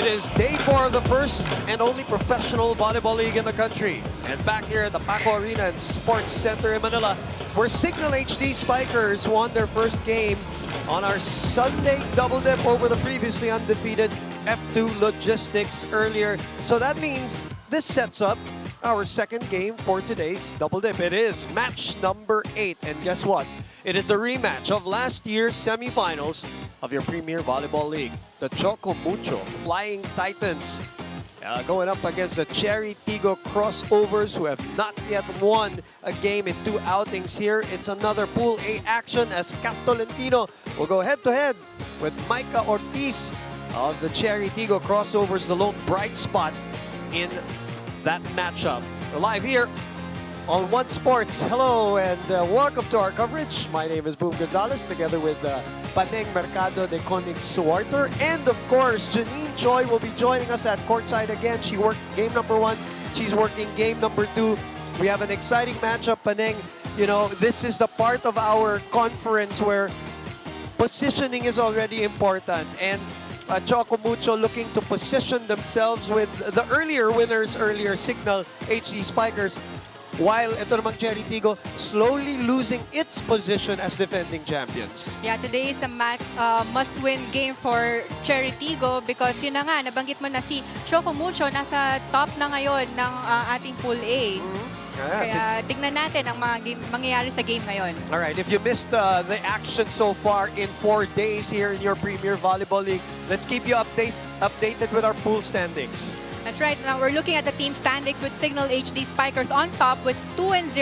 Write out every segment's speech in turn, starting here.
It is day 4 of the first and only professional volleyball league in the country. And back here at the Paco Arena and Sports Center in Manila, where Signal HD Spikers won their first game on our Sunday double dip over the previously undefeated F2 Logistics earlier. So that means this sets up our second game for today's double dip. It is match number 8. And guess what? It is a rematch of last year's semifinals of your Premier Volleyball League. The Choco Mucho Flying Titans going up against the CHERY TIGGO Crossovers, who have not yet won a game in 2 outings here. It's another Pool A action as Cat Tolentino will go head-to-head with Micah Ortiz of the CHERY TIGGO Crossovers, the lone bright spot in that matchup. We're live here on One Sports. Hello and welcome to our coverage. My name is Boom Gonzalez, together with Paneng Mercado de Konig Suarter, and of course Janine Choi will be joining us at courtside again. She worked game number 1, she's working game number 2. We have an exciting matchup, Paneng. You know, this is the part of our conference where positioning is already important, and Choco Mucho looking to position themselves with the earlier winners, Signal HD Spikers, while ito namang CHERY TIGGO slowly losing its position as defending champions. Yeah, today is a must-win game for CHERY TIGGO because yun na nga, nabanggit mo na si Choco Mucho nasa top na ngayon ng ating Pool A. Kaya tignan natin ang mga mangyayari sa game ngayon. Alright, if you missed the action so far in 4 days here in your Premier Volleyball League, let's keep you updated with our pool standings. That's right. Now we're looking at the team standings with Signal HD Spikers on top with 2-0,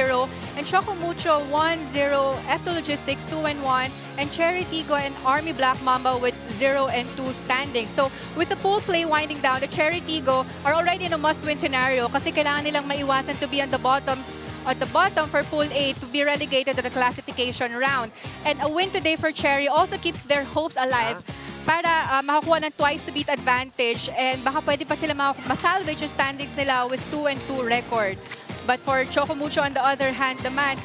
and Choco Mucho 1-0, F2 Logistics 2-1, and CHERY TIGGO and Army Black Mamba with 0-2 standings. So with the pool play winding down, the CHERY TIGGO are already in a must-win scenario kasi kailangan nilang maiwasan to be on the bottom for Pool A to be relegated to the classification round. And a win today for CHERY also keeps their hopes alive para makakuha ng twice-to-beat advantage, and baka pwede pa sila masalvage yung standings nila with 2-2 record. But for Choco Mucho on the other hand naman,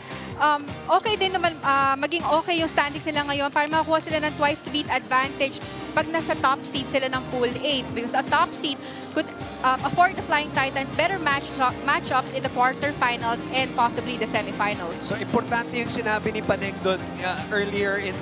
okay din naman maging okay yung standings nila ngayon para makakuha sila ng twice-to-beat advantage pag nasa top seed sila ng Pool 8, because a top seed could afford the Flying Titans better matchups in the quarterfinals and possibly the semifinals. So importante yung sinabi ni Paneng doon earlier in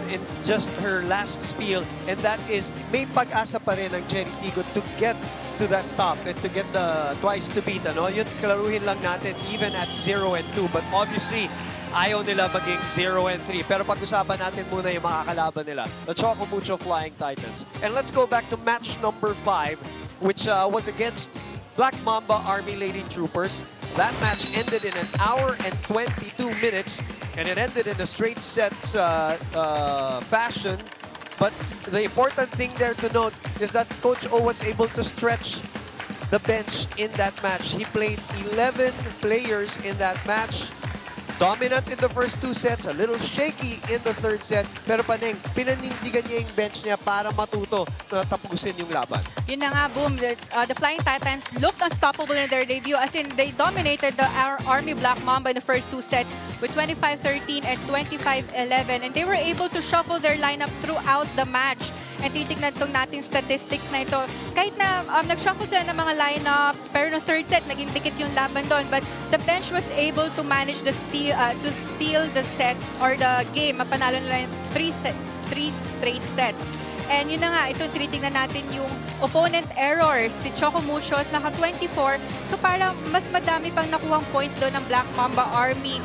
just her last spiel, and that is may pag-asa pa rin ang CHERY TIGGO to get to that top and to get the twice to beat. Yun, klaruhin lang natin even at 0-2, but obviously ayaw nila maging 0-3. Pero pag-usapan natin muna yung makakalaban nila, the Choco Mucho Flying Titans. And let's go back to match number 5, which was against Black Mamba Army Lady Troopers. That match ended in 1 hour and 22 minutes, and it ended in a straight sets fashion. But the important thing there to note is that Coach O was able to stretch the bench in that match. He played 11 players in that match. Dominant in the first 2 sets, a little shaky in the 3rd set. Pero Paneng, pinanindigan niya yung bench niya para matuto na tapusin yung laban. Yun na nga, Boom. The Flying Titans looked unstoppable in their debut, as in they dominated the Army Black Mamba in the first 2 sets with 25-13 and 25-11. And they were able to shuffle their lineup throughout the match. And titignan itong nating statistics na ito. Kahit na nag-shuffle sila ng mga lineup, pero no 3rd set, naging dikit yung laban doon. But the bench was able to manage to steal the set or the game. Mapanalo nila 3 straight sets. And yun na nga, ito tinitingnan natin yung opponent errors. Si Choco Mucho is naka 24. So para mas madami pang nakuhang points doon ng Black Mamba Army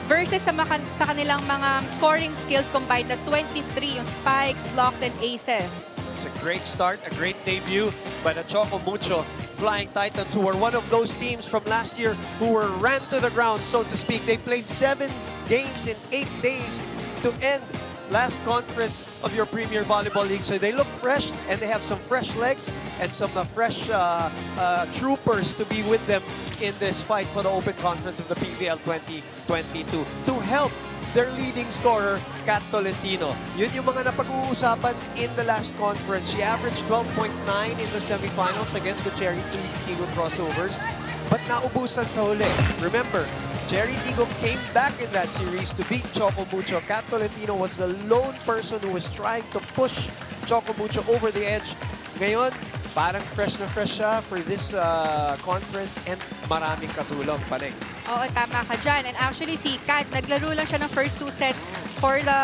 versus sa kanilang mga scoring skills combined na 23, yung spikes, blocks, and aces. It's a great start, a great debut by the Choco Mucho Flying Titans, who were one of those teams from last year who were ran to the ground, so to speak. They played 7 games in 8 days to end last conference of your Premier Volleyball League. So they look fresh, and they have some fresh legs and some fresh troopers to be with them in this fight for the Open Conference of the PVL 2022 to help their leading scorer, Cat Tolentino. Yun yung mga napag-uusapan in the last conference. She averaged 12.9 in the semifinals against the CHERY TIGGO Crossovers, but naubusan sa huli. Remember, CHERY TIGGO came back in that series to beat Choco Mucho. Cat Tolentino was the lone person who was trying to push Choco Mucho over the edge. Ngayon, parang fresh na fresh siya for this conference and maraming katulong, Paneng. Oo, tama ka dyan. And actually, si Kat, naglaro lang siya ng first 2 sets for the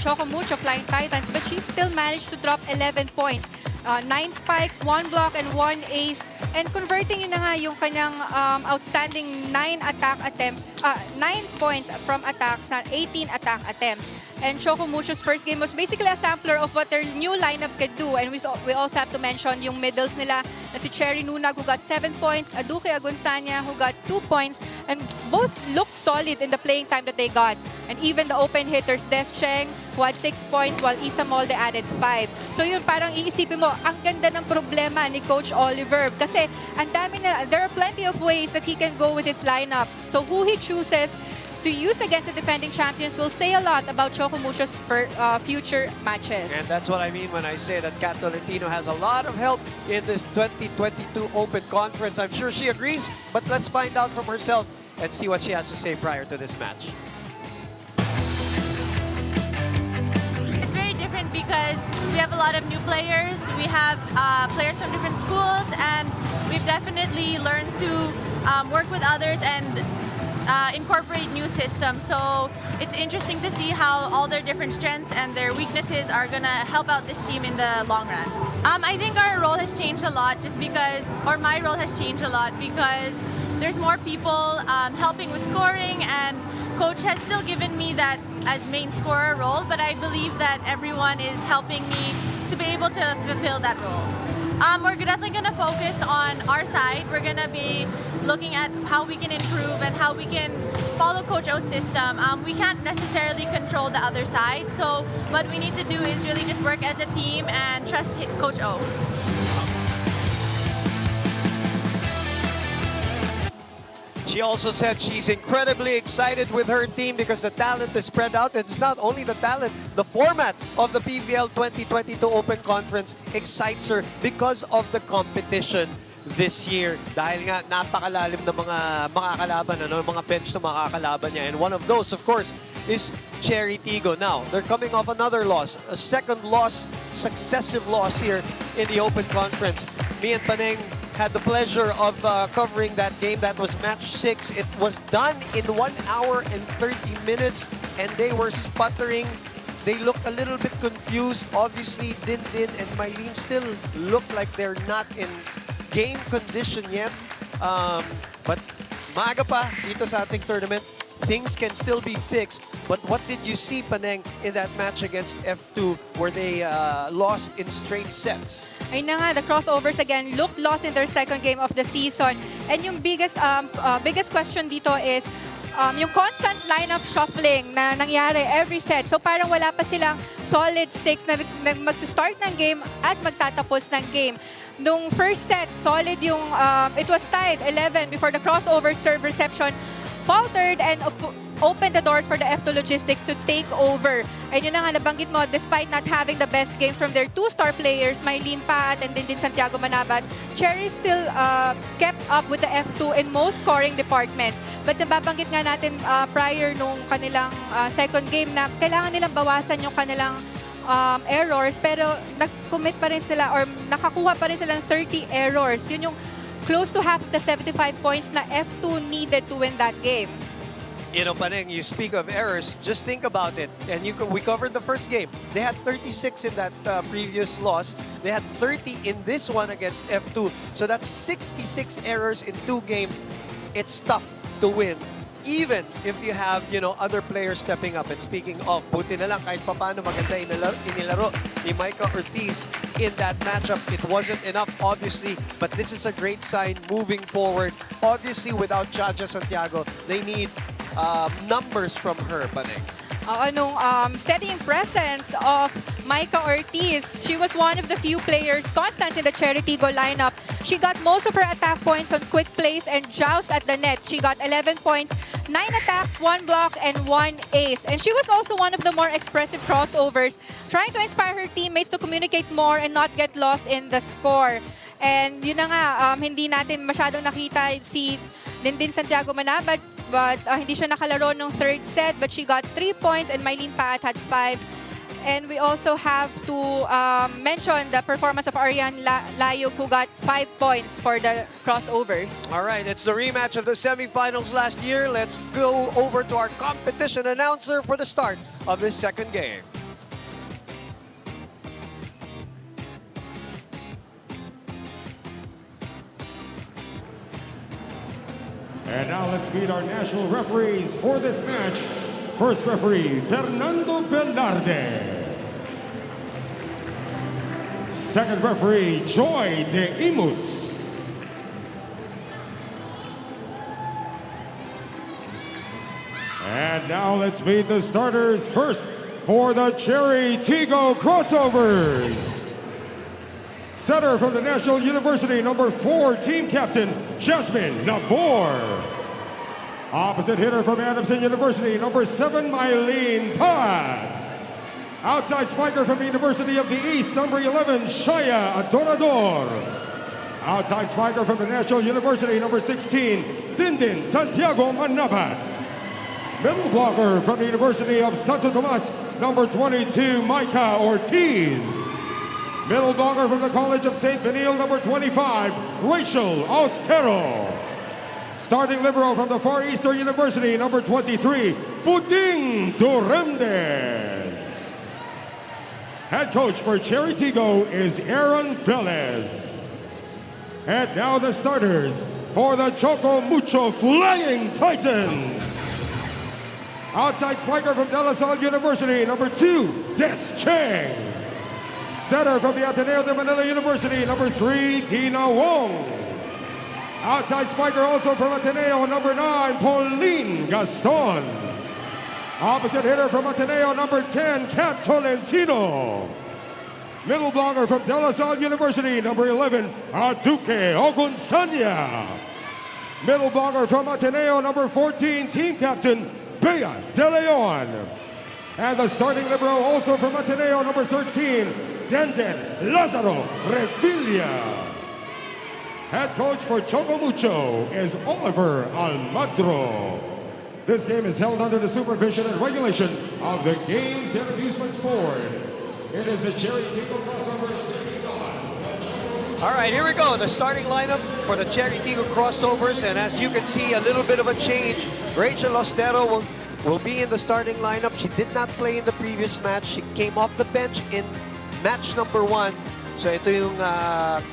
Choco Mucho Flying Titans, but she still managed to drop 11 points. 9 spikes, 1 block, and 1 ace. And converting yun na nga yung kanyang outstanding 9 attack attempts, 9 points from attacks na 18 attack attempts. And Choco Mucho's first game was basically a sampler of what their new lineup could do. And we also have to mention yung middles nila na si Cherry Nunag, who got 7 points, Aduke Agunsanya, who got 2 points, and both looked solid in the playing time that they got. And even the open hitters, Des Cheng, who had 6 points, while Isa Molde added 5. So yun, parang iisipin mo, ang ganda ng problema ni Coach Oliver. Kasi ang dami na, there are plenty of ways that he can go with his lineup. So who he chooses to use against the defending champions will say a lot about Choco Mucho's future matches. And that's what I mean when I say that Kat Tolentino has a lot of help in this 2022 Open Conference. I'm sure she agrees, but let's find out from herself and see what she has to say prior to this match. It's very different because we have a lot of new players. We have players from different schools, and we've definitely learned to work with others and incorporate new systems. So it's interesting to see how all their different strengths and their weaknesses are going to help out this team in the long run. I think our role has changed a lot just because, or my role has changed a lot because there's more people helping with scoring, and coach has still given me that as main scorer role, but I believe that everyone is helping me to be able to fulfill that role. We're definitely going to focus on our side. We're going to be looking at how we can improve and how we can follow Coach O's system. We can't necessarily control the other side, so what we need to do is really just work as a team and trust Coach O. She also said she's incredibly excited with her team because the talent is spread out. It's not only the talent, the format of the PVL 2022 Open Conference excites her because of the competition this year. Dahil nga napakalalim na mga makakalaban, mga bench na makakalaban niya. And one of those, of course, is CHERY TIGGO. Now, they're coming off another loss, a second loss, successive loss here in the Open Conference. Me and Paneng had the pleasure of covering that game. That was match 6. It was done in 1 hour and 30 minutes, and they were sputtering. They looked a little bit confused. Obviously, Din and Mylene still look like they're not in game condition yet. But maaga pa dito sa ating tournament. Things can still be fixed. But what did you see, Paneng, in that match against F2 where they lost in straight sets? Ayun na nga, the crossovers again looked lost in their second game of the season. And yung biggest question dito is yung constant lineup shuffling na nangyari every set. So parang wala pa silang solid 6 na mag-start ng game at magtatapos ng game. Nung first set, solid yung, it was tied 11 before the crossover serve reception faltered and opened the doors for the F2 Logistics to take over. And yun na nga, nabanggit mo, despite not having the best games from their 2-star players, Mylene Pat and din Santiago Manabat, Cherry still kept up with the F2 in most scoring departments. But nababanggit nga natin prior nung kanilang second game na kailangan nilang bawasan yung kanilang errors, pero nag-commit pa rin sila or nakakuha pa rin sila ng 30 errors. Yun yung close to half of the 75 points na F2 needed to win that game. You know, Paneng, you speak of errors, just think about it. And we covered the first game. They had 36 in that previous loss. They had 30 in this one against F2. So that's 66 errors in 2 games. It's tough to win, even if you have, other players stepping up. And speaking of, buti na lang kahit papano maganda inilaro ni Micah Ortiz in that matchup. It wasn't enough, obviously, but this is a great sign moving forward. Obviously, without Jaja Santiago, they need numbers from her, Paneng. Nung steadying presence of Micah Ortiz, she was one of the few players constant in the CHERY TIGGO lineup. She got most of her attack points on quick plays and joust at the net. She got 11 points, 9 attacks, 1 block, and 1 ace. And she was also one of the more expressive crossovers, trying to inspire her teammates to communicate more and not get lost in the score. And yun na nga, hindi natin masyadong nakita si Din Santiago Manabat, but hindi siya nakalaro nung third set, but she got 3 points and Mylene Pat had 5. And we also have to mention the performance of Ariane Layuk, who got 5 points for the crossovers. All right, it's the rematch of the semifinals last year. Let's go over to our competition announcer for the start of this second game. And now let's meet our national referees for this match. First referee, Fernando Velarde. Second referee, Joy de Imus. And now let's meet the starters. First, for the CHERY TIGGO crossovers. Setter from the National University, number 4, team captain, Jasmine Nabor. Opposite hitter from Adamson University, number 7, Mylene Pat. Outside spiker from the University of the East, number 11, Shaya Adorador. Outside spiker from the National University, number 16, Dindin Santiago Manabat. Middle blocker from the University of Santo Tomas, number 22, Micah Ortiz. Middle blocker from the College of St. Benil, number 25, Rachel Austero. Starting libero from the Far Eastern University, number 23, Puding Duremdes. Head coach for CHERY TIGGO is Aaron Velez. And now the starters for the Choco Mucho Flying Titans. Outside spiker from De La Salle University, number 2, Des Cheng. Setter from the Ateneo de Manila University, number 3, Tina Wong. Outside spiker also from Ateneo, number 9, Pauline Gaston. Opposite hitter from Ateneo, number 10, Kat Tolentino. Middle blocker from De La Salle University, number 11, Aduke Ogunsanya. Middle blocker from Ateneo, number 14, team captain, Bea De Leon. And the starting libero also from Ateneo, number 13, Denden Lazaro Revilla. Head coach for Choco Mucho is Oliver Almagro. This game is held under the supervision and regulation of the Games and Amusements Board. It is the CHERY TIGGO crossover taking on. All right, here we go. The starting lineup for the CHERY TIGGO crossovers. And as you can see, a little bit of a change. Rachel Austero will be in the starting lineup. She did not play in the previous match. She came off the bench in match number 1. So ito yung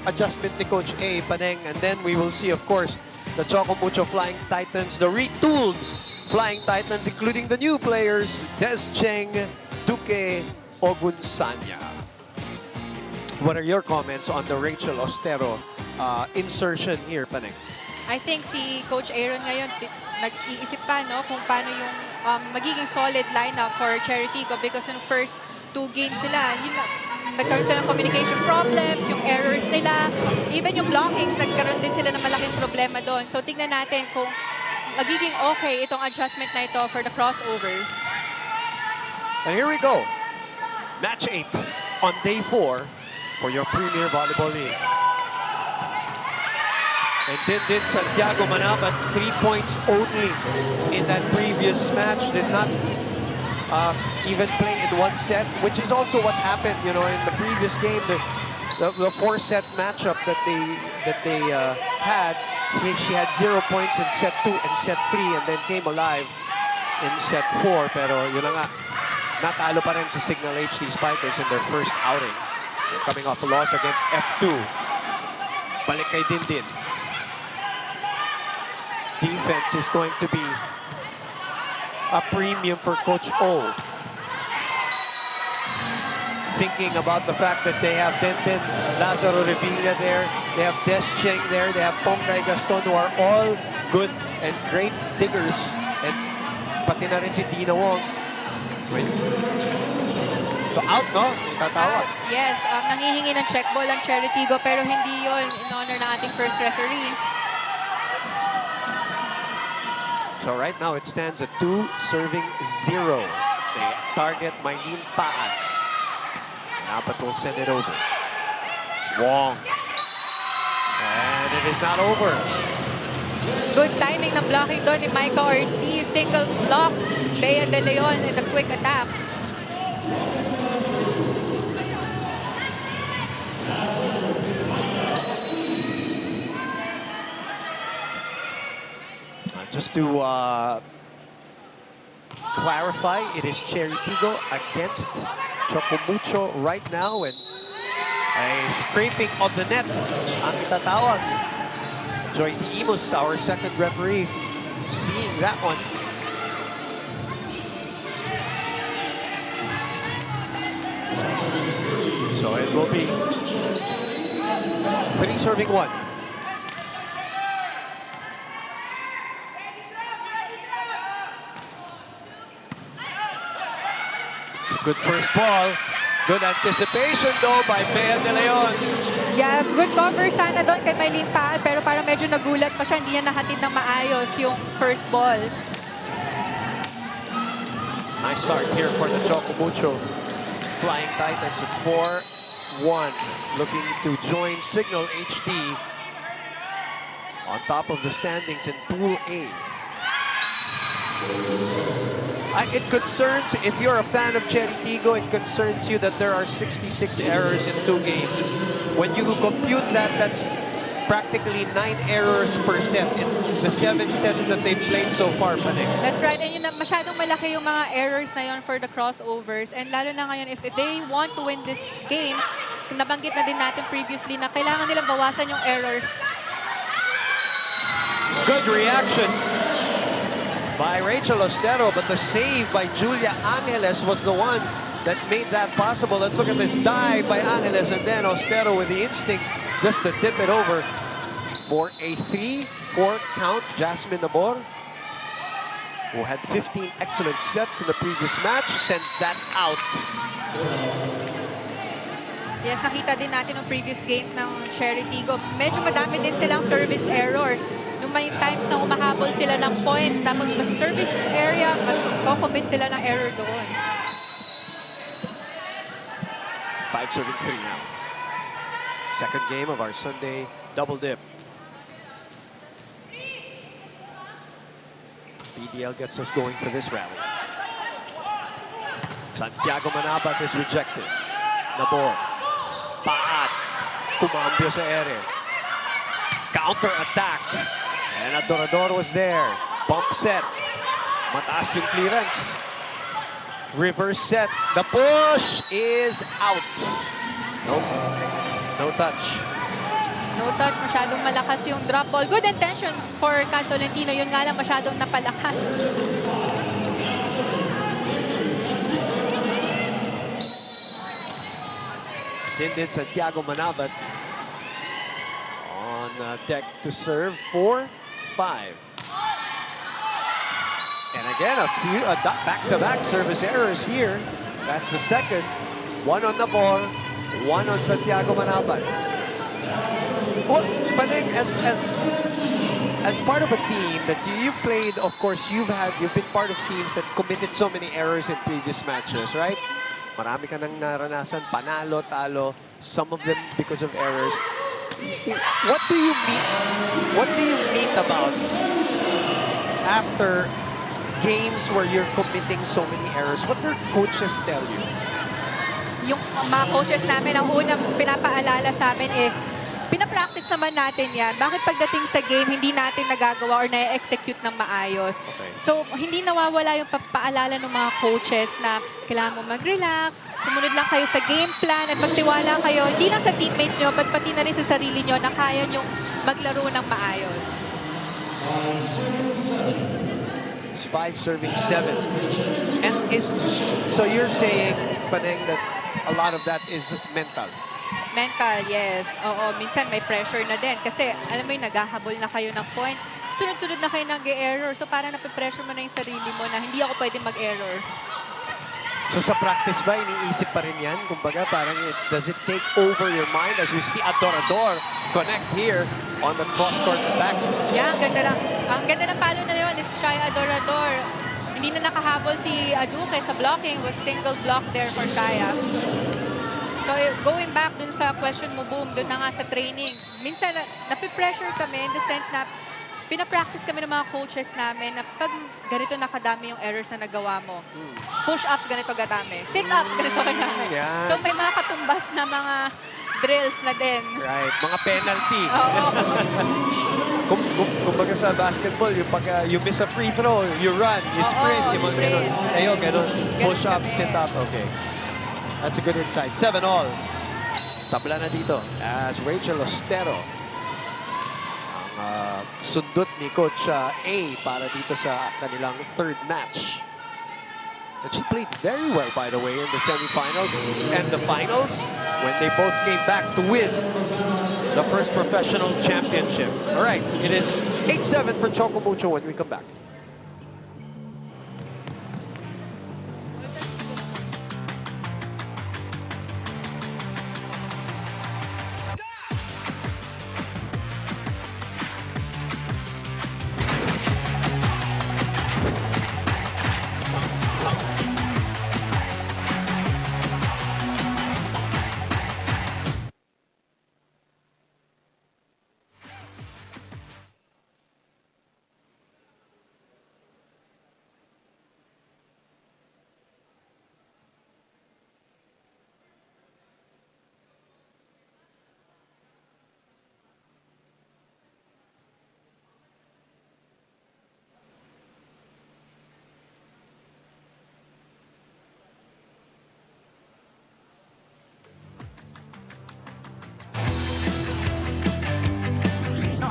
adjustment ni Coach A, Paneng. And then we will see, of course, the Choco Mucho Flying Titans, the retooled Flying Titans, including the new players, Des Cheng, Duque Ogunsanya. What are your comments on the Rachel Austero insertion here, Paneng? I think si Coach Aaron ngayon nag-iisip pa kung paano yung magiging solid lineup for CHERY TIGGO, because in the first 2 games nila, nagkaroon sila ng communication problems, yung errors nila, even yung blockings, nagkaroon din sila ng malaking problema doon. So tingnan natin kung magiging okay itong adjustment na ito for the crossovers. And here we go. Match 8 on day 4 for your Premier Volleyball League. And did Santiago Manabat 3 points only in that previous match. Did not even play in 1 set, which is also what happened, in the previous game, the 4-set matchup that they had. She had 0 points in set 2 and set 3, and then came alive in set 4. Pero yun na nga, natalo pa rin sa Signal HD Spikers in their first outing. They're coming off a loss against F2. Balik kay Dindin. Defense is going to be a premium for Coach O. Thinking about the fact that they have Denden Lazaro Revilla there, they have Des Cheng there, they have Pongray Gaston, who are all good and great diggers, and pati na rin si Dina Wong. So out, no? Tatawag. Yes, nangihingi ng check ball ang CHERY TIGGO, pero hindi yon in honor ng ating first referee. So right now it stands at 2-0. They target Mylene Paat. Apat will send it over. Wong. And it is not over. Good timing ng blocking doon ni Micah Ortiz. Single block. Bea De Leon in the quick attack. Just to clarify, it is CHERY TIGGO against CHOCO MUCHO right now, and a scraping of the net ang itatawag. Joy Imus, our second referee, seeing that one. So it will be 3 serving 1. It's a good first ball. Good anticipation though by Bea De Leon. Yeah, good cover sana doon kay Maylene Paal, pero parang medyo nagulat pa siya. Hindi niya nahatid ng maayos yung first ball. Nice start here for the CHOCO MUCHO Flying Titans at 4-1. Looking to join Signal HD on top of the standings in Pool A. It concerns, if you're a fan of CHERY TIGGO, it concerns you that there are 66 errors in 2 games. When you compute that, that's practically 9 errors per set in the 7 sets that they've played so far, Panig. That's right. And yun, masyadong malaki yung mga errors na yun for the crossovers. And lalo na ngayon, if they want to win this game, nabanggit na din natin previously na kailangan nilang bawasan yung errors. Good reaction by Rachel Ostero, but the save by Julia Angeles was the one that made that possible. Let's look at this dive by Angeles, and then Ostero with the instinct just to tip it over for a 3-4 count. Jasmine Nabor, who had 15 excellent sets in the previous match, sends that out. Yes, nakita din natin ng previous games ng CHERY TIGGO. Medyo madami din silang service errors. Nung may times na umahabol sila ng point, tapos sa service area, mag-commit sila ng error doon. 5 serving 3 now. Second game of our Sunday double dip. PVL gets us going for this rally. Santiago Manabat is rejected. Nabor. Paat. Kumambyo sa ere. Counter-attack. And Adorador was there. Bump set. Mataas yung clearance. Reverse set. The push is out. Nope. No touch. No touch, masyadong malakas yung drop ball. Good intention for Cal Tolentino. Yun nga lang masyadong napalakas. Din Santiago Manabat on deck to serve 4-5. And again, a few back-to-back service errors here. That's the second. One on Nabor, one on Santiago Manabat. Well, Panig, as part of a team that you've played, of course, you've been part of teams that committed so many errors in previous matches, right? Marami ka nang naranasan, panalo, talo, some of them because of errors. What do you meet about after games where you're committing so many errors? What do coaches tell you? Yung mga coaches namin, ang unang pinapaalala sa amin is, pinapractice naman natin yan. Bakit pagdating sa game, hindi natin nagagawa or na-execute ng maayos? Okay. So, hindi nawawala yung paalala ng mga coaches na kailangan mo mag-relax, sumunod lang kayo sa game plan at magtiwala kayo, hindi lang sa teammates nyo, but pati na rin sa sarili nyo na kaya nyo maglaro ng maayos. It's 5 serving 7. And so you're saying, Paneng, that a lot of that is mental? Mental, yes. Oo, minsan may pressure na din. Kasi, alam mo yung naghahabol na kayo ng points. Sunod-sunod na kayo nag-error. So, parang napipressure mo na yung sarili mo na hindi ako pwede mag-error. So sa practice ba, iniisip pa rin yan? Kumbaga, parang does it take over your mind as we see Adorador connect here on the cross-court attack? Yeah, ang ganda ng palo na yun is Shai Adorador. Hindi na nakahabol si Aduque sa blocking. Was single block there for Shaya. So going back dun sa question mo, Boom, dun na nga sa trainings. Minsan, napipressure kami in the sense na pinapractice kami ng mga coaches namin na pag ganito nakadami yung errors na nagawa mo. Push-ups, ganito kadami. Sit-ups, ganito kadami. Yeah. So may mga katumbas na mga drills na din. Right, mga penalty. Oo. Kumbaga sa basketball, yung pag you miss a free throw, you run, you sprint, yung mga sprint. ganun. Ayun, ganun. Push up, kami. sit up. Okay. That's a good insight. 7-all. Tabla na dito as Rachel Ostero. Ang sundot ni Coach A para dito sa kanilang third match. And she played very well, by the way, in the semifinals and the finals when they both came back to win the first professional championship. All right, it is 8-7 for Choco Mucho when we come back.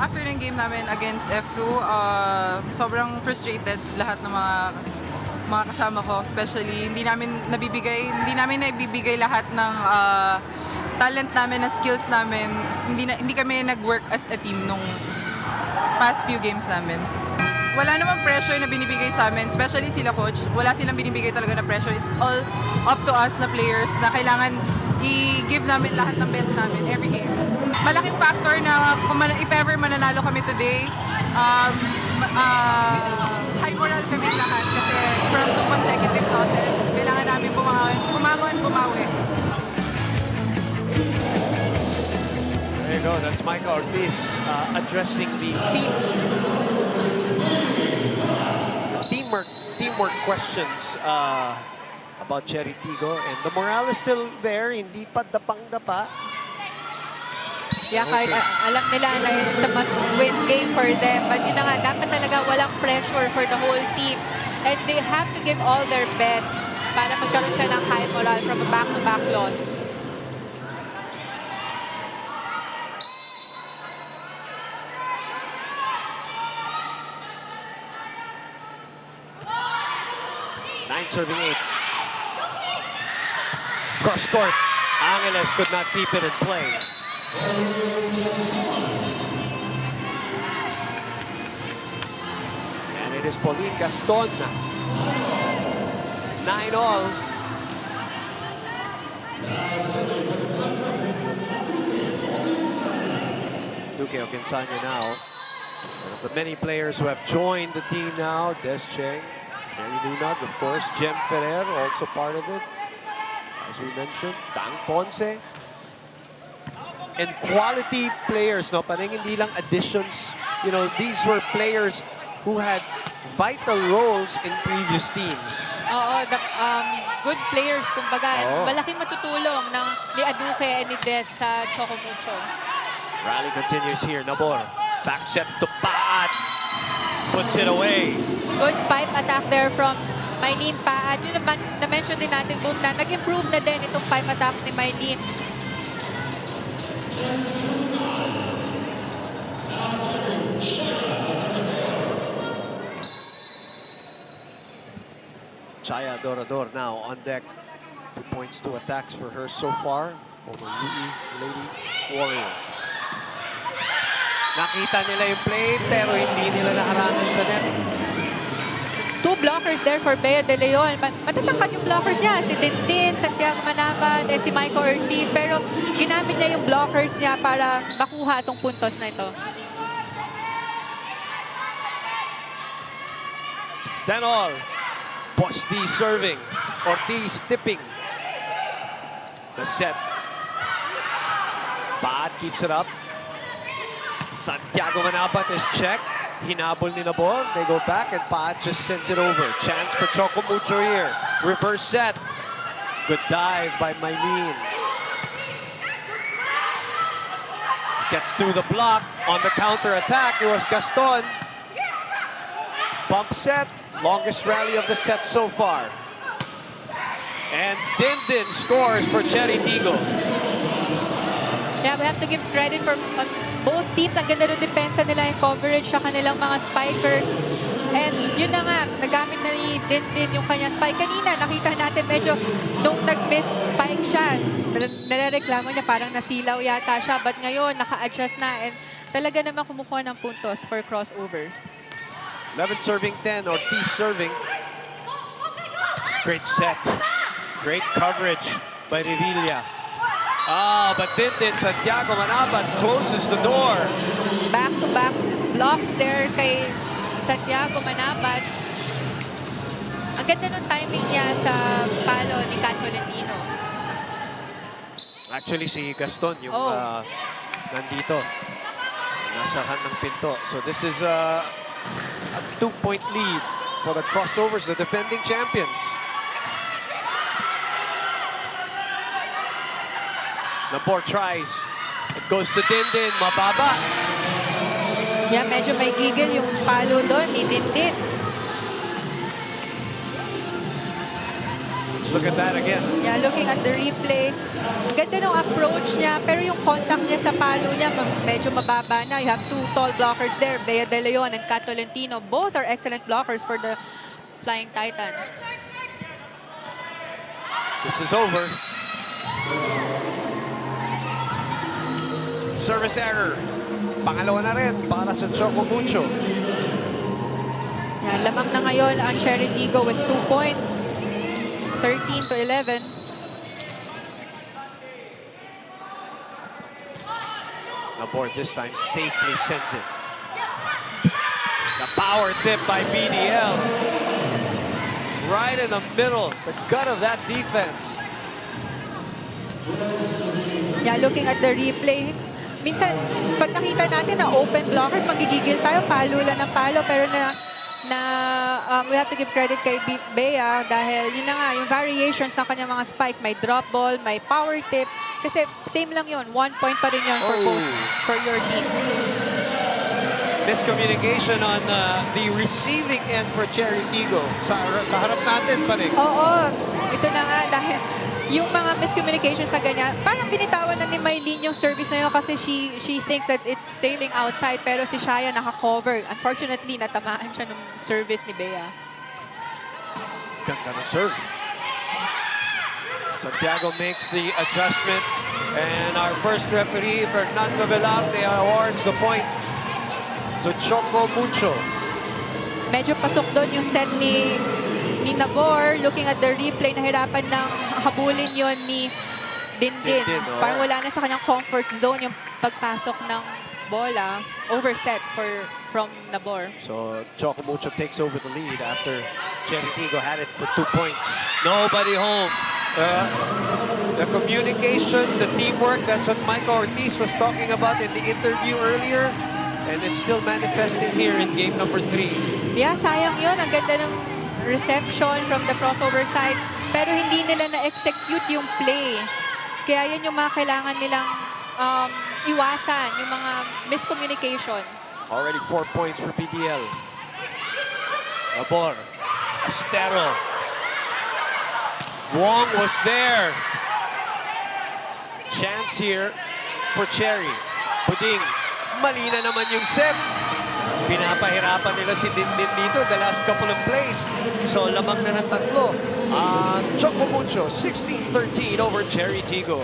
After ng game namin against F2, sobrang frustrated lahat ng mga kasama ko, especially hindi namin naibibigay lahat ng talent namin, na skills namin. Hindi kami nag-work as a team nung past few games namin. Wala namang pressure na binibigay sa amin, especially sila coach. Wala silang binibigay talaga na pressure. It's all up to us na players na kailangan i-give namin lahat ng best namin every game. Malaking factor na if ever mananalo kami today, high moral kami lahat kasi from 2 consecutive losses, kailangan namin bumawi. There you go. That's Micah Ortiz addressing the teamwork questions about Cherry Tiggo, and the morale is still there. Hindi pa dapang-dapa. Yeah, kahit alam nila na it's a must-win game for them. But yun na nga, dapat talaga walang pressure for the whole team. And they have to give all their best para magkaroon sila ng high morale from a back-to-back loss. Serving 8. Cross court. Angeles could not keep it in play. And it is Pauline Gaston. 9-all. Duque Okinsanya now. One of the many players who have joined the team now. Des Cheng. Mary Lunag, of course. Jem Ferrer, also part of it. As we mentioned, Tang Ponce. And quality players, no? Parang hindi lang additions. You know, these were players who had vital roles in previous teams. Oo, good players, kumbaga. Malaking matutulong ni Aduque and ni Des sa Choco Mucho. Rally continues here. Nabor. Back set to Paat. Puts it away. Good pipe attack there from Mylene Paat. Yun naman, na-mention din natin, Boom, na nag-improve na din itong pipe attacks ni Mylene. Chaya Dorador now on deck. 2 points, 2 attacks for her so far. Former UE Lady Warrior. Nakita nila yung play pero hindi nila naharangan sa net. 2 blockers there for Bea De Leon. Matatangkad yung blockers niya. Si Tintin, Santiago Manabat, and si Micah Ortiz. Pero ginamit niya yung blockers niya para makuha itong puntos na ito. 10-all. Posti serving. Ortiz tipping. The set. Paat keeps it up. Santiago Manabat is checked. Hinabol ni Nabor. They go back and Paat just sends it over. Chance for Choco Mucho here. Reverse set. Good dive by Mylene. Gets through the block on the counter attack. It was Gaston. Bump set, longest rally of the set so far. And Dindin scores for CHERY TIGGO. Yeah, we have to give credit for both teams. Ang ganda ng depensa nila, yung coverage sa kanilang mga spikers. And yun na nga, nagamit na ni Dindin yung kanyang spike. Kanina, nakita natin medyo nung nag-miss spike siya, nare-reklamo niya parang nasilaw yata siya. But ngayon, naka-adjust na and talaga naman kumukuha ng puntos for crossovers. 11 serving 10, Ortiz serving. Great set. Great coverage by Revilla. But Dindin, Santiago Manabat closes the door. Back-to-back blocks there kay Santiago Manabat. Ang ganda ng timing niya sa palo ni Cat Tolentino. Actually, si Gaston yung nandito. Nasa ng pinto. So this is a 2-point lead for the crossovers, the defending champions. Nabor tries. It goes to Dindin. Mababa. Yeah, medyo may gigil yung palo doon ni Dindin. Let's look at that again. Yeah, looking at the replay. Ganda ng approach niya, pero yung contact niya sa palo niya medyo mababa na. You have two tall blockers there, Bea De Leon and Cat Tolentino. Both are excellent blockers for the Flying Titans. This is over. Service error. Pangalawa na rin para sa Choco Mucho. Yeah, lamang na ngayon ang CHERY TIGGO with 2 points. 13-11. Nabor this time safely sends it. The power tip by BDL. Right in the middle, the gut of that defense. Yeah, looking at the replay. Minsan, pag nakita natin na open blockers, magigigil tayo, palo lang ng palo. Pero we have to give credit kay Bea dahil yun na nga, yung variations ng kanyang mga spikes. May drop ball, may power tip. Kasi same lang yun, 1 point pa rin yun for both, for your team. Miscommunication on the receiving end for CHERY TIGGO. Sa harap natin pa rin. Oo, ito na nga dahil yung mga miscommunications na ganyan, parang binitawan na ni Maylene yung service na yun kasi she thinks that it's sailing outside pero si Shaya naka-cover. Unfortunately, natamaan siya ng service ni Bea. Ganda ng serve. Santiago makes the adjustment and our first referee, Fernando Velarde, awards the point to Choco Mucho. Medyo pasok doon yung set ni Nabor. Looking at the replay, nahirapan ng habulin yon ni Dindin. Parang wala na sa kanyang comfort zone yung pagpasok ng bola. Overset from Nabor. So Choco Mucho takes over the lead after CHERY TIGGO had it for 2 points. Nobody home. The communication, the teamwork, that's what Michael Ortiz was talking about in the interview earlier. And it's still manifesting here in game number 3. Yeah, sayang yun. Ang ganda ng reception from the crossover side. Pero hindi nila na-execute yung play. Kaya yan yung mga kailangan nilang iwasan, yung mga miscommunications. Already 4 points for PVL. Nabor. Estero. Wong was there. Chance here for CHERY. Puding. Mali na naman yung set. Pinapahirapan nila si Dindin dito the last couple of plays. So lamang na ng tatlo. Choco Mucho, 16-13 over CHERY TIGGO.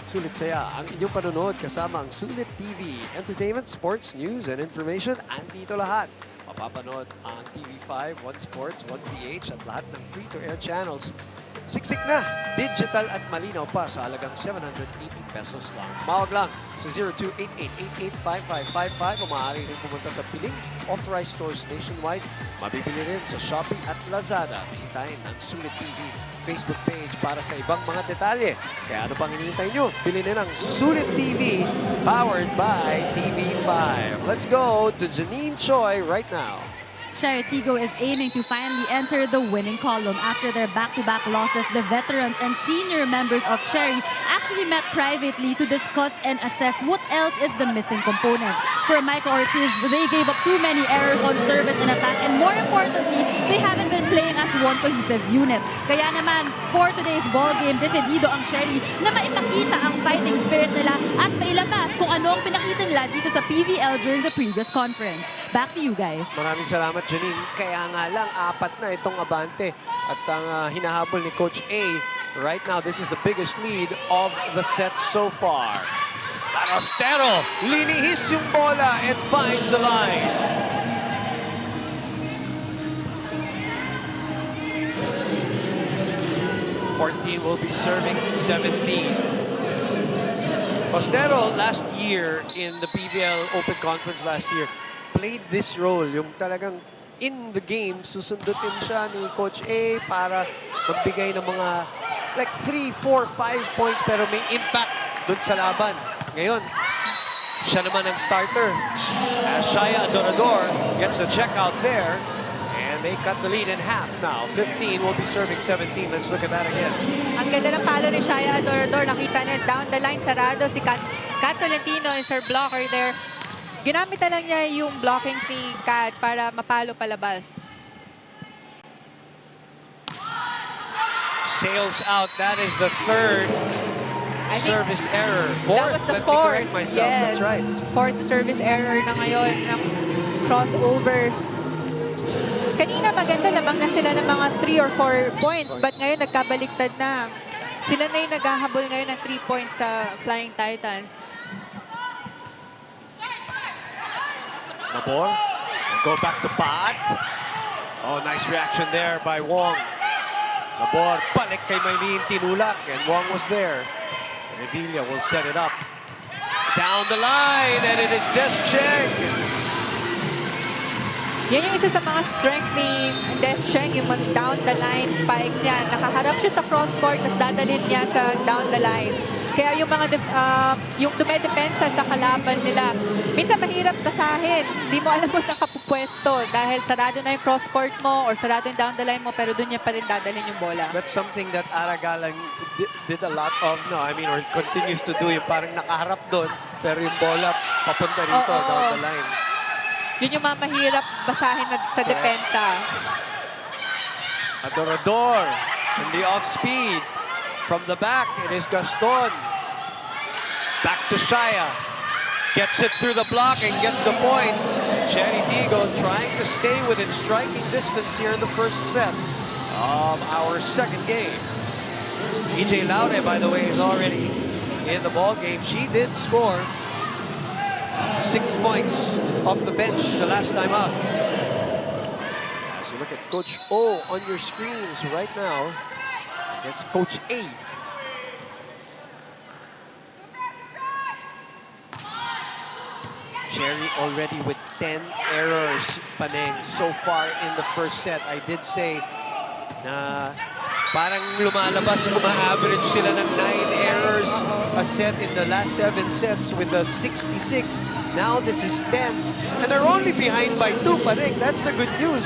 Sulit saya ang inyong panonood kasama ang Sulit TV. Entertainment, sports, news, and information, andito lahat. Mapapanood ang TV5, One Sports, One PH at lahat ng free-to-air channels. Siksik na, digital at malinaw pa sa halagang 780 pesos lang. Mawag lang sa 0288885555 o maaari rin pumunta sa piling authorized stores nationwide. Mabibili rin sa Shopee at Lazada. Bisitahin ang Sulit TV Facebook page para sa ibang mga detalye. Kaya ano pang hinihintay nyo? Bilhin ang Sulit TV powered by TV5. Let's go to Janine Choi right now. CHERY TIGGO is aiming to finally enter the winning column. After their back-to-back losses, the veterans and senior members of CHERY actually met privately to discuss and assess what else is the missing component. For Michael Ortiz, they gave up too many errors on service and attack, and more importantly, they haven't been playing as one cohesive unit. Kaya naman, for today's ball game, decidido ang CHERY na maipakita ang fighting spirit nila at mailabas kung ano ang pinakita nila dito sa PVL during the previous conference. Back to you guys. Maraming salamat, Janine. Kaya nga lang, 4 na itong abante. At ang hinahabol ni Coach A, right now, this is the biggest lead of the set so far. Arostero, linihis yung bola and finds the line. $14 will be serving 17. Ostero last year in the PVL Open Conference last year played this role, yung talagang in the game, susundutin siya ni Coach A para magbigay ng mga like 3, 4, 5 points pero may impact dun sa laban. Ngayon, siya naman ang starter. As Shaya Adorador gets the check out there and they cut the lead in half now. 15 will be serving 17. Let's look at that again. Ang ganda ng palo ni Shaya Adorador. Nakita niya down the line, sarado si Kat Tolentino is her blocker there. Ginamit na lang niya yung blockings ni Kat para mapalo palabas. Sails out. That is the third service error. Fourth. That was the Let me fourth. correct myself. Yes. That's right. Fourth service error na ngayon ng crossovers. Kanina maganda lamang na sila ng mga 3 or 4 points, but ngayon nagkabaliktad na. Sila na yung naghahabol ngayon ng 3 points sa Flying Titans. Nabor. And go back to Pat. Oh, nice reaction there by Wong. Nabor, balik kay Maylene tinulak. And Wong was there. Revilla will set it up. Down the line, and it is Descheng. Yan yung isa sa mga strength ni Descheng, yung down the line spikes niya. Nakaharap siya sa cross court, tapos dadalhin niya sa down the line. Kaya yung mga yung dumedepensa sa kalaban nila, minsan mahirap basahin. Hindi mo alam kung saan ka pupwesto dahil sarado na yung cross court mo or sarado yung down the line mo, pero doon niya pa rin dadalhin yung bola. That's something that Aragalang did a lot of, or continues to do. Yung parang nakaharap doon, pero yung bola papunta rito, down the line. Yun yung mga mahirap basahin sa depensa. Adorador in the off-speed. From the back, it is Gaston. Back to Shaya. Gets it through the block and gets the point. CHERY TIGGO trying to stay within striking distance here in the first set of our second game. EJ Laude, by the way, is already in the ball game. She did score 6 points off the bench the last time out. As you look at Coach O on your screens right now, against Coach A. CHERY already with 10 errors, Paneng, so far in the first set. I did say na parang lumalabas, uma-average sila ng 9 errors a set in the last 7 sets with a 66. Now this is 10. And they're only behind by 2, Paneng. That's the good news.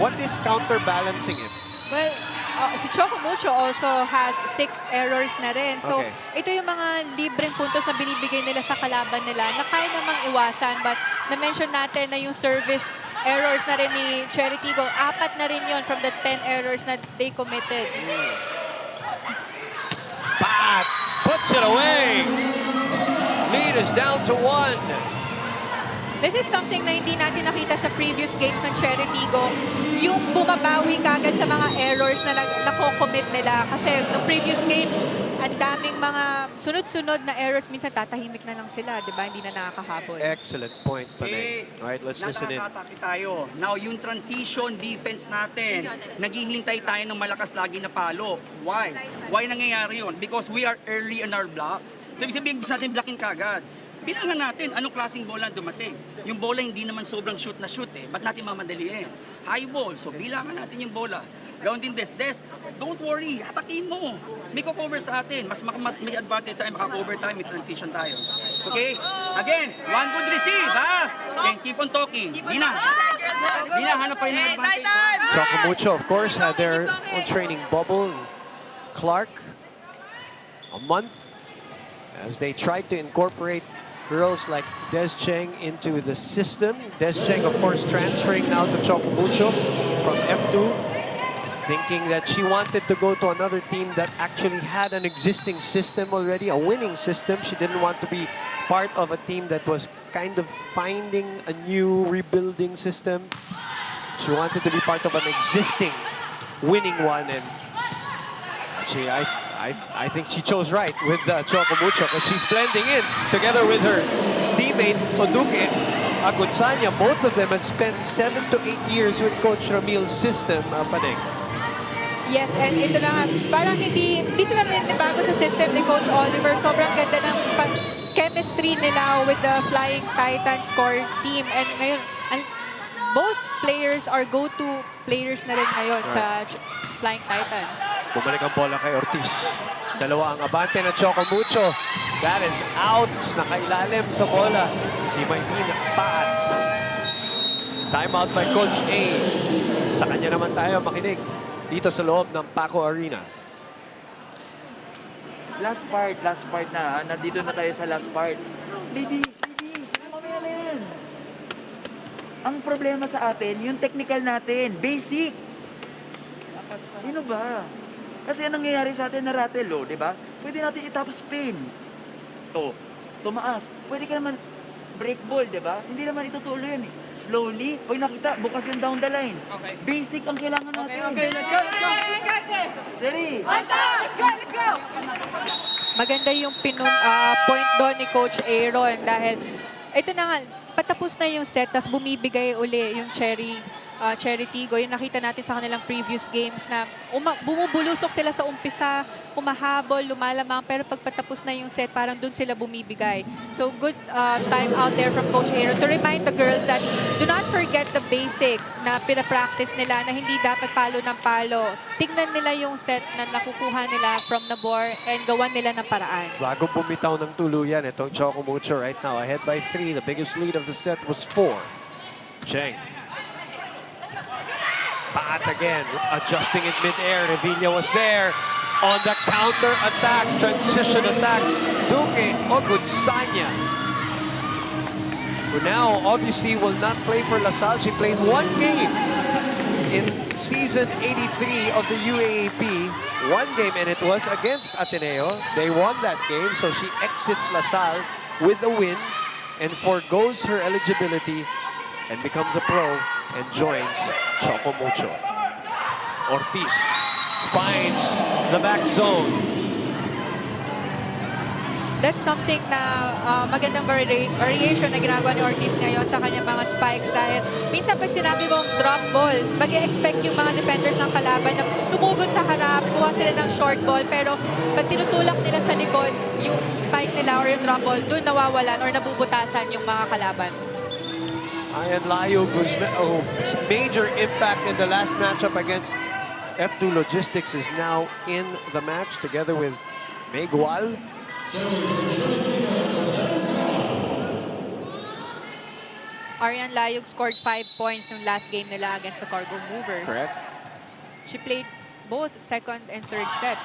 What is counterbalancing it? Well, si CHOCO MUCHO also has 6 errors na rin. So, ito yung mga libreng puntos na binibigay nila sa kalaban nila na kaya namang iwasan. But na-mention natin na yung service errors na rin ni CHERY TIGGO, 4 na rin yon from the 10 errors na they committed. Pat puts it away. Lead is down to 1. This is something na hindi natin nakita sa previous games ng CHERY TIGGO. Yung bumabawi kagad sa mga errors na nako-commit limit nila. Kasi nung previous games, ang daming mga sunod-sunod na errors. Minsan tatahimik na lang sila, di ba? Hindi na nakakahabol. Excellent point, Panay. Alright, let's listen in. Nakakatake tayo. Now, yung transition defense natin, naghihintay tayo ng malakas lagi na palo. Why? Why nangyayari yun? Because we are early in our blocks. So, ibig sabihin, gusto natin blocking kagad. Bilangan natin, anong klaseng bola dumating? Yung bola hindi naman sobrang shoot na shoot eh. Ba't natin mamadaliin? High ball. So, bilangan natin yung bola. Ground in des, don't worry, atakin mo. May cover sa atin. Mas may advantage sa akin, maka-cover tayo, may transition tayo. Okay? Again, one good receive, ha? And keep on talking. Dina, hanap pa rin ng advantage. Choco Mucho, of course, had their own training bubble. Clark, a month, as they tried to incorporate girls like Des Cheng into the system. Des Cheng, of course, transferring now to Choco Mucho from F2. Thinking that she wanted to go to another team that actually had an existing system already, a winning system. She didn't want to be part of a team that was kind of finding a new rebuilding system. She wanted to be part of an existing winning one, and actually, I think she chose right with Choco Mucho because she's blending in together with her teammate Oduke Agunsanya. Both of them have spent 7 to 8 years with Coach Ramil's system, Paneng. Yes, and ito na nga, parang hindi sila nanibago sa system ni Coach Oliver. Sobrang ganda ng chemistry nila with the Flying Titans core team. And ngayon, both players are go-to players na rin ngayon sa Flying Titans. Bumalik ang bola kay Ortiz. Dalawa ang abante na Choco Mucho. That is out. Nakailalim sa bola. Si Maylene Pat. Timeout by Coach A. Sa kanya naman tayo makinig dito sa loob ng Paco Arena. Last part na. Nandito na tayo sa last part. Ladies, mamaya na yan. Ang problema sa atin, yung technical natin, basic. Sino ba? Kasi anong nangyayari sa atin na rattle, di ba? Pwede natin itap spin. Tumaas. Pwede ka naman break ball, di ba? Hindi naman itutuloy yan eh. Slowly, pag nakita, bukas yung down the line. Okay. Basic ang kailangan natin. Okay, let's go. Seri! Let's go! Maganda yung point doon ni Coach Aaron dahil ito na nga, patapos na yung set, tapos bumibigay uli yung Cherry Tiggo. Yung nakita natin sa kanilang previous games na bumubulusok sila sa umpisa, humahabol, lumalamang, pero pagpatapos na yung set, parang dun sila bumibigay. So good time out there from Coach Aaron to remind the girls that do not forget the basics na pinapractice nila na hindi dapat palo ng palo. Tignan nila yung set na nakukuha nila from the board and gawan nila ng paraan. Bago bumitaw ng tuluyan, itong Choco Mucho right now ahead by 3. The biggest lead of the set was 4. Cheng. Pat again, adjusting in mid-air. Revilla was there on the counter-attack, transition attack. Duque Ogunsanya, who now obviously will not play for LaSalle. She played 1 game in season 83 of the UAAP. 1 game, and it was against Ateneo. They won that game, so she exits LaSalle with a win and forgoes her eligibility and becomes a pro and joins Choco Mucho. Ortiz finds the back zone. That's something na magandang variation na ginagawa ni Ortiz ngayon sa kanyang mga spikes dahil minsan pag sinabi mong drop ball, mag-expect yung mga defenders ng kalaban na sumugod sa harap, kuha sila ng short ball, pero pag tinutulak nila sa likod, yung spike nila or yung drop ball, doon nawawalan or nabubutasan yung mga kalaban. Ayan Layog was major impact in the last matchup against F2 Logistics is now in the match together with Megual. Arian Layog scored 5 points yung last game nila against the Cargo Movers. Correct. She played both second and third set.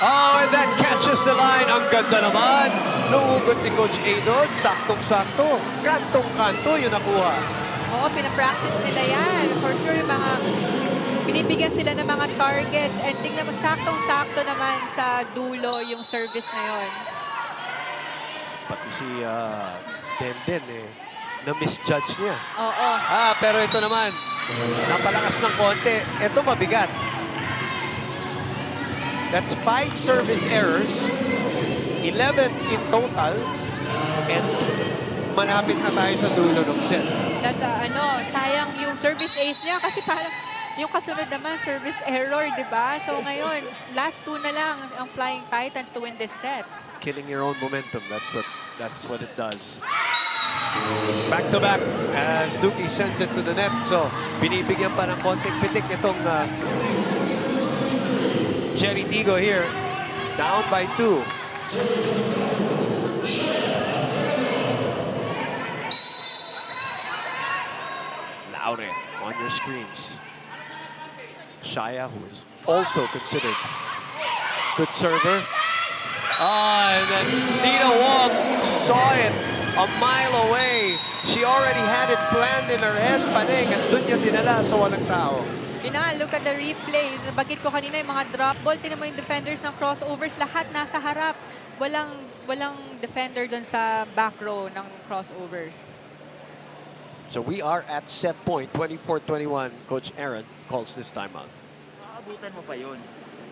Oh, and that catches the line. Ang ganda naman. Nuugot ni Coach Aidon. Saktong-sakto. Kantong-kanto yung nakuha. Oo, pinapractice nila yan. For sure, yung mga binibigyan sila ng mga targets. And tingnan mo, saktong-sakto naman sa dulo yung service na yon. Pati si Denden na-misjudge niya. Oo. Pero ito naman, napalakas ng konti. Ito mabigat. That's 5 service errors, 11 in total, and malapit na tayo sa dulo ng set. That's sayang yung service ace niya kasi parang yung kasunod naman, service error, di ba? So ngayon, last 2 na lang ang Flying Titans to win this set. Killing your own momentum, that's what it does. Back to back as Duki sends it to the net. So, binibigyan pa ng konting pitik itong CHERY TIGGO here. Down by 2. Laure on your screens. Shaya, who is also considered good server. And then Nina Wong saw it a mile away. She already had it planned in her head, paning, at dun niya dinala sa walang tao. Look at the replay. Nabagit ko kanina yung mga drop ball. Tinan mo yung defenders ng crossovers. Lahat nasa harap. Walang defender dun sa back row ng crossovers. So we are at set point, 24-21. Coach Aaron calls this timeout. Maabutan mo pa yun.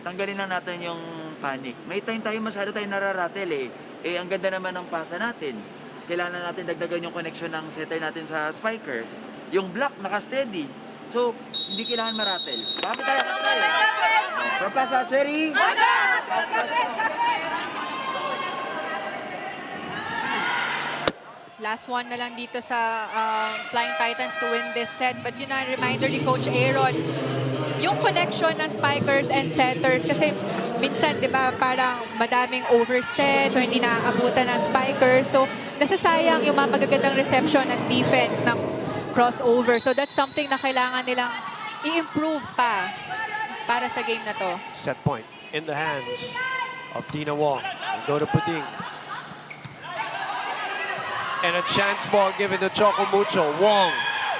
Tanggalin na natin yung panic. May time tayo, masyado tayo nararatel eh. Ang ganda naman ng pasa natin. Kailangan natin dagdagan yung connection ng setter natin sa spiker. Yung block, naka-steady. So, hindi kailangan maratel. Bakit tayo? From pasa, Cherry! Last one na lang dito sa Flying Titans to win this set. But yun na, reminder ni Coach Aaron, yung connection ng spikers and setters. Kasi minsan, di ba, parang madaming overset, so hindi naaabutan ng spikers. So, nasasayang yung mga magagandang reception at defense ng crossover. So, that's something na kailangan nilang i-improve pa para sa game na to. Set point in the hands of Dina Wong. They go to Puding. And a chance ball given to Choco Mucho. Wong,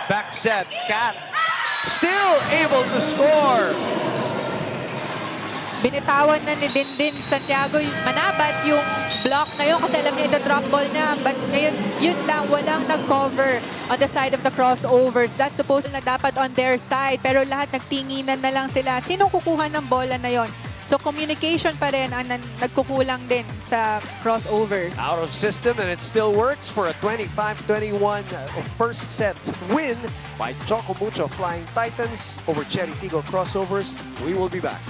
back set, Cat, still able to score. Binitawan na ni Dindin Santiago manabat yung block na yun kasi alam niya ito drop ball na. But ngayon, yun lang, walang nag-cover on the side of the crossovers. That's supposed na dapat on their side. Pero lahat nagtinginan na lang sila. Sinong kukuha ng bola na yon? So communication pa rin ang nagkukulang din sa crossovers. Out of system, and it still works for a 25-21 first set win by Choco Mucho Flying Titans over CHERY TIGGO crossovers. We will be back.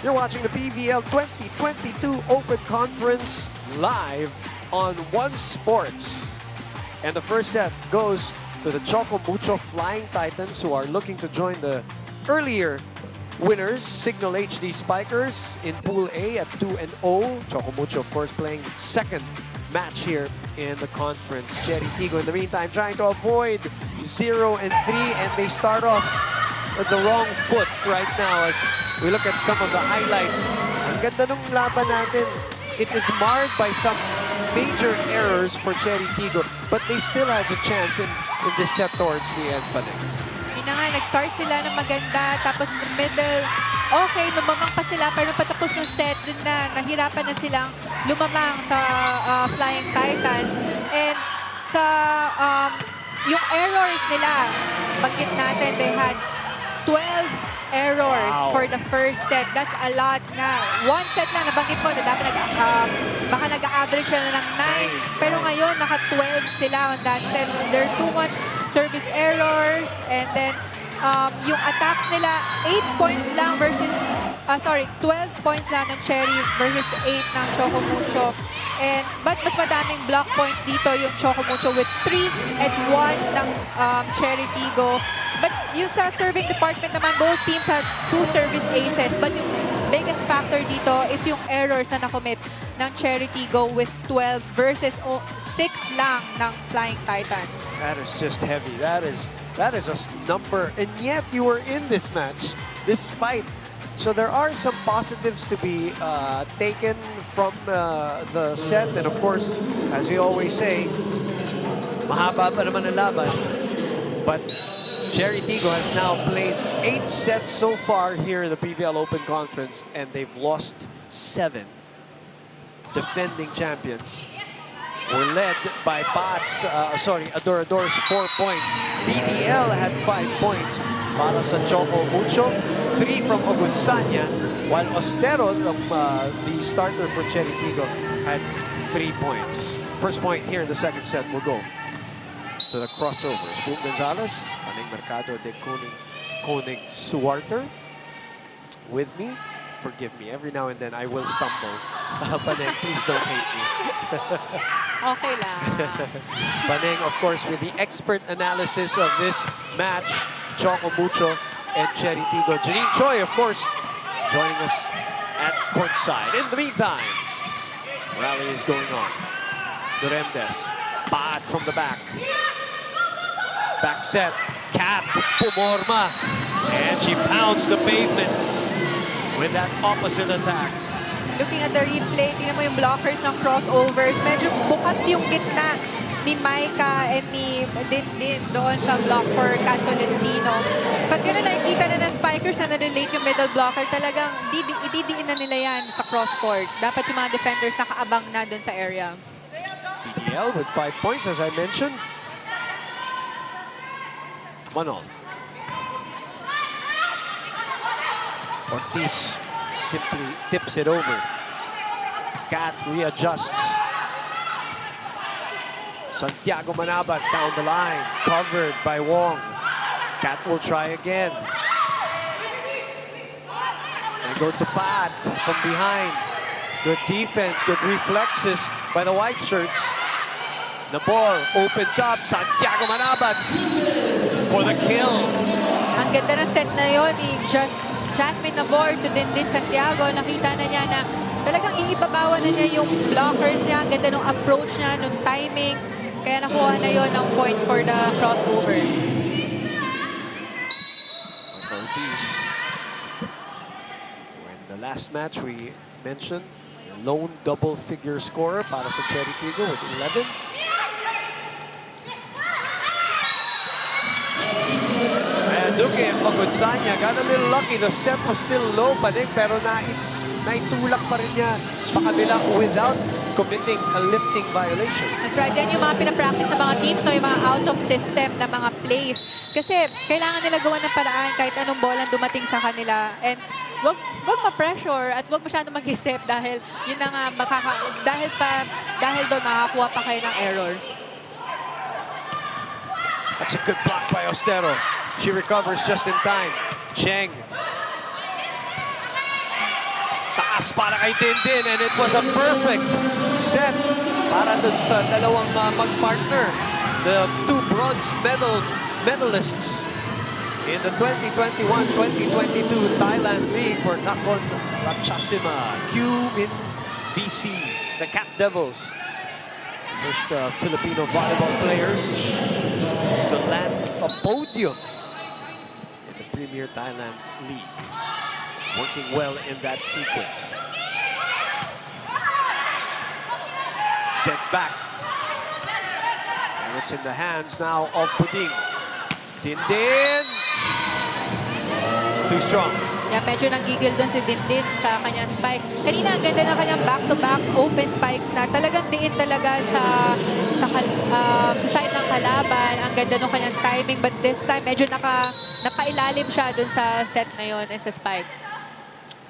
You're watching the PVL 2022 Open Conference live on One Sports. And the first set goes to the Choco Mucho Flying Titans, who are looking to join the earlier winners, Signal HD Spikers, in Pool A at 2-0. Choco Mucho, of course, playing second match here in the conference. CHERY TIGGO, in the meantime, trying to avoid 0 and 3, and they start off with the wrong foot right now as we look at some of the highlights. Ang ganda nung laban natin. It is marred by some major errors for CHERY TIGGO, but they still have a chance in this set towards the end pa din. Yun na nga, nag-start sila ng maganda, tapos the middle, okay, lumamang pa sila, pero patapos ng set, dun na, nahirapan na silang lumamang sa Flying Titans. And sa yung errors nila, banggit natin, they had 12 errors for the first set. That's a lot nga. One set lang, nabanggit mo na dapat baka nag-average sila ng 9. Pero ngayon, naka-12 sila on that set. There are too much service errors. And then, yung attacks nila, 8 points lang versus, 12 points lang ng Cherry versus 8 ng Choco Mucho. And, but mas madaming block points dito yung Choco Mucho with 3 and 1 ng Cherry Tigo. But yung sa serving department naman, both teams had 2 service aces. But yung biggest factor dito is yung errors na nakomit ng Cherry Tigo with 12 versus 6 lang ng Flying Titans. That is just heavy. That is a number. And yet you were in this match despite. So there are some positives to be taken from the set. And of course, as we always say, mahaba pa naman ang laban. But Cherry Tigo has now played 8 sets so far here in the PVL Open Conference, and they've lost 7. Defending champions were led by Adorador's 4 points. PVL had 5 points para sa Choco Mucho, 3 from Ogunsanya, while Ostero, the starter for Cherry Tigo, had 3 points. First point here in the second set will go to the crossovers. Boom Gonzalez, Paning Mercado de Koning Suarter with me. Forgive me, every now and then I will stumble. Paneng, please don't hate me. Okay lang. Paneng, of course, with the expert analysis of this match, Choco Mucho and Cherry Tigo. Janine Choi, of course, joining us at courtside. In the meantime, rally is going on. Duremdes, bad from the back. Back set, Kat Pumorma, and she pounds the pavement with that opposite attack. Looking at the replay, tingnan mo yung blockers ng crossovers. Medyo bukas yung gitna ni Maika and ni Dindin doon sa block for Kat Tolentino. Pag gano'n nakikita na ng spikers na na-relate yung middle blocker, talagang ididiin na nila yan sa cross-court. Dapat yung mga defenders nakaabang na doon sa area. PVL with 5 points, as I mentioned. 1-all. Ortiz simply tips it over. Kat readjusts. Santiago Manabat down the line, covered by Wong. Kat will try again. They go to Pat from behind. Good defense, good reflexes by the white shirts. Nabor opens up. Santiago Manabat for the kill. Ang ganda ng set na yun ni Jasmine Nabor to Dindin Santiago. Nakita na niya na talagang iibabawan na niya yung blockers niya. Ang ganda ng approach niya, ng timing. Kaya nakuha na yon ang point for the crossovers. Ortiz. When the last match we mentioned, the lone double-figure scorer para sa Cherry Tigo with 11. And Duque Ogunsanya got a little lucky. The set was still low pa din, pero naitulak pa rin niya pakabila without committing a lifting violation. That's right. Yan yung mga pinapractice ng mga teams, no? Yung mga out-of-system na mga plays. Kasi kailangan nila gawa ng paraan kahit anong bola dumating sa kanila. And wag ma-pressure at wag masyadong mag-isip dahil yun na nga, dahil doon makakuha pa kayo ng error. That's a good block by Ostero. She recovers just in time. Cheng. Taas para kay Dindin, and it was a perfect set para dun sa dalawang mag-partner. The two bronze medalists in the 2021-2022 Thailand League for Nakhon Ratchasima, Min VC, the Cat Devils. First Filipino volleyball players to land a podium in the Premier Thailand League. Working well in that sequence. Set back. And it's in the hands now of Puding. Dindin. Too strong. Yeah, medyo nanggigil doon si Dindin sa kanyang spike. Kanina, ang ganda na kanyang back-to-back open spikes na talagang diin talaga sa side ng kalaban. Ang ganda ng kanyang timing. But this time, medyo napailalim siya doon sa set na yon and sa spike.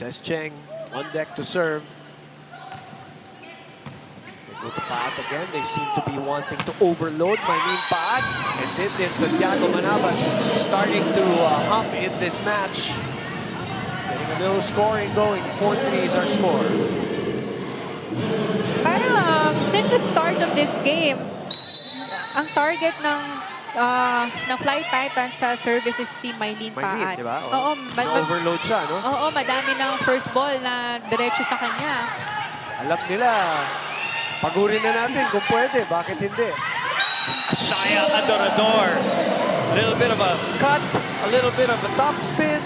Des Cheng on deck to serve. With the Paat again, they seem to be wanting to overload Maylene Paat. And then Santiago Manabat starting to hum in this match. Getting a little scoring going. 4-3 is our score. Parang since the start of this game, ang target ng Fly Titans sa service is si Maylene Maylene, Paat. di ba? Oo, Na-overload siya, no? oo, madami ng first ball na diretso sa kanya. Alam nila, pagurin na natin kung pwede. Bakit hindi? Shaya Adorador. A little bit of a cut, a little bit of a top spin,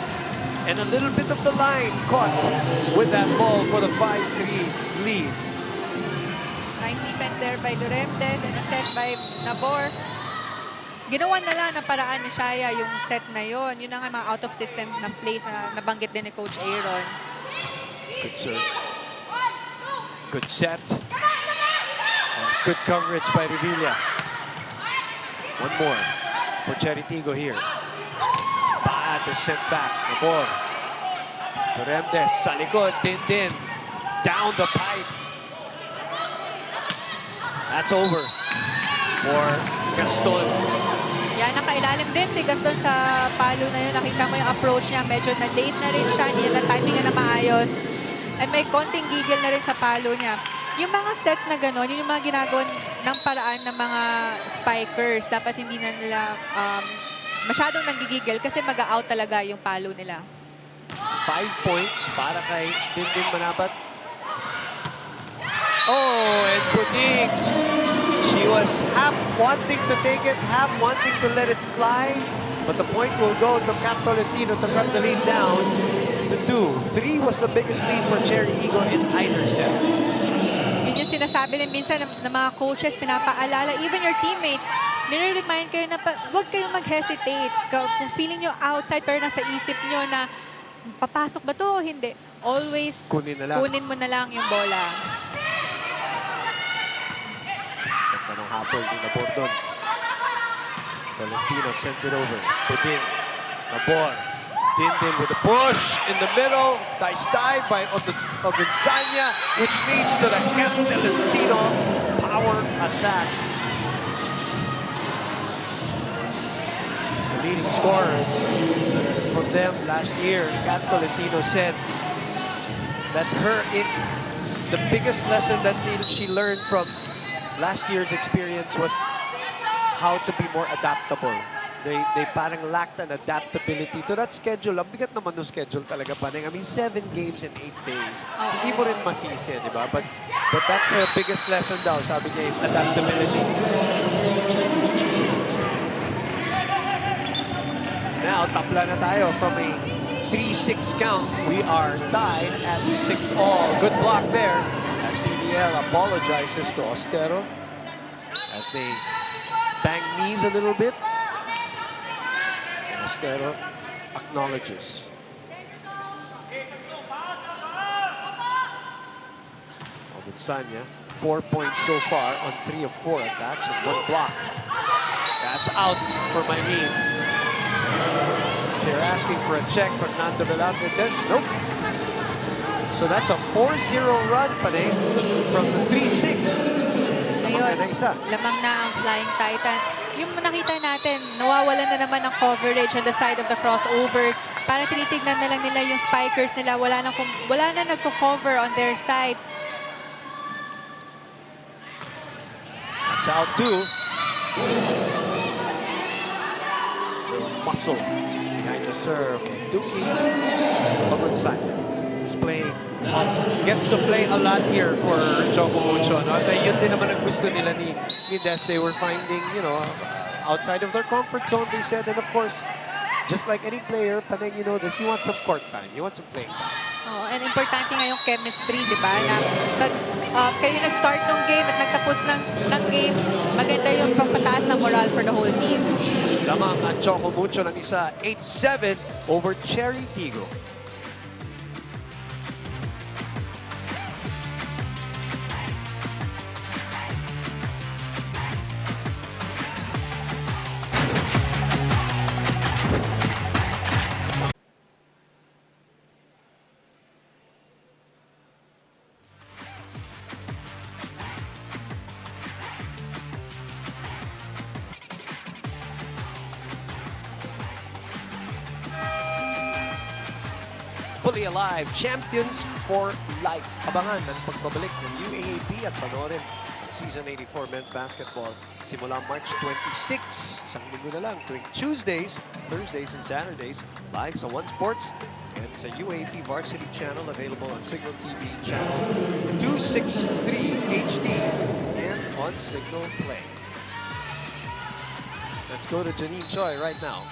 and a little bit of the line caught with that ball for the 5-3 lead. Nice defense there by Duremdes and a set by Nabor. Ginawa na lang ng paraan ni Shaya yung set na yon. Yun ang mga out-of-system ng plays na nabanggit din ni Coach Aaron. Good serve. Good set. And good coverage by Revilla. One more for CHERY TIGGO here. Paat is sent back. Nabor. Duremdes sa likod. Din. Down the pipe. That's over for Gaston. Yan, nakailalim din si Gaston sa palo na yun. Nakita mo yung approach niya. Medyo na-late na rin siya. Hindi na timing na maayos. And may konting gigil na rin sa palo niya. Yung mga sets na gano'n, yun yung mga ginagawa ng paraan ng mga spikers. Dapat hindi na nila masyadong nanggigigil kasi mag-out talaga yung palo nila. 5 points para kay Dindin Manabat. Oh, and Buding. She was half wanting to take it, half wanting to let it fly. But the point will go to Kat Tolentino to cut the lead down to 2. 3 was the biggest lead for CHERY TIGGO in either set. Yun yung sinasabi din minsan ng mga coaches, pinapaalala, even your teammates, nire-remind kayo na huwag kayong mag-hesitate. Kung feeling nyo outside pero nasa isip nyo na papasok ba to o hindi, always Kunin na lang. kunin mo na lang yung bola. Tanong hapon din na Bordon. Tolentino sends it over. Buding. Nabor. Dindin with a push in the middle. Nice dive by Ogunsanya, which leads to the Kat Tolentino power attack. The leading scorer from them last year, Kat Tolentino, said that the biggest lesson that she learned from last year's experience was how to be more adaptable. They parang lacked an adaptability to that schedule. Ang bigat naman ng schedule talaga, Paneng. I mean, 7 games in 8 days. Hindi mo rin masisi, di ba? But that's the biggest lesson daw, sabi niya, yung adaptability. Now, tapla na tayo from a 3-6 count. We are tied at 6-all. Good block there as PVL apologizes to Ostero as they bang knees a little bit. And Ostero acknowledges. Ogunsanya, 4 points so far on 3 of 4 attacks and 1 block. That's out for Maylene. They're asking for a check. Fernando Velarde says nope. So that's a 4-0 run, Panay, from the 3-6. Ayun, lamang na ang Flying Titans. Yung nakita natin, nawawalan na naman ng coverage on the side of the crossovers. Parang tinitignan na lang nila yung spikers nila. Wala na nagko-cover on their side. That's out too. Muscle behind the serve. Duki Ogunsanya is playing. Gets to play a lot here for Choco Mucho. No? At yun din naman ang gusto nila ni Des. They were finding, outside of their comfort zone, they said. And of course, just like any player, Paneng, you know this, you want some court time. You want some playing time. Oh, and importante nga yung chemistry, di ba? Na pag kayo nag-start ng game at nagtapos ng game, maganda yung pagpataas ng moral for the whole team. Lamang ang Choco Mucho ng isa, 8-7 over CHERY TIGGO. Fully Alive, Champions for Life. Abangan ang pagbabalik ng UAAP at panoorin ang Season 84 Men's Basketball simula March 26. Isang linggo na lang tuwing Tuesdays, Thursdays, and Saturdays live sa One Sports and sa UAAP Varsity Channel available on Signal TV Channel 263 HD and on Signal Play. Let's go to Janine Choi right now.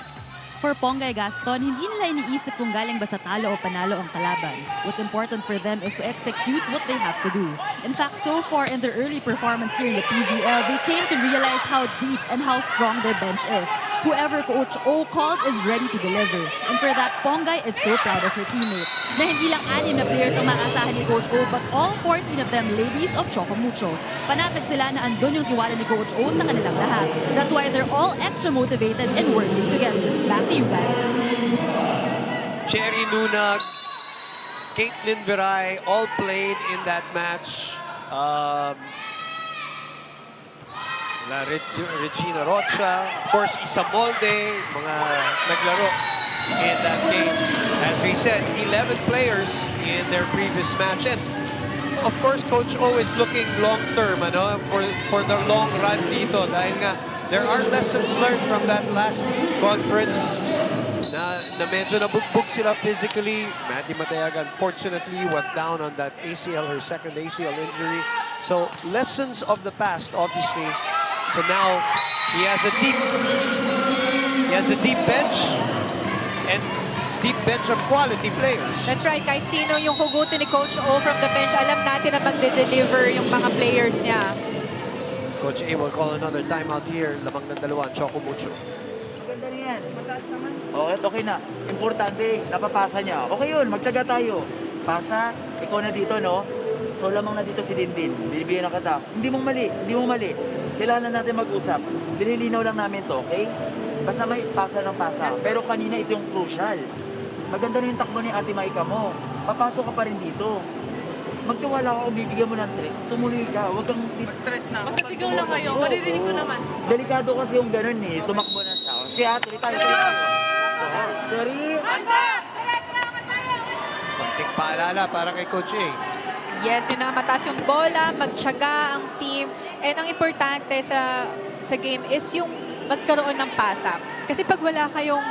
For Pongay Gaston, hindi nila iniisip kung galing ba sa talo o panalo ang kalaban. What's important for them is to execute what they have to do. In fact, so far in their early performance here in the PVL, they came to realize how deep and how strong their bench is. Whoever Coach O calls is ready to deliver. And for that, Pongay is so proud of her teammates. Na hindi lang 6 na players ang maasahan ni Coach O, but all 14 of them ladies of CHOCO MUCHO. Panatag sila na andun yung tiwala ni Coach O sa kanilang lahat. That's why they're all extra motivated and working together. Back to you guys. Cherry Nunag, Caitlin Viray, all played in that match. Regina Rocha, of course, Isa Molde, mga naglaro in that game. As we said, 11 players in their previous match. And of course, Coach O is looking long-term for the long run dito. Dahil nga, there are lessons learned from that last conference na medyo nabugbog sila physically. Maddie Madayaga, unfortunately, went down on that ACL, her second ACL injury. So, lessons of the past, obviously. So now, he has a deep bench and deep bench of quality players. That's right. Kahit sino yung hugutin ni Coach O from the bench, alam natin na magde-deliver yung mga players niya. Coach A will call another timeout here. Lamang ng dalawa, CHOCO MUCHO. Maganda rin yan. Mataas naman. Okay na. Importante, napapasa niya. Okay yun, magtsaga tayo. Pasa, ikaw na dito, no? So lamang na dito si Dindin. Binibigyan na kita. Hindi mo mali. Kailangan natin mag-usap. Binilinaw lang namin to, okay? Basta may pasa ng pasa. Pero kanina ito yung crucial. Maganda na yung takbo ni Ate Maika mo. Papasok ka pa rin dito. Magtiwala ka kung bibigyan mo ng tres. Tumuloy ka. Huwag kang... Stress na. Basta sigaw lang kayo. Maririnig ko naman. Delikado kasi yung ganun eh. Tumakbo na siya. Kaya tuloy tayo. Cherry! Konting paalala para kay Coach A. Yes, yun na, mataas yung bola, magtiyaga ang team. And ang importante sa game is yung magkaroon ng pass-up. Kasi pag wala kayong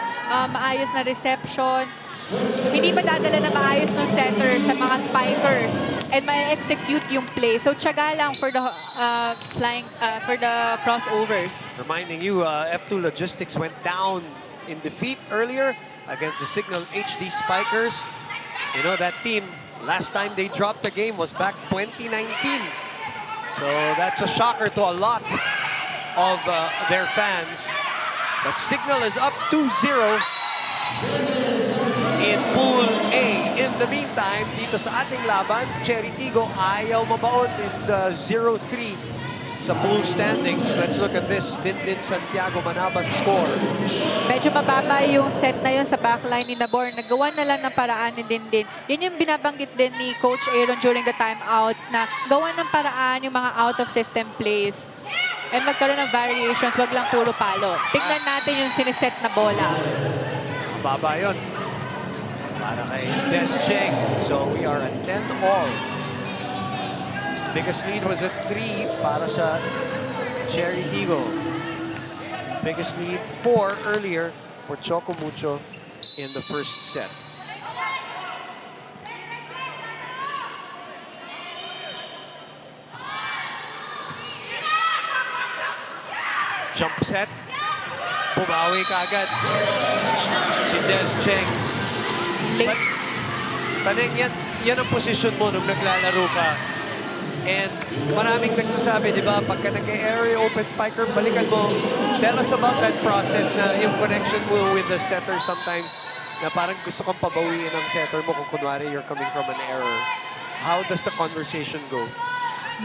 maayos na reception, hindi madadala na maayos ng center sa mga spikers and ma-execute yung play. So tiyaga lang for the for the crossovers. Reminding you, F2 Logistics went down in defeat earlier against the Signal HD Spikers. You know, that team, last time they dropped the game was back 2019. So that's a shocker to a lot of their fans. But Signal is up 2-0 in Pool A. In the meantime, dito sa ating laban, Cherry Tiggo ayaw mabaon in the 0-3 sa pool standings. Let's look at this. Dindin Santiago Manaban score. Medyo mababa yung set na yun sa backline ni Nabor. Nagawa na lang ng paraan ni Dindin. Yun yung binabanggit din ni Coach Aaron during the timeouts na gawa ng paraan yung mga out-of-system plays. And magkaroon ng variations, wag lang puro palo. Tignan natin yung siniset na bola. Baba yun. Para kay Des Cheng. So we are at 10-all. Biggest lead was at 3 para sa Cherry Tiggo. Biggest lead 4 earlier for CHOCO MUCHO in the first set. Jump set. Bumawi kaagad si Des Cheng. Paneng, yan ang posisyon mo nung naglalaro ka. And maraming nagsasabi, di ba, pagka nag-area open spiker, balikan mo. Tell us about that process na yung connection mo with the setter sometimes na parang gusto kang pabawiin ang setter mo kung kunwari you're coming from an error. How does the conversation go?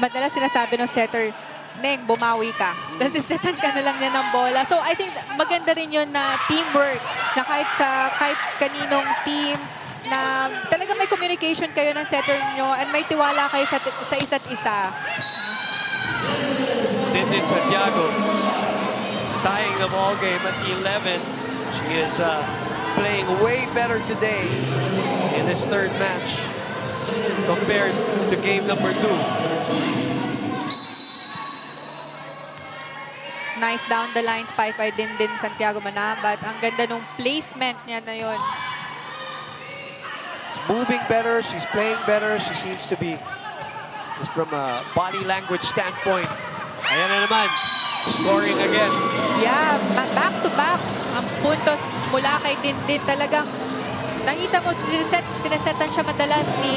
Madalas sinasabi ng setter, Neng, bumawi ka. Tapos isetan ka na lang niya ng bola. So I think maganda rin yun na teamwork. Na kahit kaninong team, na talaga may communication kayo ng setter nyo and may tiwala kayo sa isa't isa. Dindin Santiago tying the ball game at 11. She is playing way better today in his third match compared to game number 2. Nice down the line spike by Dindin Santiago Manabat. Ang ganda nung placement niya na yun. Moving better, she's playing better. She seems to be, just from a body language standpoint. Ayan na naman, scoring again. Yeah, back to back ang puntos mula kay Dindin. Talagang nakita mo, sinesetan siya madalas ni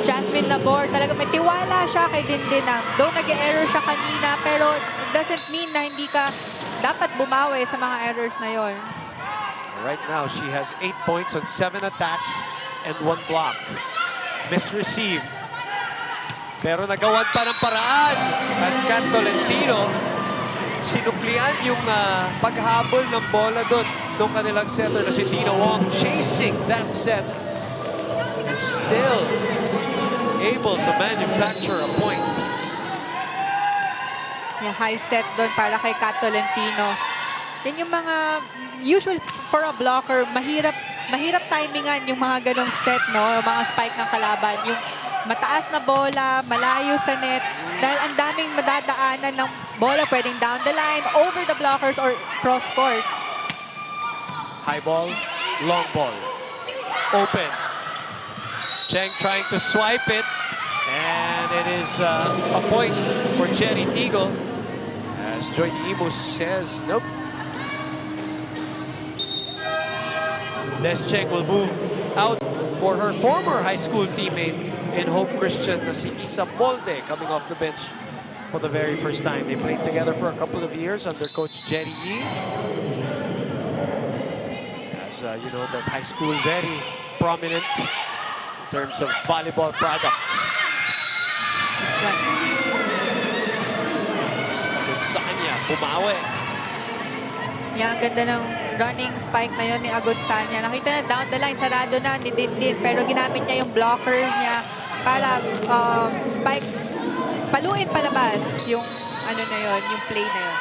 Jasmine Nabor. Talagang may tiwala siya kay Dindin. Though nag-error siya kanina, pero it doesn't mean na hindi ka dapat bumawi sa mga errors na yon. Right now, she has 8 points on 7 attacks and 1 block. Misreceived. Pero nagawan pa ng paraan. As Kat Tolentino, sinuklian yung paghabol ng bola doon nung kanilang setter na si Tina Wong, chasing that set and still able to manufacture a point. Yeah, high set doon para kay Kat Tolentino. Yan yung mga usual for a blocker, mahirap timingan yung mga ganong set, no? Yung mga spike ng kalaban, yung mataas na bola, malayo sa net, dahil ang daming madadaanan ng bola, pwedeng down the line, over the blockers, or cross court. High ball, long ball, open. Cheng trying to swipe it, and it is a point for CHERY TIGGO. As Joy Imus says, nope. Des Cheng will move out for her former high school teammate in Hope Christian, na si Isa Molde, coming off the bench for the very first time. They played together for a couple of years under Coach Jerry Yee. As you know, that high school very prominent in terms of volleyball products. Sanya, bumawi. Yan, ang ganda ng running spike na yun ni Agodsanya. Nakita na down the line, sarado na ni Dindin, pero ginamit niya yung blocker niya para spike, paluin palabas yung ano na yun, yung play na yun.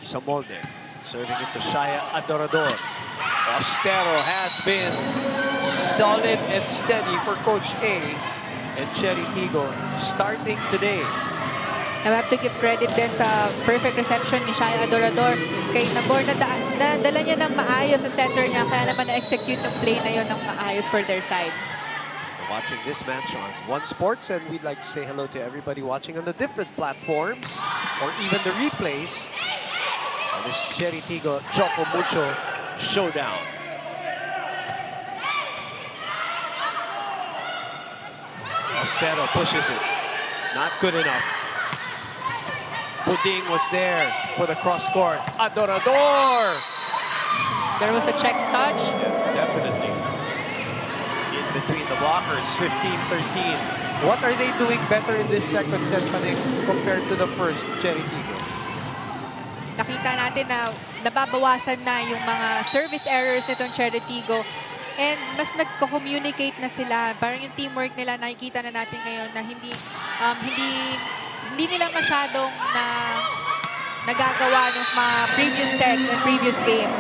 Isa Molde serving it to Shaya Adorador. Ostero has been solid and steady for Coach A, and CHERY TIGGO starting today. I have to give credit din sa perfect reception ni Shaya Adorador kay Nabor. Nadala niya ng maayos sa center niya, kaya naman na-execute yung play na yun ng maayos for their side. Watching this match on One Sports, and we'd like to say hello to everybody watching on the different platforms or even the replays of this CHERY TIGGO Choco Mucho showdown. Ostero pushes it. Not good enough. Buding was there for the cross court. Adorador! There was a check touch. Yeah, definitely. In between the blockers, 15-13. What are they doing better in this second set, Panik, compared to the first, CHERY TIGGO? Nakita natin na nababawasan na yung mga service errors nitong CHERY TIGGO. And mas nagko-communicate na sila. Parang yung teamwork nila, nakikita na natin ngayon na hindi nila masyadong nagagawa ng mga previous sets and previous games.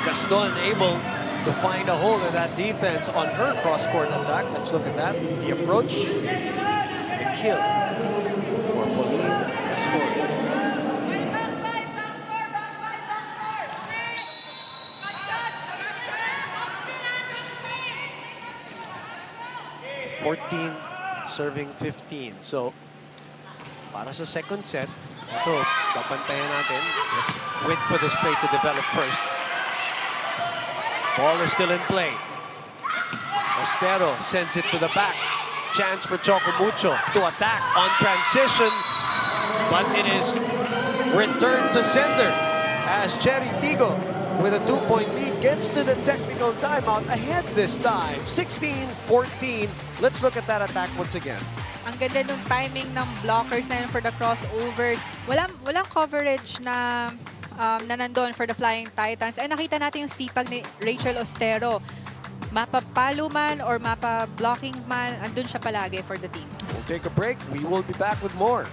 Gaston able to find a hole in that defense on her cross-court attack. Let's look at that. The approach, the kill for Pauline Gaston. Serving 15. So, para sa second set, ito, papantayan natin. Let's wait for this play to develop first. Ball is still in play. Ostero sends it to the back. Chance for Choco Mucho to attack on transition. But it is returned to sender as CHERY TIGGO with a 2-point lead gets to the technical timeout, ahead this time, 16-14. Let's look at that attack once again. Ang ganda nung timing ng blockers na yun for the crossovers. Walang coverage na nandun for the Flying Titans. Ay nakita natin yung sipag ni Rachel Ostero. Mapa-palo man or mapa-blocking man, andun siya palagi for the team. We'll take a break. We will be back with more.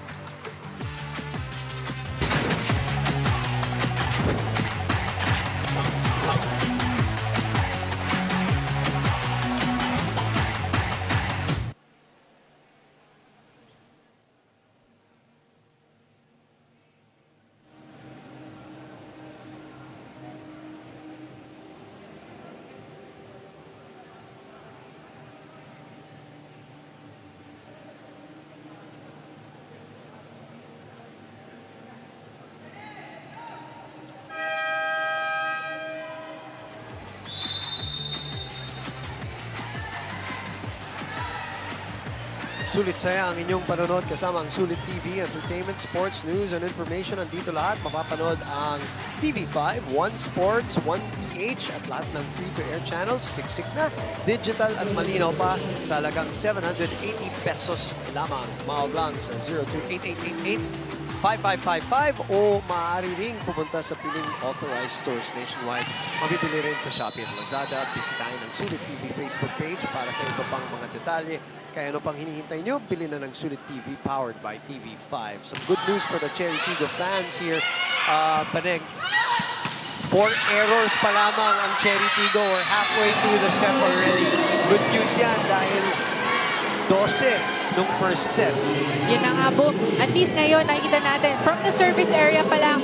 Sulit saya ang inyong panonood kasama ang Sulit TV, entertainment, sports, news, and information. Andito lahat. Mapapanood ang TV5, 1 Sports, 1 PH at lahat ng free-to-air channels. Siksik na, digital at malinaw pa sa halagang 780 pesos lamang. Tumawag lang sa 028888-5555 o maaari ring pumunta sa piling authorized stores nationwide. Mabibili rin sa Shopee at Lazada. Bisitahin ang Sulit TV Facebook page para sa iba pang mga detalye. Kaya ano pang hinihintay nyo, bili na ng Sulit TV powered by TV5. Some good news for the Cherry Tigo fans here. Paneng, 4 errors pa lamang ang Cherry Tigo. We're halfway through the set already. Good news yan dahil 12 nung first set. Yun na nga, Boom. At least ngayon, nakikita natin, from the service area pa lang,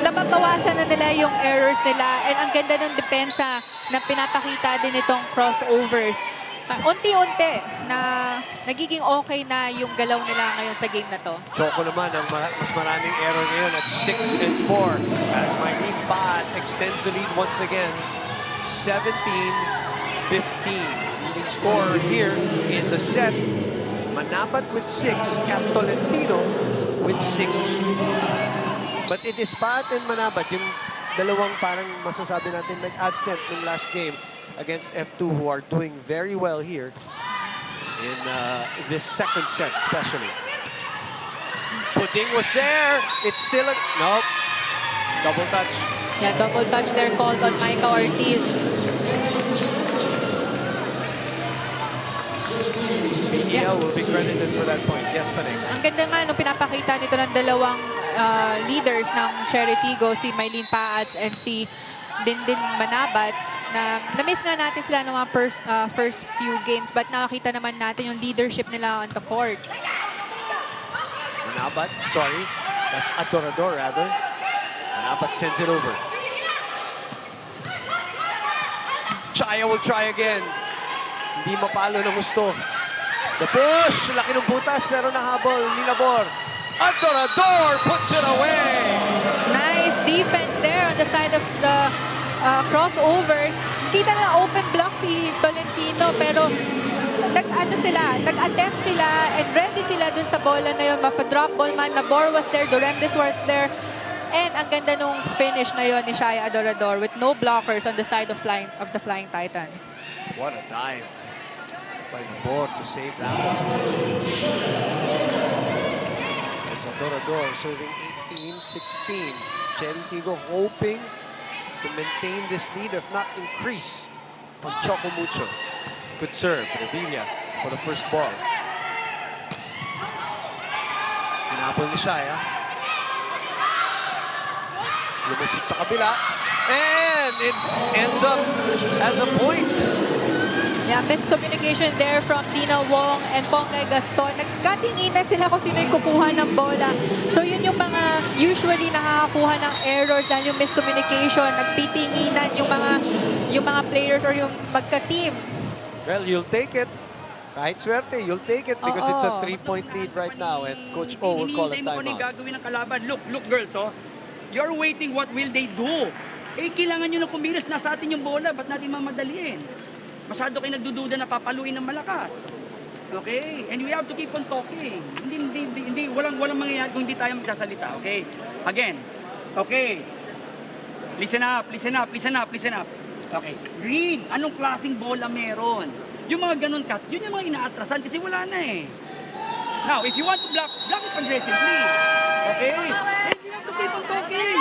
nababawasan na nila yung errors nila. And ang ganda ng depensa na pinapakita din itong crossovers. Unti-unti na nagiging okay na yung galaw nila ngayon sa game na to. Choco naman ang mas maraming error ngayon at 6 and 4 as Mylene Pat extends the lead once again. 17-15. Leading scorer here in the set. Manabat with 6, Kat Tolentino with 6. But it is Pat and Manabat, yung dalawang parang masasabi natin nag-absent ng last game against F2 who are doing very well here in this second set especially. Pudding was there. It's still a... Nope. Double touch. Yeah, double touch there called on Micah Ortiz. PVL will be credited for that point. Yes, Paneng. Ang ganda nga nung pinapakita nito ng dalawang leaders ng Cherry Tigo, si Mylene Paats and si Dindin Manabat, na na-miss nga natin sila ng mga first few games, but nakakita naman natin yung leadership nila on the court. Manabat, sorry. That's Adorador rather. Manabat sends it over. Chaya will try again. Hindi mapalo ng gusto. The push! Laki ng butas pero nahabol. Ninabor. Adorador puts it away! Nice defense there on the side of the crossovers. Kita na open block si Tolentino pero nag-attempt sila and ready sila dun sa bola na yun. Mapa-drop ball man. Nabor was there. Duremdes was there. And ang ganda nung finish na yun ni Shaya Adorador with no blockers on the side of the Flying Titans. What a dive by Nabor to save that one. As Adorador serving 18-16. Cherry Tigo hoping to maintain this lead, if not increase, on Choco Mucho. Good serve, Revilla for the first ball. Hinapol ni Shaya. Lumasit sa kabila. And it ends up as a point. Yeah, miscommunication there from Tina Wong and Pongay Gaston. Nagkatinginan sila kung sino yung kukuha ng bola. So yun yung mga usually nakakakuha ng errors dahil yung miscommunication, nagtitinginan yung mga players or yung magka-team. Well, you'll take it. Kahit swerte, you'll take it because it's a 3-point lead right now and Coach O will call a Hinihintay mo kung ano yung timeout. gagawin ng kalaban. Look girls, oh. You're waiting what will they do. Eh, kailangan nyo na kumilos. Nasa atin yung bola. Ba't natin mamadaliin? Masyado kayo nagdududa na papaluin ng malakas. Okay? And we have to keep on talking. Walang mangyayari kung hindi tayo magsasalita. Okay? Again. Okay. Listen up. Okay. Read. Anong klaseng bola meron? Yung mga ganun cut, yun yung mga inaatrasan kasi wala na eh. Now, if you want to block it aggressively. Okay? And you have to keep on talking.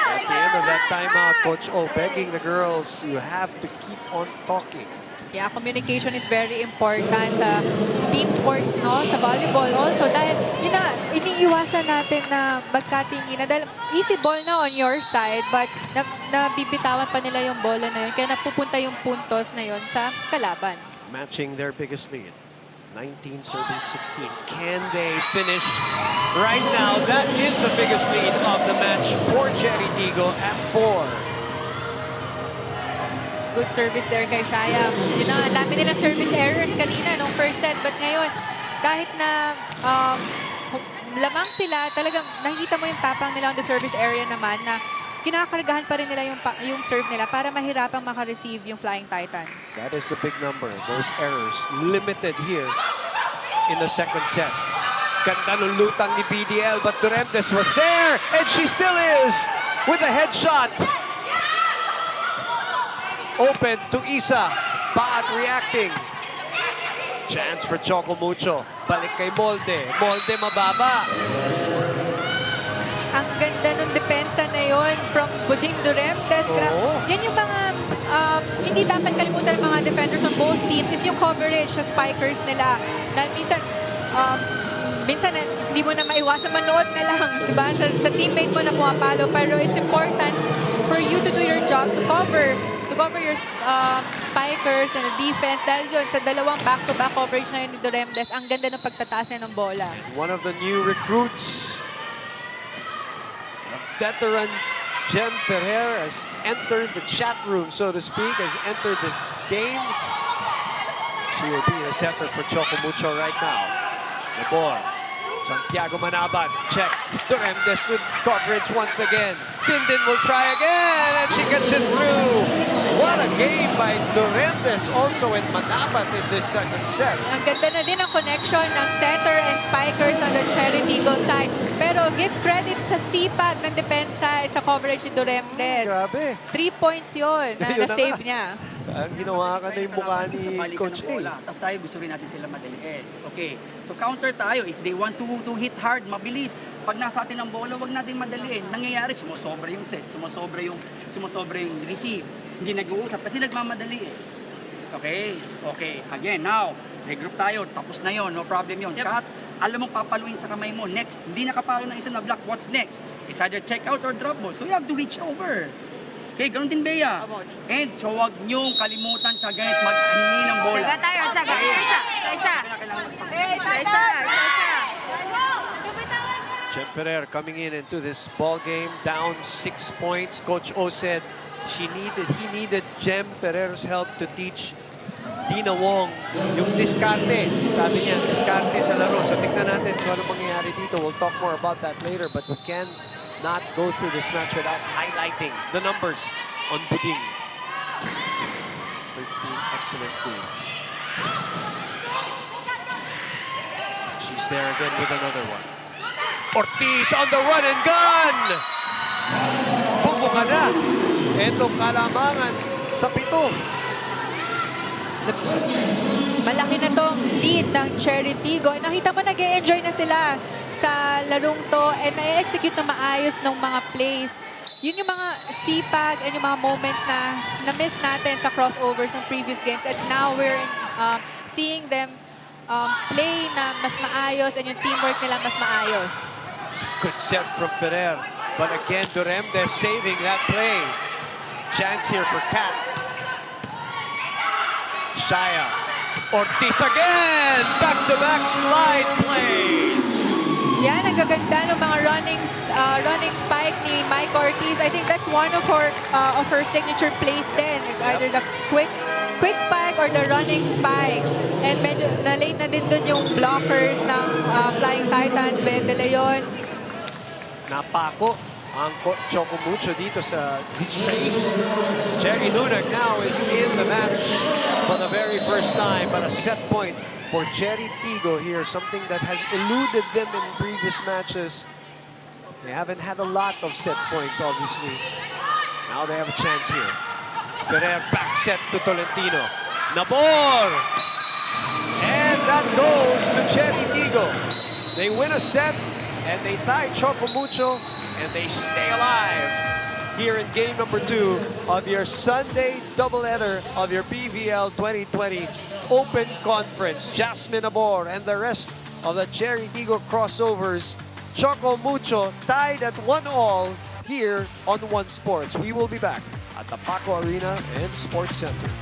At the end of that timeout, Coach O begging the girls, you have to keep on talking. Yeah, communication is very important sa team sport, no? Sa volleyball also. Dahil yun na, iniiwasan natin na magkatingin. Dahil easy ball na on your side, but nabibitawan pa nila yung bola na yun. Kaya napupunta yung puntos na yun sa kalaban. Matching their biggest lead. 19 serving 16. Can they finish right now? That is the biggest lead of the match for Cherry Tigo at 4. Good service there kay Shaya. Yun na, ang dami nilang service errors kanina nung first set. But ngayon, kahit na lamang sila, talagang nakikita mo yung tapang nila on the service area naman na kinakargahan pa rin nila yung serve nila para mahirapang makareceive yung Flying Titans. That is the big number. Those errors limited here in the second set. Ganda ng lutang ni PVL, but Duremdes was there, and she still is with a headshot. Open to Isa. Baat reacting. Chance for Choco Mucho. Balik kay Molde. Molde mababa. Ang ganda ng depensa na yon from Buding Duremdes. Oo. Yan yung mga hindi dapat kalimutan ng mga defenders on both teams is yung coverage sa spikers nila. Na minsan hindi mo na maiwasan, manood na lang, diba? Sa teammate mo na pumapalo. Pero it's important for you to do your job to cover your spikers and the defense. Dahil yun, sa dalawang back-to-back coverage na yun ni Duremdes, ang ganda ng pagtataas niya ng bola. One of the new recruits, a veteran Jem Ferrer, has entered the chat room, so to speak, has entered this game. She will be a center for Choco Mucho right now. Labor. Santiago Manaban. Check. Duremdes with coverage once again. Dindin will try again, and she gets it through. What a game by Duremdes also in Manaban in this second set. Ang ganda na din ang connection ng center and spikers on the Cherry Tigggo side. Pero give credit sa sipag ng depensa at sa coverage ni Duremdes. Grabe. 3 points yun na Yun na na-save nga. niya. Ginawa ka na yung mukha ni Coach A. Tapos tayo gusto rin natin sila madaliin. Okay, so counter tayo. If they want to hit hard, mabilis. Pag nasa atin ang bola, wag natin madaliin. Nangyayari, sumusobra yung set, sumusobra yung receive. Hindi nag-uusap kasi nagmamadali eh. Okay. Again, now, regroup tayo. Tapos na yon, no problem yon. Cut, alam mong papaluin sa kamay mo. Next, hindi nakapalo ng isa na block. What's next? It's either check out or drop ball. So you have to reach over. Okay, ganun din Bea. And huwag niyong kalimutan tsaga at mag-ani ng bola. Tsaga tayo, tsaga. Isa. Jem Ferrer coming in into this ball game down 6 points. Coach O said he needed Jem Ferrer's help to teach Dina Wong yung diskarte. Sabi niya, diskarte sa laro. So tignan natin kung ano mangyayari dito. We'll talk more about that later, but we can not go through this match without highlighting the numbers on Buding. 13 excellent games. She's there again with another one. Ortiz on the run and gun! Bumuka na. Itong kalamangan sa 7. Malaki na tong lead ng Cherry Tigggo. Nakita mo nag-e-enjoy na sila sa larong to and na-execute na maayos ng mga plays. Yun yung mga sipag and yung mga moments na na-miss natin sa crossovers ng previous games. And now we're seeing them play na mas maayos and yung teamwork nila mas maayos. Good set from Ferrer. But again, Duremdes saving that play. Chance here for Kat. Shaya. Ortiz again! Back-to-back slide plays. Yan, ang gaganda ng mga running spike ni Mike Ortiz. I think that's one of her signature plays din. It's either the quick spike or the running spike. And medyo na-late na din dun yung blockers ng Flying Titans. Ben De Leon. Napako ang Choco Mucho dito sa 16. Cherry Nunag now is in the match for the very first time, but a set point for Cherry Tigggo here, something that has eluded them in previous matches. They haven't had a lot of set points, obviously. Now they have a chance here. Ferrer back set to Tolentino. Nabor! And that goes to Cherry Tigggo. They win a set, and they tie Choco Mucho, and they stay alive here in game number 2 of your Sunday doubleheader of your PVL 2020 Open Conference. Jasmine Abor and the rest of the Cherry Tigggo crossovers. Choco Mucho tied at 1-1 here on One Sports. We will be back at the Paco Arena and Sports Center.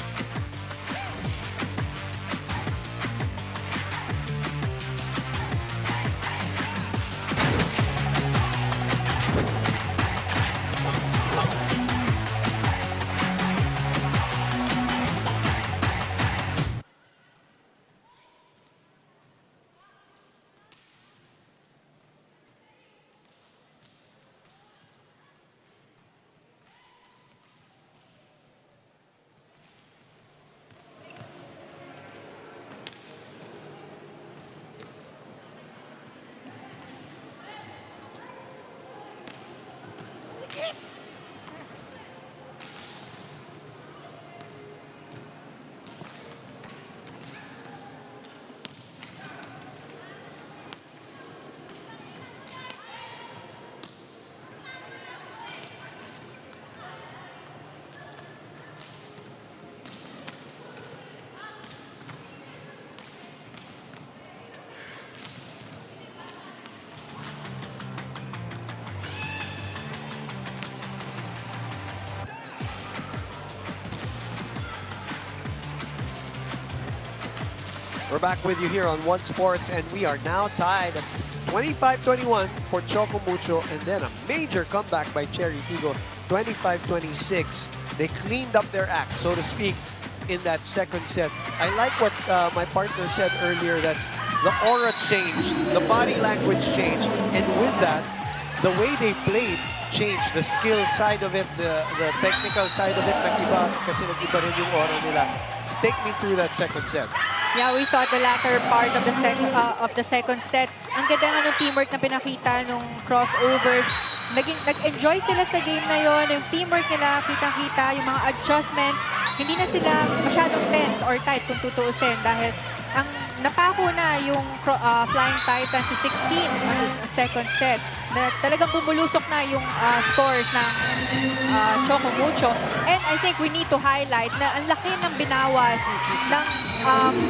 We're back with you here on One Sports, and we are now tied at 25-21 for Choco Mucho, and then a major comeback by CHERY TIGGO, 25-26. They cleaned up their act, so to speak, in that second set. I like what my partner said earlier, that the aura changed, the body language changed, and with that, the way they played changed. The skill side of it, the technical side of it, nag-iba kasi nag-iba rin yung aura nila. Take me through that second set. Yeah, we saw the latter part of the second set. Ang ganda nga nung teamwork na pinakita nung crossovers. Nag-enjoy sila sa game na yon. Yung teamwork nila, kitang-kita, yung mga adjustments. Hindi na sila masyadong tense or tight kung tutuusin dahil ang napako na yung Flying Titans sa 16 on the second set. Na talagang bumulusok na yung scores ng Choco Mucho. And I think we need to highlight na ang laki ng binawas ng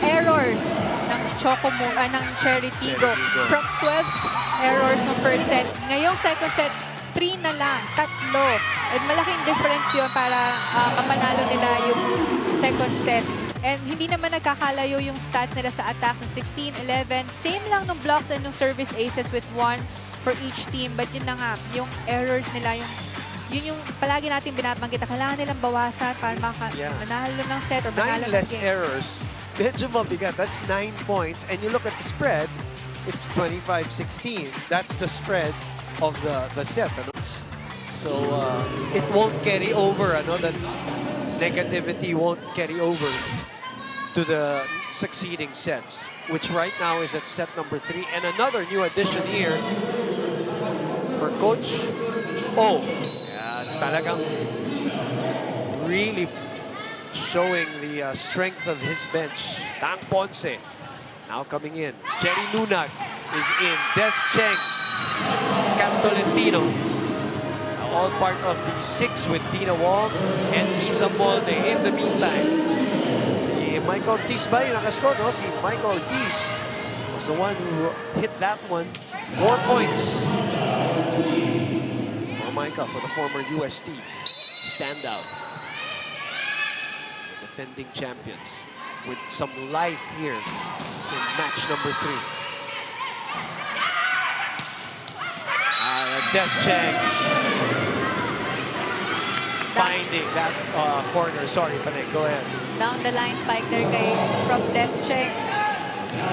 errors ng ng CHERY TIGGO. From 12 errors ng first set, ngayong second set, 3 na lang, 3. And malaking difference yun para mapanalo nila yung second set. And hindi naman nagkakalayo yung stats nila sa attacks ng 16, 11. Same lang ng blocks and ng service aces with 1 for each team. But yun na nga, yung errors nila, yun yung palagi natin binabanggit na kailangan nilang bawasan para manalo ng set or manalo 9 ng less game. errors. Medyo mabigat. That's 9 points. And you look at the spread, it's 25-16. That's the spread of the set. So it won't carry over. That negativity won't carry over to the succeeding sets, which right now is at set number 3. And another new addition here for Coach O. Talagang really showing the strength of his bench. Tang Ponce now coming in. Jerry Nunag is in. Des Cheng, Tolentino, all part of the 6 with Tina Wong and Isa Molde. In the meantime, si Mike Ortiz ba yung nakascore, no? Si Mike Ortiz was the one who hit that one. 4 points for Micah, for the former UST standout. The defending champions with some life here in match number 3. Des Cheng finding that corner. Sorry, Panay, go ahead. Down the line spike there from Des Cheng.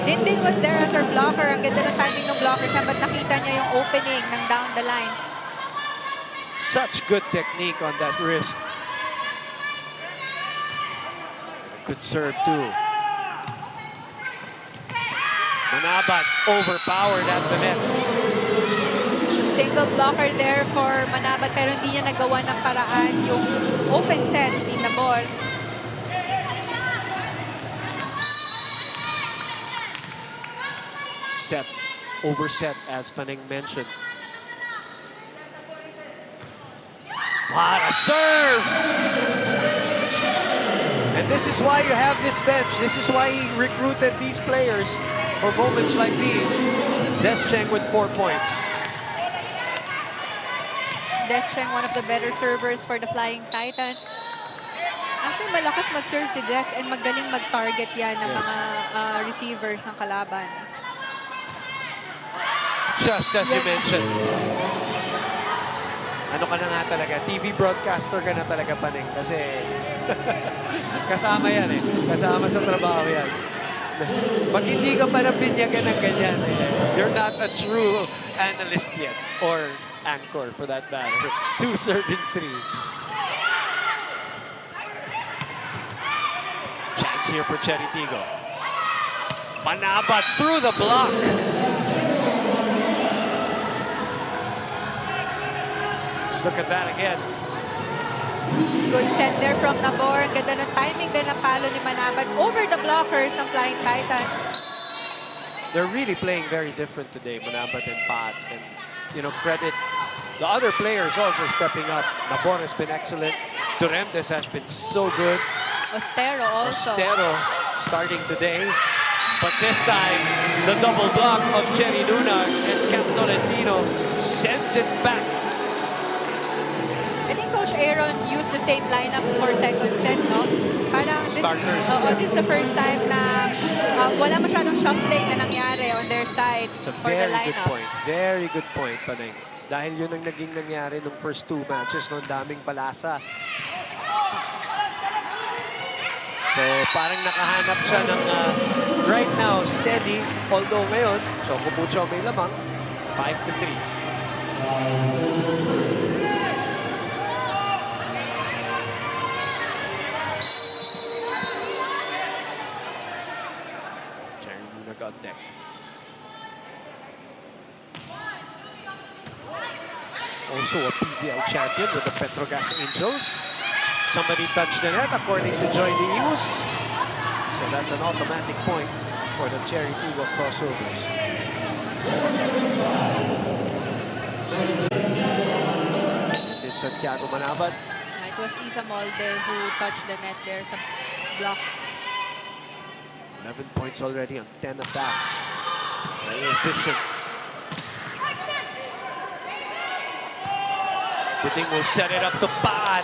Dindin was there as her blocker. Ang ganda ng timing ng blocker siya, but nakita niya yung opening ng down the line. Such good technique on that wrist. Good serve too. Manabat overpowered at the net. Single blocker there for Manabat, pero hindi niya nagawa ng paraan yung open set in the ball. Set, overset as Paneng mentioned. What a serve! And this is why you have this bench. This is why he recruited these players for moments like these. Des Cheng with 4 points. Des Cheng, one of the better servers for the Flying Titans. Actually, malakas mag-serve si Des and magaling mag-target yan ng mga receivers ng kalaban. Just as you mentioned. Ano ka na nga talaga, TV broadcaster ka na talaga, Paneng, kasi kasama yan eh. Kasama sa trabaho yan. Pag hindi ka pa nabinyagan ng ganyan, you're not a true analyst yet, or anchor for that matter. 2 serving 3. Chance here for CHERY TIGGO. Manabat through the block. Let's look at that again. Good set there from Nabor. Ang ganda ng timing din ng palo ni Manabat over the blockers ng Flying Titans. They're really playing very different today, Manabat and Pat. And, credit the other players also stepping up. Nabor has been excellent. Duremdes has been so good. Ostero also. Ostero starting today. But this time, the double block of Jerry Nunag and Tolentino sends it back. I think Coach Aaron used the same lineup for second set, no? Parang this starters. This is the first time na wala masyadong shuffling na nangyari on their side It's a for the very good lineup. point. Very good point, Paneng. Dahil yun ang naging nangyari nung first 2 matches, no, daming balasa. So, parang nakahanap siya ng right now, steady. Although ngayon, Choco Mucho may lamang, 5-3. Cherry Luna got deck. Also a PVL champion with the Petrogas Angels. Somebody touched the net according to Joy de Imus. So that's an automatic point for the Cherry Tigggo crossovers. Did Santiago Manabat. It was Isa Molde who touched the net there sa block. 11 points already on 10 attacks. Very efficient. Puting will set it up to Pat.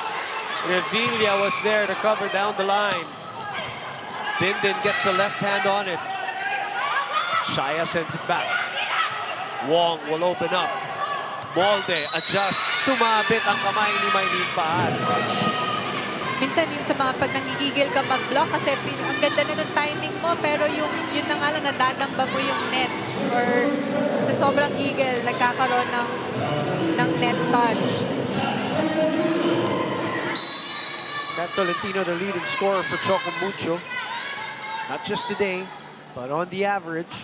Revilla was there to cover down the line. Dindin gets a left hand on it. Shaya sends it back. Wong will open up. Molde adjusts. Sumabit ang kamay ni Maylene Pat. Minsan yung sa mga pag nangigigil ka mag-block kasi ang ganda na ng timing mo pero yun na nga lang nadadamba mo yung net or sa sobrang gigil nagkakaroon ng net touch. Matt Tolentino, the leading scorer for Choco Mucho. Not just today, but on the average.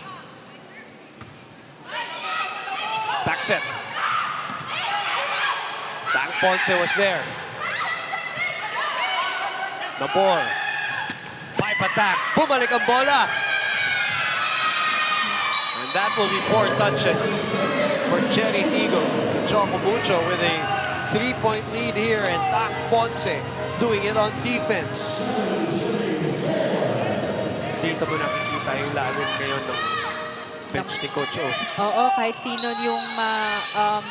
Back set. Dang Ponce was there. Nabor. Pipe attack. Bumalik ang bola. And that will be 4 touches for Cherry Tigggo. Choco Mucho with a 3-point lead here, and Dang Ponce doing it on defense. Dito mo nakikita yung lalim ngayon ng bench ni Coach O. Oo, kahit sino yung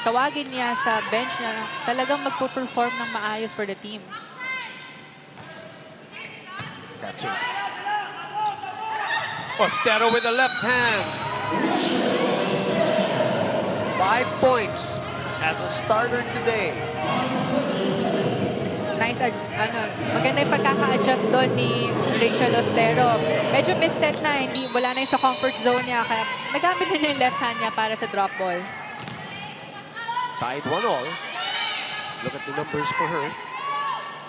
tawagin niya sa bench na talagang magpo-perform ng maayos for the team. Catching. Ostero with the left hand. 5 points as a starter today. Nice, maganda yung pagkaka-adjust doon ni Rachel Ostero. Medyo miss-set na, wala na yung sa comfort zone niya, kaya nagamit na niya yung left hand niya para sa drop ball. Tied 1-all. Look at the numbers for her.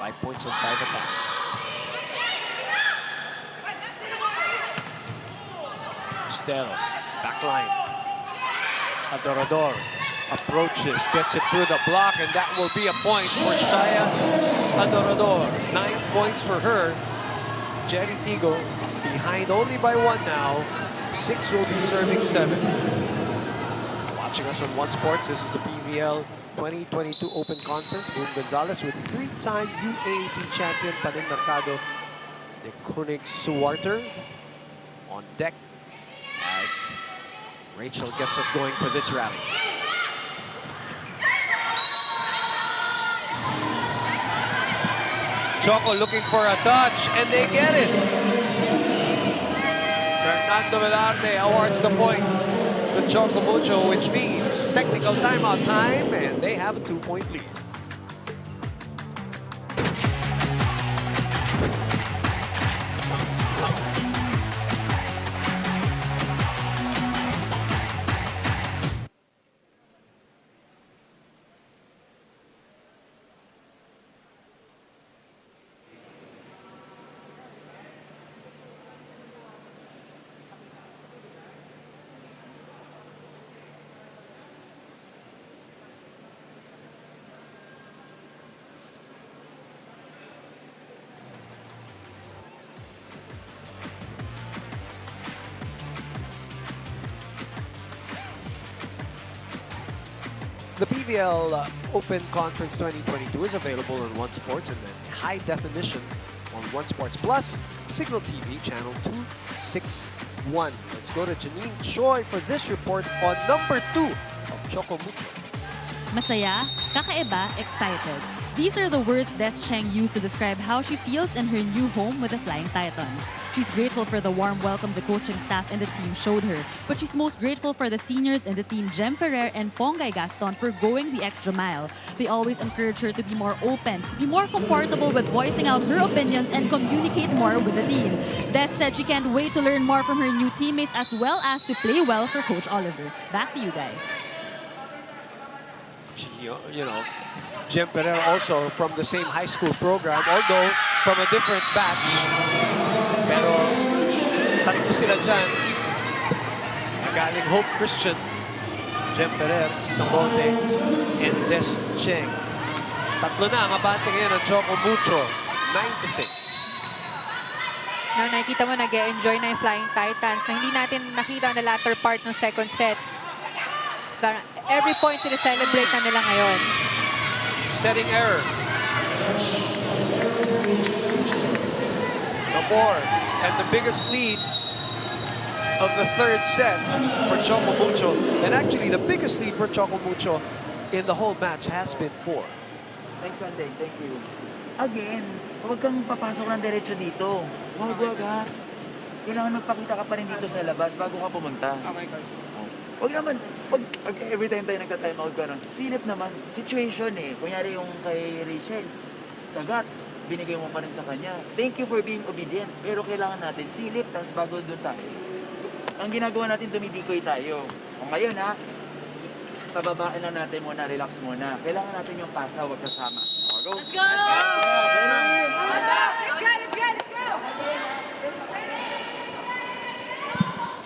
5 points on 5 attacks. Ostero, back line. Adorador approaches, gets it through the block, and that will be a point for Shaya Adorador. 9 points for her. Cherry Tigggo behind only by 1 now. 6 will be serving 7. Watching us on One Sports, this is the PVL 2022 Open Conference. Boom Gonzalez with 3-time UAAP champion Panin Mercado de Koenig Suarter on deck as Rachel gets us going for this rally. Choco looking for a touch, and they get it. Fernando Velarde awards the point to Choco Mucho, which means technical timeout time, and they have a 2-point lead. The PVL Open Conference 2022 is available on One Sports and then high definition on One Sports Plus, Signal TV channel 261. Let's go to Janine Choi for this report on number 2 of Choco Mucho. Masaya, kakaiba, excited. These are the words Des Cheng used to describe how she feels in her new home with the Flying Titans. She's grateful for the warm welcome the coaching staff and the team showed her, but she's most grateful for the seniors in the team, Jem Ferrer and Pongay Gaston, for going the extra mile. They always encourage her to be more open, be more comfortable with voicing out her opinions, and communicate more with the team. Des said she can't wait to learn more from her new teammates as well as to play well for Coach Oliver. Back to you guys. You know, Jem Ferrer also from the same high school program, although from a different batch. Pero tatlo sila dyan. Galing Hope Christian, Jem Ferrer, isang bote, and Des Cheng. Tatlo na ang abante ngayon ng Choco Mucho, 9-6. Now, nakikita mo nag-enjoy na yung Flying Titans na hindi natin nakita na latter part ng second set. Parang every point sila-celebrate na nila ngayon. Setting error. The board and the biggest lead of the third set for Choco Mucho, and actually the biggest lead for Choco Mucho in the whole match has been 4. Thanks, Sunday. Thank you. Again, huwag kang papasok ng diretso dito. Huwag ha. Kailangan magpakita ka pa rin dito sa labas bago ka pumunta. Okay, coach. Huwag naman, every time tayo nagka-time out ka nun, silip naman, situation eh. Kunyari yung kay Rachel, kagat, binigay mo pa rin sa kanya. Thank you for being obedient, pero kailangan natin silip, tapos bago doon tayo. Ang ginagawa natin, dumidikoy tayo. O ngayon ha, tababain lang natin muna, relax muna. Kailangan natin yung pasa, huwag sasama. O, go! Let's go! Let's go!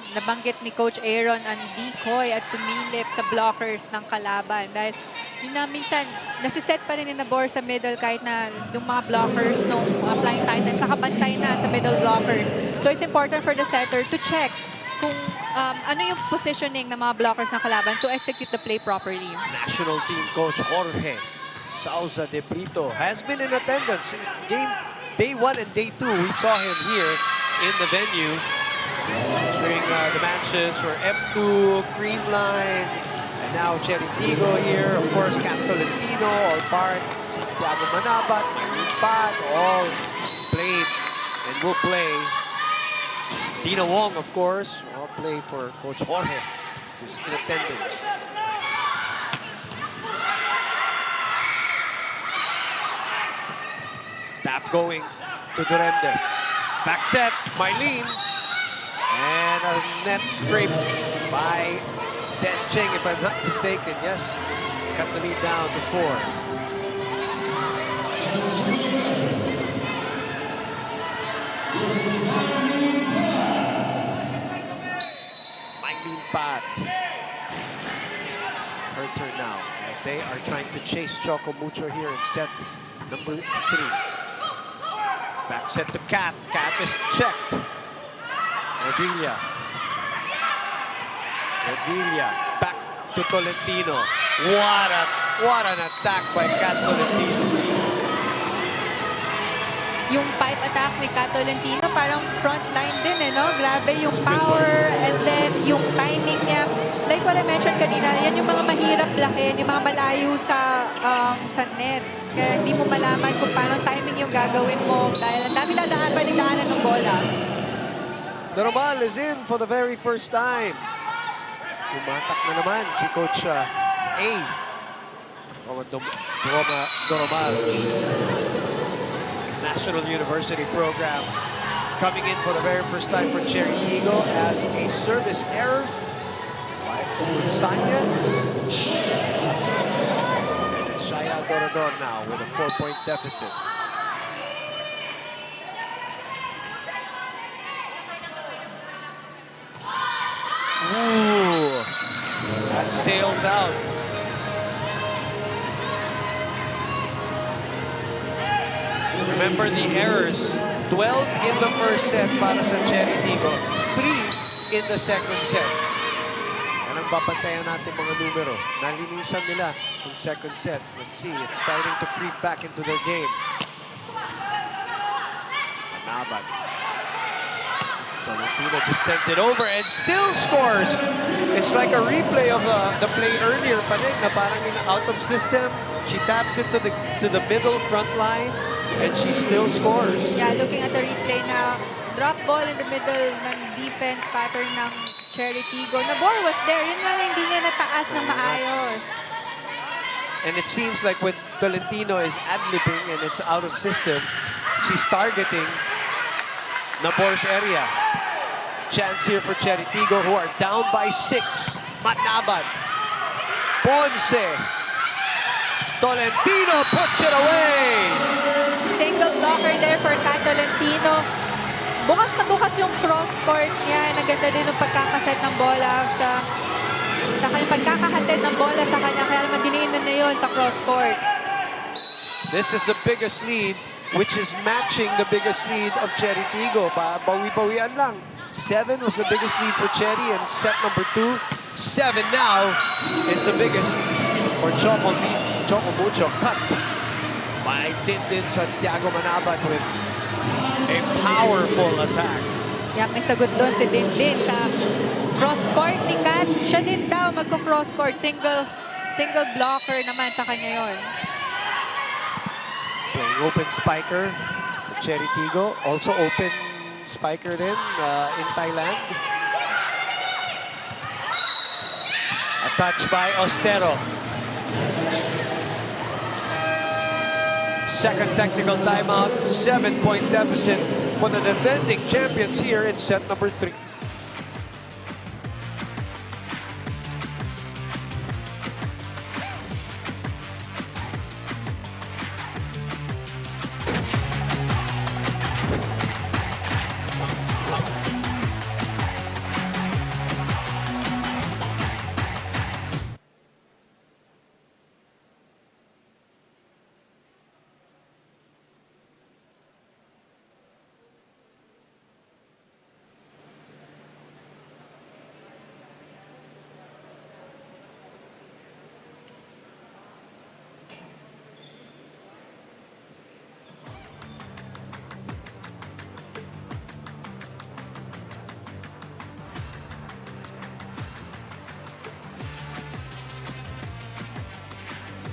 Nabanggit ni Coach Aaron ang decoy at sumilip sa blockers ng kalaban. Dahil minsan, nasiset pa rin ni Nabor sa middle kahit na yung mga blockers ng Flying Titans nakabantay na sa middle blockers. So it's important for the setter to check kung ano yung positioning ng mga blockers ng kalaban to execute the play properly. National team coach Jorge Sauza de Brito has been in attendance. Game day 1 and day 2, we saw him here in the venue during the matches for F2, Creamline, and now CHERY TIGGO here. Of course, Canto Latino, all part. Santiago Manabat, Marine Pat, all played and will play. Tina Wong, of course, all play for Coach Jorge, who's in attendance. Tap going to Durendes. Back set, Mylene. And a net scrape by Des Cheng, if I'm not mistaken. Yes, cut the lead down to 4. Mylene Pat. Her turn now, as they are trying to chase Choco Mucho here in set number 3. Back set to Kat. Kat is checked. Revilla, back to Tolentino. What an attack by Kat Tolentino. Yung pipe attacks ni Kat Tolentino parang front line din no? Grabe yung power and then yung timing niya. Like what I mentioned kanina, yan yung mga mahirap lakin, yung mga malayo sa net. Kaya hindi mo malaman kung paano timing yung gagawin mo dahil ang dami pwedeng daanan ng bola. Doromal is in for the very first time. Tumatak na naman si Coach A. Doromal. National University program. Coming in for the very first time for CHERY TIGGO as a service error by Sanya. And it's Shaya Dorador now with a 4-point deficit. Ooh, that sails out. Remember the errors. 12 in the first set para sa CHERY TIGGO. 3 in the second set. Yan ang babantayan natin mga numero. Nalinisan nila yung second set. Let's see, it's starting to creep back into their game. Manabat. Tolentino just sends it over and still scores. It's like a replay of the play earlier pa rin na parang in out of system. She taps into the to the middle front line, and she still scores. Yeah, looking at the replay now, drop ball in the middle ng defense pattern ng CHERY TIGGO. Nabor was there. Yun nga lang, hindi niya nataas ng maayos. And it seems like when Tolentino is ad-libbing and it's out of system, she's targeting Nabor's area. Chance here for CHERY TIGGO, who are down by 6. Matnaban. Ponce. Tolentino puts it away. Single blocker there for Kat Tolentino. Bukas na bukas yung cross court niya. Naganda din yung pagkakaset ng bola sa kanyang pagkakahatid ng bola sa kanya. Kaya naman diniinan na yun sa cross court. This is the biggest lead, which is matching the biggest lead of CHERY TIGGO. Bawi-bawian lang. 7 was the biggest lead for CHERY, and set number 2. 7 now is the biggest for Choco Mucho. Cut by Tindin Santiago Manabat with a powerful attack. Yeah, may sagot doon si Dindin sa cross court ni Kat. Siya din daw magko-cross court. Single blocker naman sa kanya yon. Playing open spiker for CHERY TIGGO. Also open spiker din in Thailand. A touch by Ostero. Second technical timeout. 7-point deficit for the defending champions here in set number 3.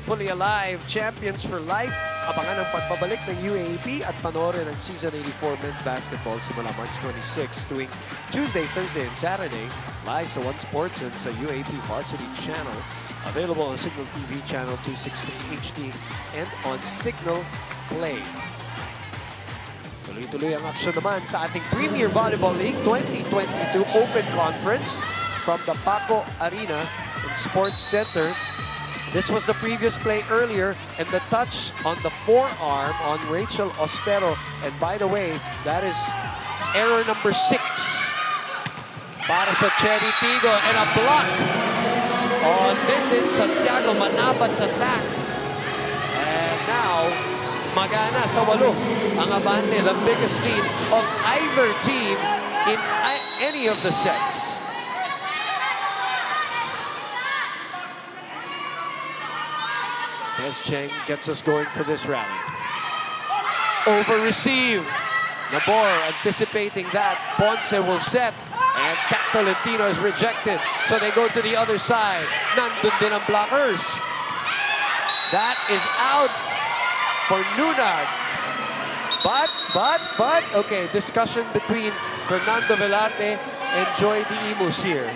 Fully Alive, Champions for Life. Abangan ang pagbabalik ng UAAP at panoorin ang Season 84 Men's Basketball simula March 26 tuwing Tuesday, Thursday, and Saturday. Live sa One Sports and sa UAAP Varsity Channel. Available on Signal TV Channel 263 HD and on Signal Play. Tuloy-tuloy ang aksyon naman sa ating Premier Volleyball League 2022 Open Conference from the Paco Arena and Sports Center. This was the previous play earlier, and the touch on the forearm on Rachel Ostero. And by the way, that is error number 6 para sa CHERY TIGGO, and a block on Dindin Santiago Manabat's attack. And now, magana sa 8 ang abante, the biggest lead of either team in any of the sets. As Cheng gets us going for this rally. Over receive. Nabor anticipating that. Ponce will set. And Kat Tolentino is rejected. So they go to the other side. Nandun din ang blockers. That is out for Nunag. But, okay, discussion between Fernando Velarte and Joy Diimus here.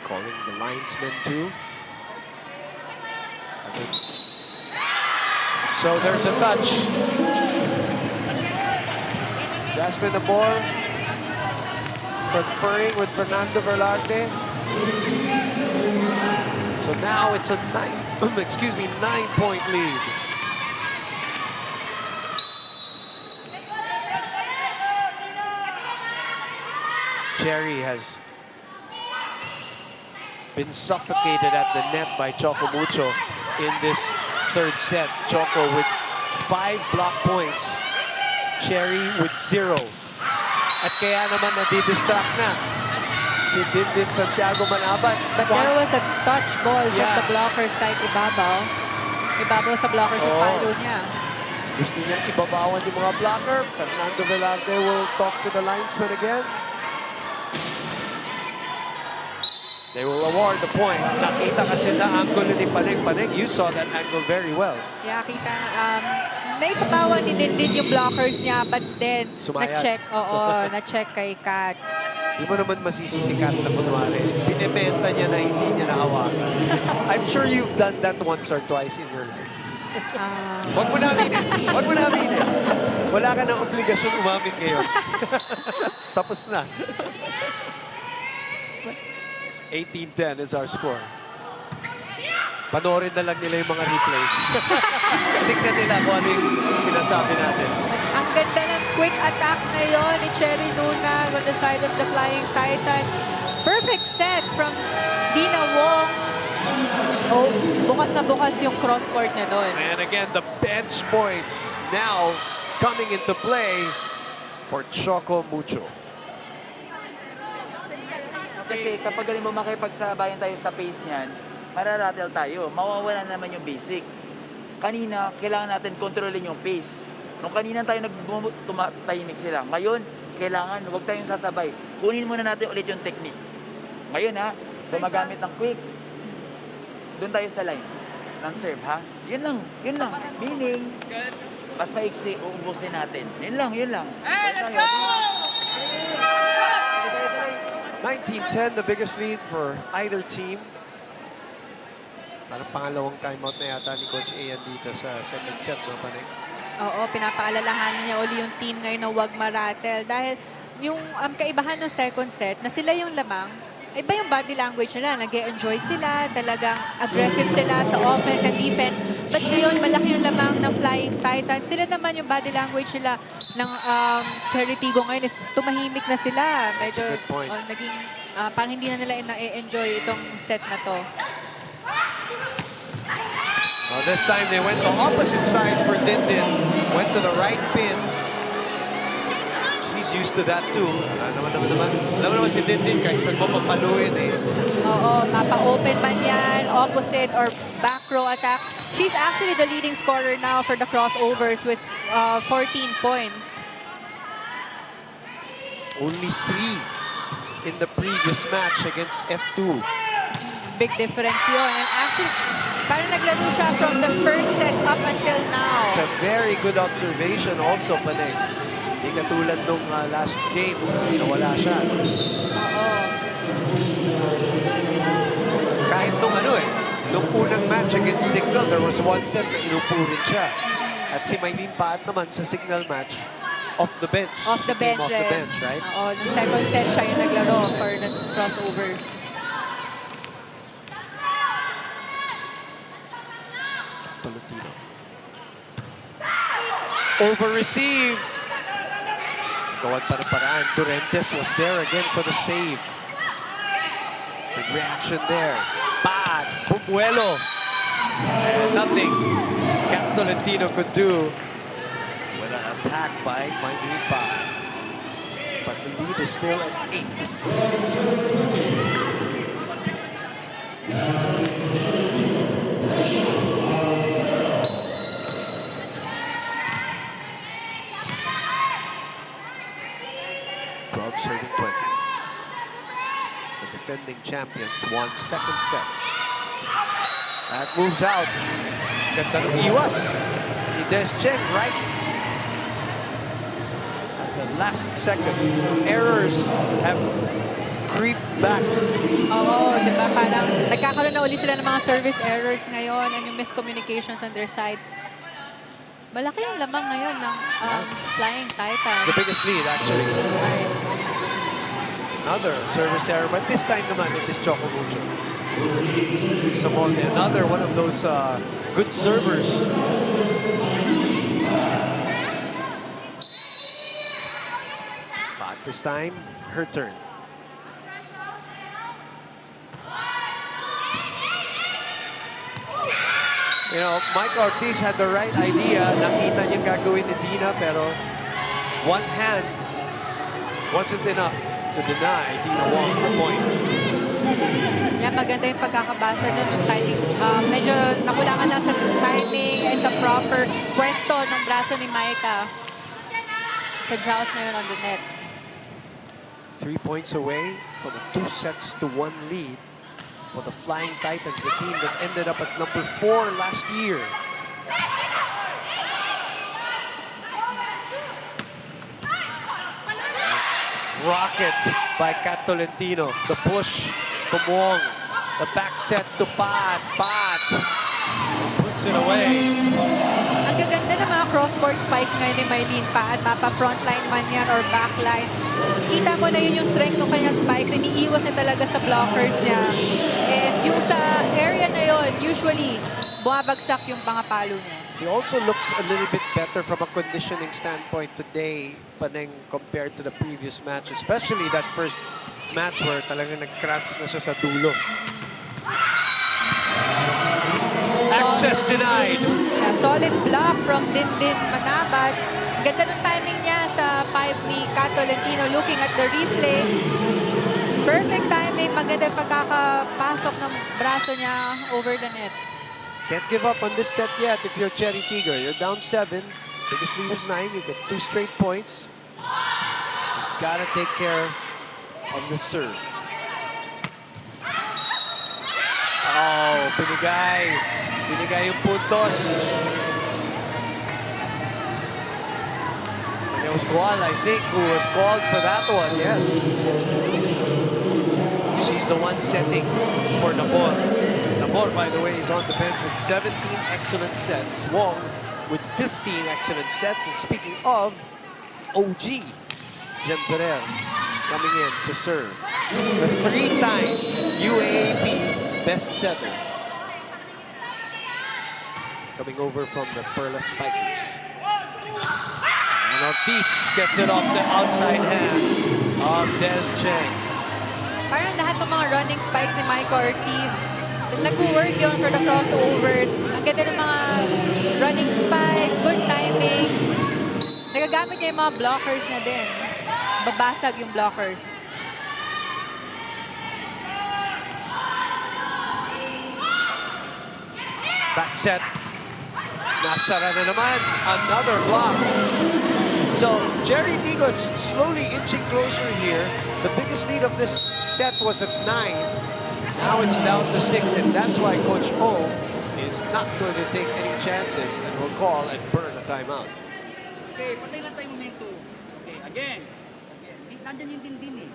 Calling the linesman too. So there's a touch. Jasmine Nabor conferring with Fernando Velarte. So now it's a 9-point lead. CHERY has been suffocated at the net by Choco Mucho in this third set. Choco with 5 block points. CHERY with 0. At kaya naman nadidistract na si Dindin Santiago Manabat. But there was a touch ball from the blockers kahit ibabaw. Ibabaw sa blockers yung follow niya. Gusto niyang ibabawan yung mga blocker. Fernando Velarde will talk to the linesman again. They will award the point. Nakita kasi na angle ni Paneng. You saw that angle very well. Yeah, kita, naipabawan ni Dindin yung blockers niya, but then, Sumayad. na-check, na-check kay Kat. Di mo naman masisi si Kat na kunwari. Pinementa niya na hindi niya nahawakan. I'm sure you've done that once or twice in your life. Huwag mo na aminin. Huwag mo na aminin. Wala ka ng obligasyon umamin ngayon. Tapos na. 18-10 is our score. Panoorin na lang nila yung mga replay. Tignan nila kung ano yung sinasabi natin. Ang ganda ng quick attack na yon ni Cherry Luna on the side of the Flying Titans. Perfect set from Dina Wong. Oh, bukas na bukas yung cross-court na doon. And again, the bench points now coming into play for Choco Mucho. Kasi kapag galing mo makipagsabayan tayo sa pace niyan, mararatel tayo. Mawawala naman yung basic. Kanina, kailangan natin kontrolin yung pace. Nung kanina tayo tumatahimik sila. Ngayon, kailangan, huwag tayong sasabay. Kunin muna natin ulit yung technique. Ngayon ha, gumagamit ng quick. Doon tayo sa line ng serve ha. Yun lang. Meaning, mas maiksi, uubusin natin. Yun lang. Hey, let's go! 19-10, the biggest lead for either team. Parang pangalawang timeout na yata ni Coach Ian dito sa second set, no, Panay? Oo, pinapaalalahanan niya uli yung team ngayon na huwag maratel. Dahil yung kaibahan ng second set, na sila yung lamang, iba yung body language nila. Nag-e-enjoy sila, talagang aggressive sila sa offense and defense. But ngayon, malaki yung lamang ng Flying Titans. Sila naman yung body language nila ng Cherry Tigggo ngayon is tumahimik na sila. Medyo That's a good point. naging, parang hindi na nila na-enjoy itong set na to. Well, this time they went the opposite side for Dindin. Went to the right pin. She's used to that too. Alam naman si Dindin kahit saan mo papaluin eh. Oo, mapa-open man yan, opposite or back row attack. She's actually the leading scorer now for the crossovers with 14 points. Only 3 in the previous match against F2. Big difference yun. And actually, parang naglaro siya from the first set up until now. It's a very good observation also, Panay. Hindi katulad nung last game na wala siya. Oo. Kahit nung unang match against Signal, there was one set na inupurin siya. At si Maylene Paat naman sa Signal match, off the bench. Off the She came bench off the rin. bench, right? Oo, the second set siya yung naglaro for the crossovers. Tolentino. Over-receive. Gawan pa ng paraan. Durentes was there again for the save. Big reaction there. Bad. Bumuelo. And nothing Cap Tolentino could do with an attack by Mainipa. But the lead is still at 8. Serving 20. The defending champions won second set. That moves out. Ganda ng iwas ni Des Cheng, right? At the last second, errors have creeped back. Oo, di ba? Parang nagkakaroon na uli sila ng mga service errors ngayon and yung miscommunications on their side. Malaki yung lamang ngayon ng Flying Titans. It's the biggest lead, actually. Another service error, but this time naman it is Choco Mucho. Samolde, another one of those good servers. But this time, her turn. You know, Mike Ortiz had the right idea. Nakita niyang gagawin ni Dina, pero one hand wasn't enough to deny Dina Wong the point. niya. Maganda yung pagkakabasa doon ng timing. Medyo nakulangan lang sa timing ay sa proper pwesto ng braso ni Maika. Sa draws na yun on the net. 3 points away from a 2-1 lead for the Flying Titans, the team that ended up at number 4 last year. Rocket by Kat Tolentino. The push from Wong. The back set to Pat. Pat puts it away. Ang gaganda ng mga cross-court spikes ngayon ni Mylene Paat. Mapa frontline man yan or backline. Kita mo na yun yung strength ng kanyang spikes. Iniiwas niya talaga sa blockers niya. And yung sa area na yun, usually, bumabagsak yung pangapalo niya. He also looks a little bit better from a conditioning standpoint today, Paneng, compared to the previous match. Especially that first match where talagang nag-cramps na siya sa dulo. Access denied. Yeah, solid block from Dindin Manabat. Ganda ng timing niya sa 5 ni Kat Tolentino. Looking at the replay. Perfect timing. Maganda yung pagkakapasok ng braso niya over the net. Can't give up on this set yet if you're CHERY TIGGO. You're down 7. Biggest lead was 9. You get 2 straight points. You gotta take care of the serve. Oh, binigay. Binigay yung puntos. And it was Gual, I think, who was called for that one. Yes. She's the one setting for Namor. Namor, by the way, is on the bench with 17 excellent sets. Wong with 15 excellent sets. And speaking of, OG, Jem Ferrer coming in to serve. The 3-time UAAP best setter. Coming over from the Perla Spikers. And Ortiz gets it off the outside hand of Des Cheng. Parang lahat ng mga running spikes ni Mike Ortiz, nag-work yun for the crossovers. Ang ganda ng mga running spikes, good timing. Nagagamit niya yung mga blockers niya din. Babasag yung blockers. Back set. Nasara na naman. Another block. So, CHERY TIGGO is slowly inching closer here. The biggest lead of this set was at 9. Now it's down to 6, and that's why Coach O is not going to take any chances and will call and burn a timeout. Okay, patay lang tayo momentum. Okay, again. Nandyan yung din eh.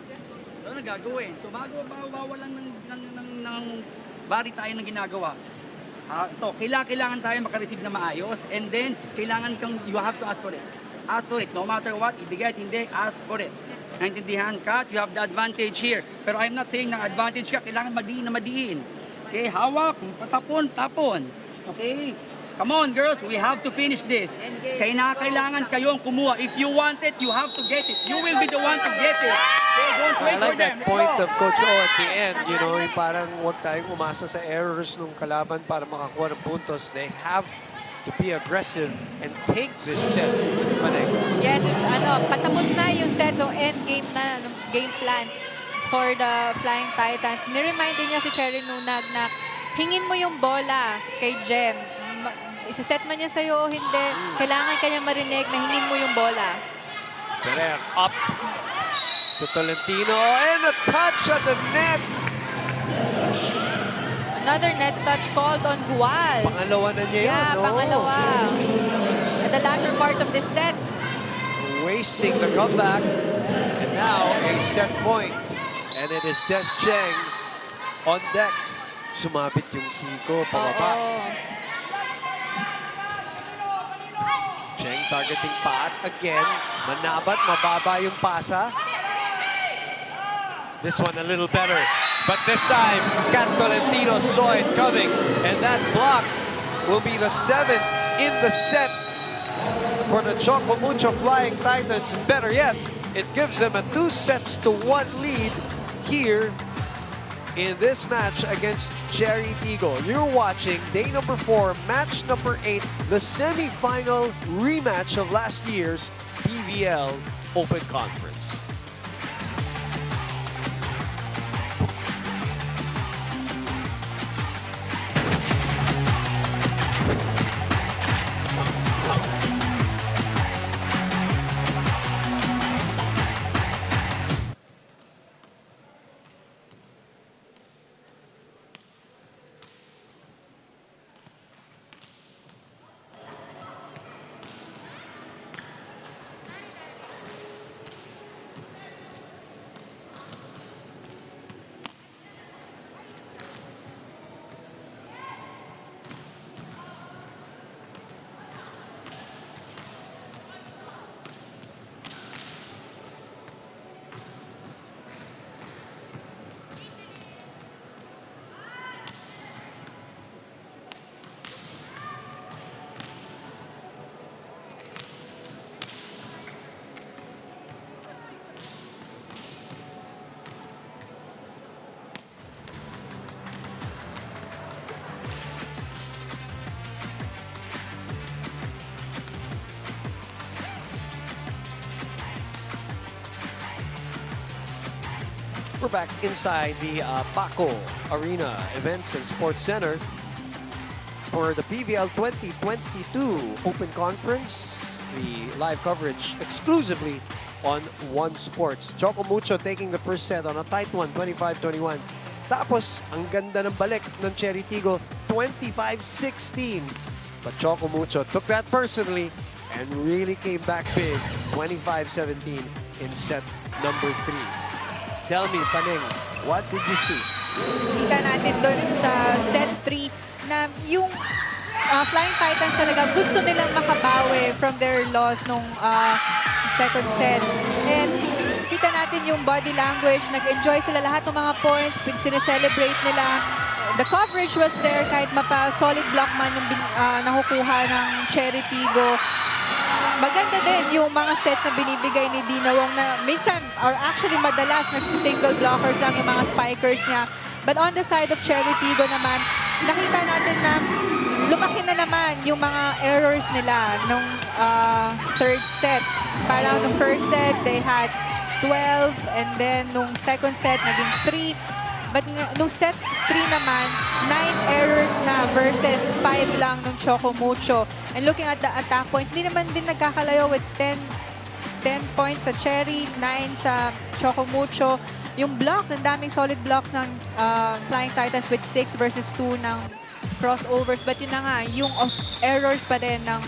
So, ano gagawin? So, bago mawawalan ng bari tayo ng ginagawa, kailangan tayo makareceive na maayos, and then kailangan you have to ask for it. Ask for it. No matter what, ibigay at hindi, ask for it. Naintindihan ka? You have the advantage here. Pero I'm not saying na advantage ka, kailangan madiin na madiin. Okay, hawak, tapon. Okay? Come on, girls, we have to finish this. Kailangan kayong kumuha. If you want it, you have to get it. You will be the one to get it. Okay, don't I wait for like them. that point of Coach O at the end. You know, yung parang huwag tayong umasa sa errors ng kalaban para makakuha ng puntos. They have to be aggressive and take this set. Maneng. Yes, patapos na yung set o end game na, ng game plan for the Flying Titans. Niremind din niya si Cherry Nunag na hingin mo yung bola kay Jem. Isa-set man niya sa'yo o hindi, kailangan kanya marinig na hingin mo yung bola. Ferrer up to Tolentino and a touch at the net. Another net touch called on Gual. Pangalawa na niya yun, no? Pangalawa. At the latter part of this set. Wasting the comeback. And now a set point. And it is Des Cheng on deck. Sumabit yung siko, pababa. Cheng targeting Pat again. Manabat, mababa yung pasa. This one a little better. But this time, Kat Tolentino saw it coming. And that block will be the 7th in the set for the CHOCO MUCHO Flying Titans. And better yet, it gives them a 2-1 lead here in this match against CHERY TIGGO. You're watching day number 4, match number 8, the semi-final rematch of last year's PVL Open Conference. We're back inside the Paco Arena Events and Sports Center for the PVL 2022 Open Conference. The live coverage exclusively on One Sports. Choco Mucho taking the first set on a tight one, 25-21. Tapos, ang ganda ng balik ng Cherry Tigo, 25-16. But Choco Mucho took that personally and really came back big, 25-17 in set number 3. Tell me, Paneng, what did you see? Kita natin doon sa set 3 na yung Flying Titans talaga gusto nilang makabawi from their loss nung second set. And kita natin yung body language, nag-enjoy sila lahat ng mga points, sineselebrate nila. The coverage was there kahit mapa-solid block man yung nakukuha ng Cherry Tigo. Maganda din yung mga sets na binibigay ni Dinawong na minsan, or actually madalas, nagsi-single blockers lang yung mga spikers niya. But on the side of Cherry Tigo naman, nakita natin na lumaki na naman yung mga errors nila nung third set. Parang nung first set, they had 12, and then nung second set, naging 3. But nung set 3 naman, 9 errors na versus 5 lang nung Choco Mucho. And looking at the attack points, hindi naman din nagkakalayo with 10 points sa Cherry, 9 sa Choco Mucho. Yung blocks, ang daming solid blocks ng Flying Titans with 6 versus 2 ng crossovers. But yun na nga, yung errors pa rin ng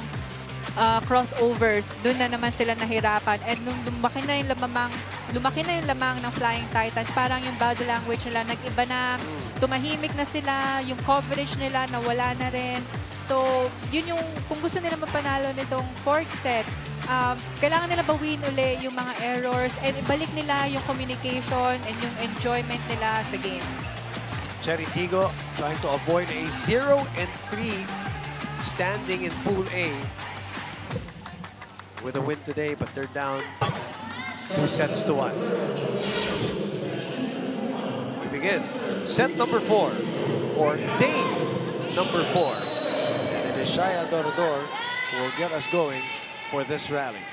crossovers, doon na naman sila nahirapan. And nung lumaki na yung lamang ng Flying Titans, parang yung body language nila nag-iba na, tumahimik na sila, yung coverage nila nawala na rin. So, yun yung, kung gusto nila mapanalo nitong fourth set, kailangan nila bawin uli yung mga errors and ibalik nila yung communication and yung enjoyment nila sa game. Cherry Tigo trying to avoid a 0-3 standing in Pool A with a win today, but they're down 2-1. We begin set number 4 for day number 4. And it is Shaya Dorador who will get us going for this rally.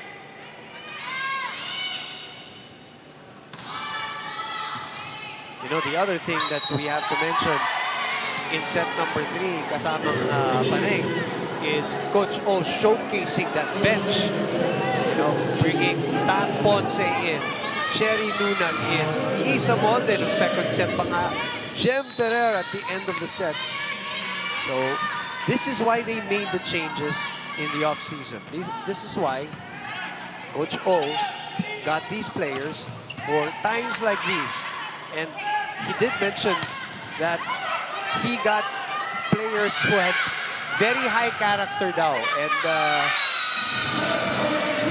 You know, the other thing that we have to mention in set number 3, kasamang Paneng, is Coach O showcasing that bench. You know, bringing Tan Ponce in, Cherry Nunag in, Isa Molde ng second set pa nga, Jem Ferrer at the end of the sets. So, this is why they made the changes in the offseason. This is why Coach O got these players for times like these. And he did mention that he got players who had very high character daw. And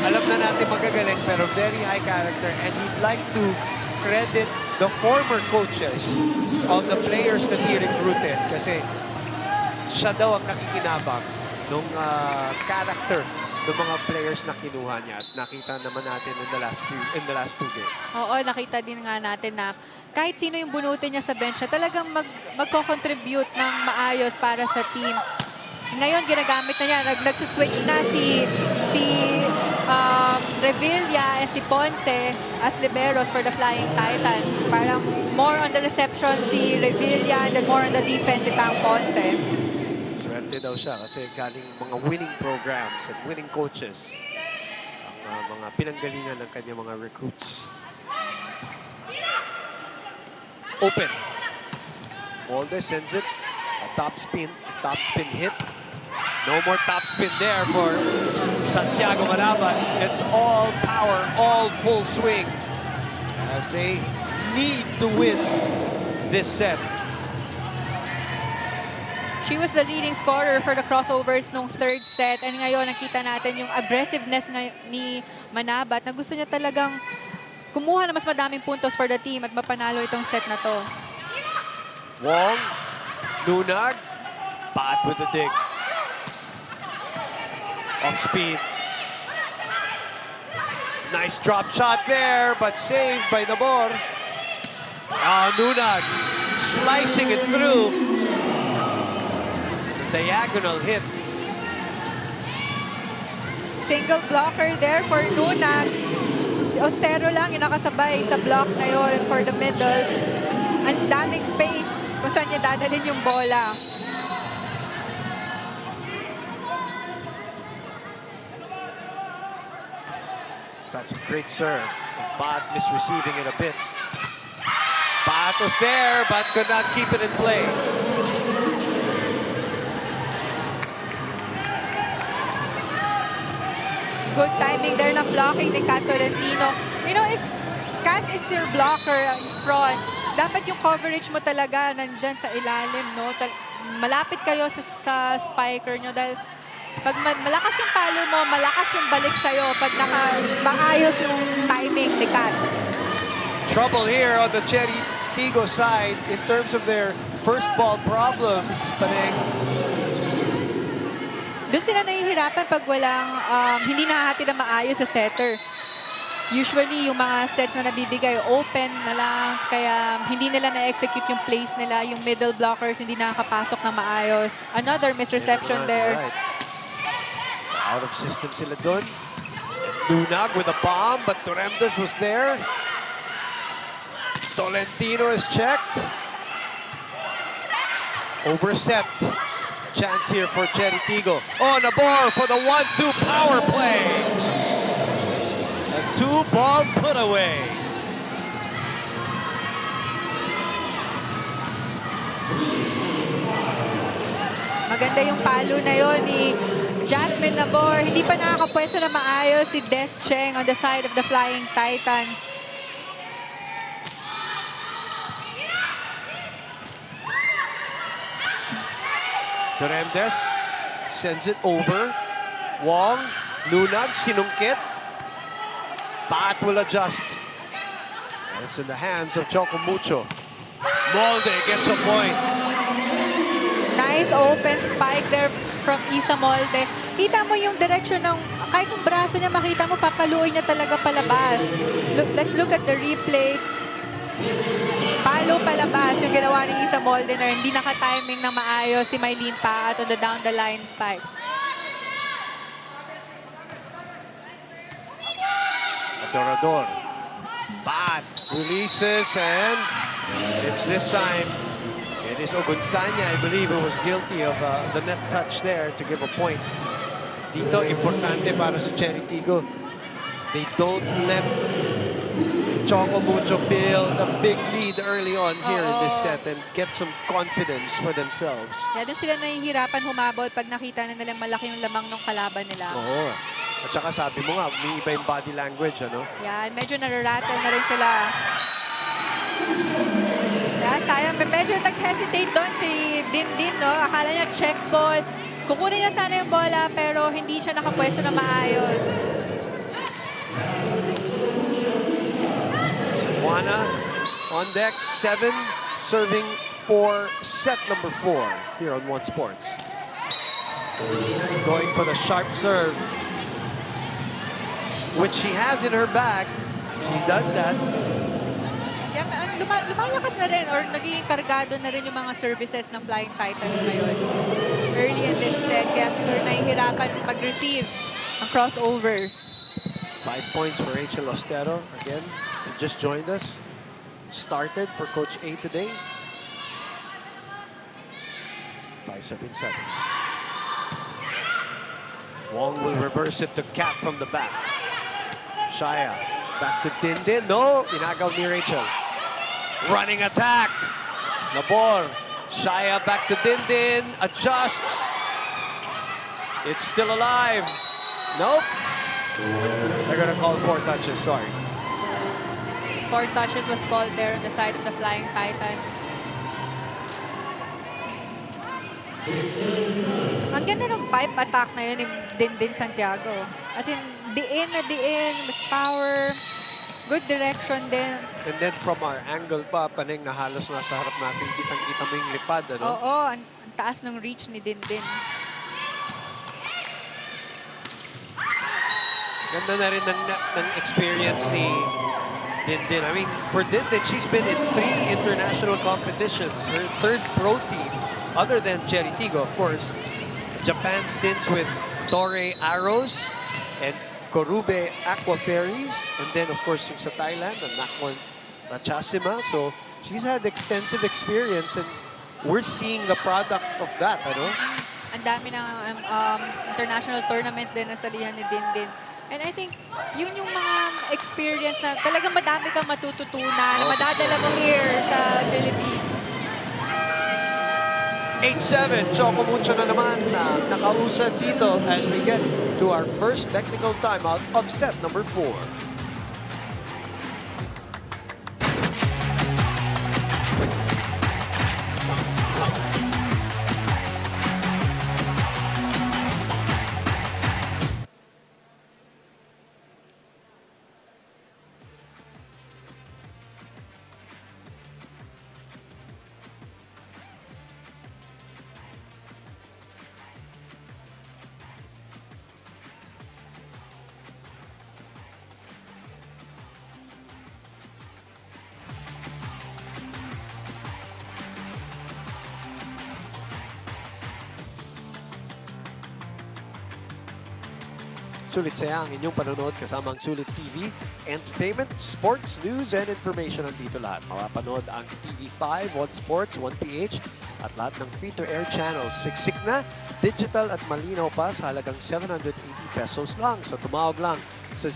alam na natin magagaling pero very high character. And he'd like to credit the former coaches of the players that he recruited. Kasi siya daw ang nakikinabang ng character ng mga players na kinuha niya. At nakita naman natin in the last 2 games. Oo, nakita din nga natin na kahit sino yung bunutin niya sa bench, talagang magko-contribute ng maayos para sa team. Ngayon, ginagamit na niya. Nagsuswitch na si Revilla and si Ponce as liberos for the Flying Titans. Parang more on the reception si Revilla and then more on the defense si Tang Ponce. Swerte daw siya kasi galing mga winning programs and winning coaches ang mga pinanggalingan ng kanyang mga recruits. Open. Molde sends it. A top spin hit. No more top spin there for Santiago Manabat. It's all power, all full swing as they need to win this set. She was the leading scorer for the crossovers nung third set. And ngayon, nakita natin yung aggressiveness ni Manabat na gusto niya talagang kumuha na mas madaming puntos for the team at mapanalo itong set na to. Wong, Nunag, Pat with the dig. Off speed. Nice drop shot there, but saved by Nabor. Nunag slicing it through. Diagonal hit. Single blocker there for Nunag. Ostero lang yung nakasabay sa block na yun for the middle. Ang daming space kung saan niya dadalhin yung bola. That's a great serve. Bad misreceiving it a bit. Bat was there, but could not keep it in play. Good timing there na blocking ni Kat Tolentino. You know, if Kat is your blocker in front, dapat yung coverage mo talaga nandyan sa ilalim, no? Malapit kayo sa spiker nyo dahil pag malakas yung palo mo, malakas yung balik sa'yo pag maayos yung timing ni Kat. Trouble here on the CHERY TIGGO side in terms of their first ball problems, Paneng. Doon sila nahihirapan pag walang, hindi nakahati na maayos sa setter. Usually, yung mga sets na nabibigay, open na lang. Kaya hindi nila na-execute yung plays nila. Yung middle blockers, hindi nakakapasok na maayos. Another misreception there. Right. Out of system sila dun. Lunag with a bomb, but Torremdes was there. Tolentino is checked. Overset. Chance here for CHERY TIGGO. Oh, Nabor for the 1-2 power play. A 2-ball put away. Maganda yung palo na yon ni Jasmine Nabor. Hindi pa nakakapwesto na maayos si Des Cheng on the side of the Flying Titans. Torremdes sends it over. Wong, Lunag, sinungkit. Bat will adjust. It's in the hands of Choco Mucho. Molde gets a point. Nice open spike there from Isa Molde. Kita mo yung direction ng, kahit yung braso niya, makita mo, papaluin niya talaga palabas. Let's look at the replay. Palo palabas yung ginawa ni Isa Molde na hindi naka-timing na maayos si Mylene Paat on the down-the-line spike. Adorador. Bad releases, and it's this time. It is Ogunsanya, I believe, who was guilty of the net touch there to give a point. Dito, importante para sa CHERY TIGGO. They don't let Choco Mucho build a big lead early on here in this set and get some confidence for themselves. Yeah, doon sila nahihirapan humabol pag nakita na nilang malaki yung lamang ng kalaban nila. Oo. At saka sabi mo nga, may iba yung body language, ano? Yeah, medyo nararattle na rin sila. Yeah, sayang. Medyo nag-hesitate doon si Dindin, no? Akala niya check ball. Kukunin niya sana yung bola, pero hindi siya nakapwesto na maayos. Juana on deck, 7, serving for set number 4 here on One Sports. Going for the sharp serve, which she has in her bag. She does that. Yeah, lumalakas na rin or naging kargado na rin yung mga services ng Flying Titans ngayon. Early in this set, kaya siguro nahihirapan mag-receive ang crossovers. 5 points for Rachel Ostero. Again, if you just joined us, started for Coach A today. 5-7-7. Wong will reverse it to Kat from the back. Shaya, back to Dindin. No, inagaw ni Rachel. Running attack. Nabor. Shaya back to Dindin. Adjusts. It's still alive. Nope. They're gonna call 4 touches, sorry. 4 touches was called there on the side of the Flying Titans. Ang ganda ng pipe attack na yun ni Dindin Santiago. As in, diin na diin, with power, good direction din. And then from our angle pa, Paneng, na halos nasa harap natin, kitang-kita mo yung lipad, ano? Oo, ang taas ng reach ni Dindin. Ganda na rin ng experience ni Dindin. I mean, for Dindin, she's been in 3 international competitions. Her 3rd pro team, other than CHERY TIGGO, of course. Japan stints with Torrey Arrows and Korube Aqua Ferries, and then of course yung sa Thailand, the Nakhon Ratchasima. So she's had extensive experience, and we're seeing the product of that, ano? Ang dami ng international tournaments din na salihan ni Dindin. And I think yun yung mga experience na talagang madami kang matututunan, na madadala mo here sa Philippines. 8-7, Choco Mucho na naman na nakausad dito as we get to our first technical timeout of set number 4. Sulit saya ang inyong panonood kasama ang Sulit TV, entertainment, sports, news, and information nandito lahat. Mapapanood ang TV5, 1 Sports, 1PH, at lahat ng free-to-air channels. Siksik na, digital at malinaw pa sa halagang 780 pesos lang. So tumawag lang sa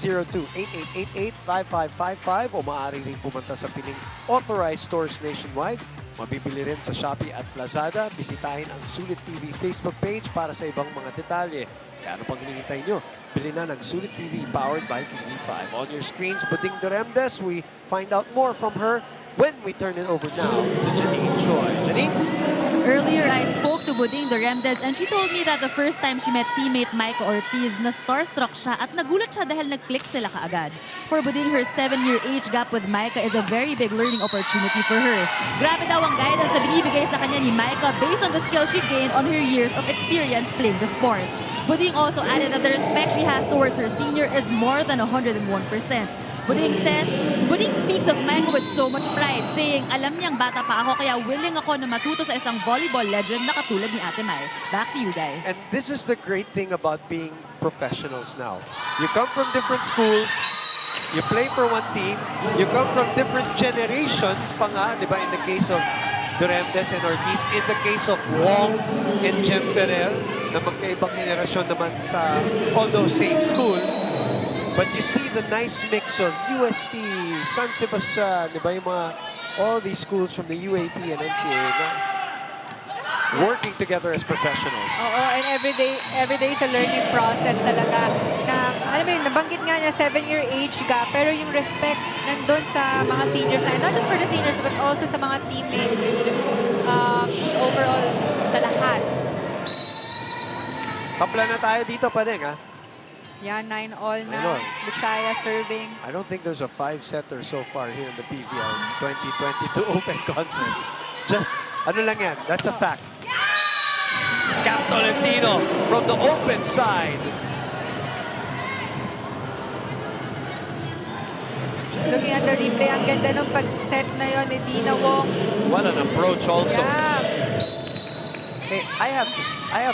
02-8888-5555 o maaari rin pumunta sa piling authorized stores nationwide. Mabibili rin sa Shopee at Lazada. Bisitahin ang Sulit TV Facebook page para sa ibang mga detalye. Kaya ano pang hinihintay nyo? Bili na ng Sulit TV powered by TV5. On your screens, Buding Duremdes. We find out more from her when we turn it over now to Janine Choi. Janine? Earlier, I spoke to Buding Duremdes and she told me that the first time she met teammate Micah Ortiz, na starstruck siya at nagulat siya dahil nag-click sila kaagad. For Buding, her 7-year age gap with Micah is a very big learning opportunity for her. Grabe daw ang guidance na binibigay sa kanya ni Micah based on the skills she gained on her years of experience playing the sport. Buding also added that the respect she has towards her senior is more than 101%. Buding speaks of Micah with so much pride, saying, alam niyang bata pa ako kaya willing ako na matuto sa isang volleyball legend na katulad ni Ate Mai. Back to you guys. And this is the great thing about being professionals now. You come from different schools, you play for one team, you come from different generations pa nga, di ba, in the case of Duremdes and Ortiz, in the case of Wong and Jem Perel, na magkaibang generasyon naman sa although same school. But you see the nice mix of UST, San Sebastian, di ba, yung mga, all these schools from the UAP and NCAA na working together as professionals. Oo, and every day is a learning process talaga. Na, alam mo yun, nabanggit nga niya 7-year age gap, pero yung respect nandun sa mga seniors na, not just for the seniors, but also sa mga teammates, overall, sa lahat. Tapla na tayo dito pa rin, ha? Yan, 9-all na. Ayun. Luchaya serving. I don't think there's a 5-setter so far here in the PVL 2022 Open Conference. Just, ano lang yan, that's a fact. Cap Tolentino from the open side. Looking at the replay, ang ganda ng pag-set na yon ni Dina Wong. What an approach also. Yeah. Hey, I have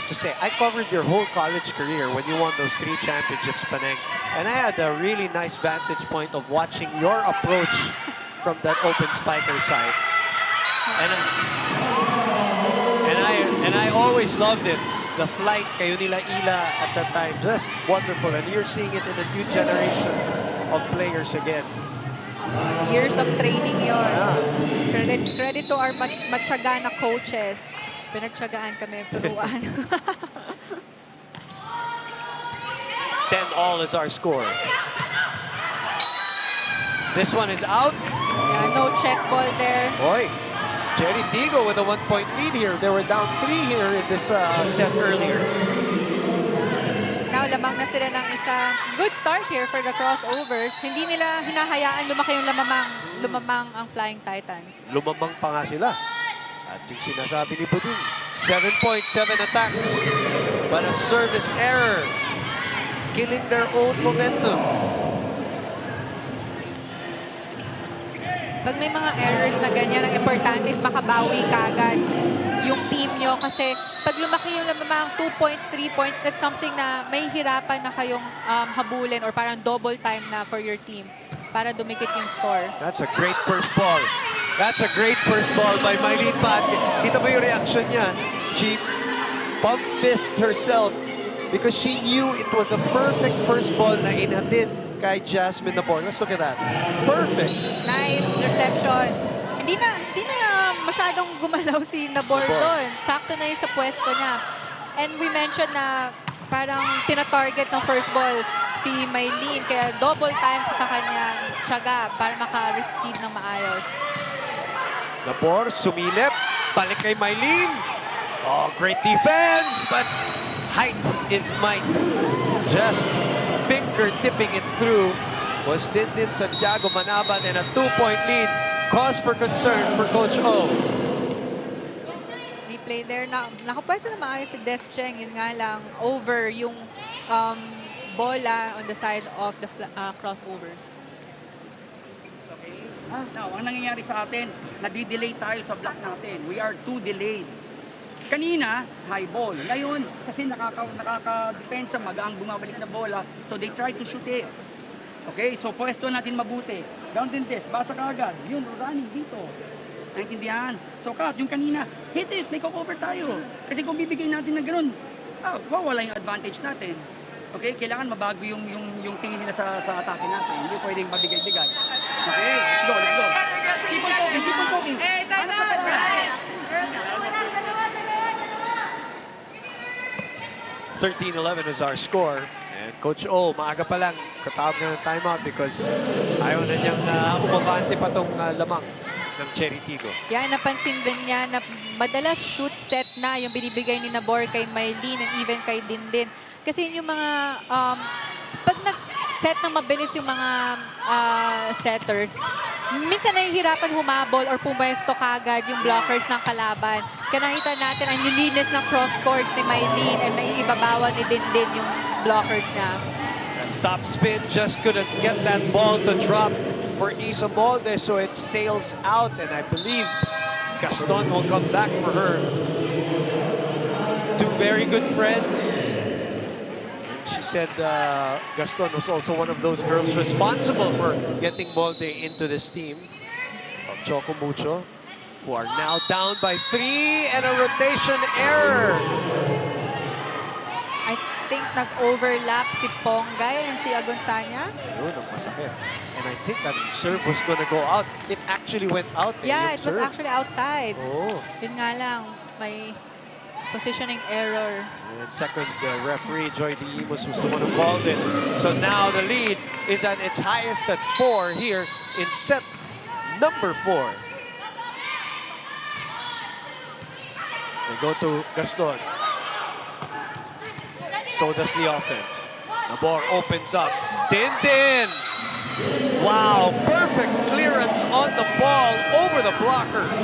to say, I covered your whole college career when you won those 3 championships, Paneng. And I had a really nice vantage point of watching your approach from that open spiker side. And I always loved it. The flight kayo nila Ila at that time, just wonderful. And you're seeing it in a new generation of players again. Years of training yon. Yeah. Credit to our matyaga na coaches. Pinagtyagaan kami, turuan. 10-all is our score. This one is out. Yeah, no check ball there. Boy, CHERY TIGGO with a 1-point lead here. They were down 3 here in this set earlier. Now, lamang na sila ng isa. Good start here for the crossovers. Hindi nila hinahayaan lumaki yung lumamang ang Flying Titans. Lumamang pa nga sila. At yung sinasabi ni Buding, 7 points, 7 attacks. But a service error, killing their own momentum. Pag may mga errors na ganyan, ang importante is makabawi kagad yung team nyo ninyo kasi pag lumaki yung lamang 2 points, 3 points, that's something na may hirapan na kayong habulin or parang double time na for your team para dumikit yung score. That's a great first ball. That's a great first ball by Mylene Pat. Kita mo yung reaction niya. She pump fist herself because she knew it was a perfect first ball na inhatid kay Jasmine Nabor. Let's look at that. Perfect. Nice reception. Hindi na masyadong gumalaw si Nabor doon. Sakto na yung sa pwesto niya. And we mentioned na parang tina-target ng first ball si Mylene. Kaya double time sa kanya tiyaga para maka-receive ng maayos. Nabor, sumilip. Balik kay Mylene. Oh, great defense, but height is might. Just finger-tipping it through was Dindin Santiago Manaban, and a 2-point lead. Cause for concern for Coach O. Replay there. Nakapwesto na maayos si Des Cheng. Yun nga lang, over yung bola on the side of the crossovers. Okay? Now, ang nangyayari sa atin, nadi-delay tayo sa block natin. We are too delayed. Kanina, high ball. Ngayon, kasi nakaka-depensa, magaang bumabalik na bola, so they try to shoot it. Okay, so pwesto natin mabuti. Down din this, basa ka agad. Yun, running dito. Naintindihan? So cut, yung kanina, hit it, may cover tayo. Kasi kung bibigay natin ng ganun, wala yung advantage natin. Okay, kailangan mabago yung tingin nila sa atake natin. Hindi pwedeng mabigay-bigay. Okay, let's go, let's go. Keep on talking, keep on talking. Ano pa tayo? 13-11 is our score. And Coach O, maaga pa lang, katawag na ng timeout because ayaw na niyang umabante pa tong lamang ng Cherry Tigo. Yan, napansin din niya na madalas shoot set na yung binibigay ni Nabor kay Mylene and even kay Dindin. Kasi yun yung mga, pag nag-set na mabilis yung mga setters, minsan nahihirapan humabol or pumwesto kagad yung blockers ng kalaban. Kaya nakita natin ang nilinis ng cross courts ni Mylene and naiibabawan ni Dindin yung blockers niya. And top spin just couldn't get that ball to drop for Isa Molde, so it sails out, and I believe Gaston will come back for her. Two very good friends. She said Gaston was also one of those girls responsible for getting Molde into this team of Choco Mucho, who are now down by 3 and a rotation error. I think nag-overlap si Pongay and si Agonsanya. Yun ang masakit. And I think that serve was gonna go out. It actually went out. Yeah, it was serve. actually outside. Oh. Yun nga lang, may positioning error. And second, referee Joy Diimos was the one who called it. So now the lead is at its highest at 4 here in set number 4. They go to Gaston. So does the offense. Nabor opens up. Dindin! Wow, perfect clearance on the ball over the blockers.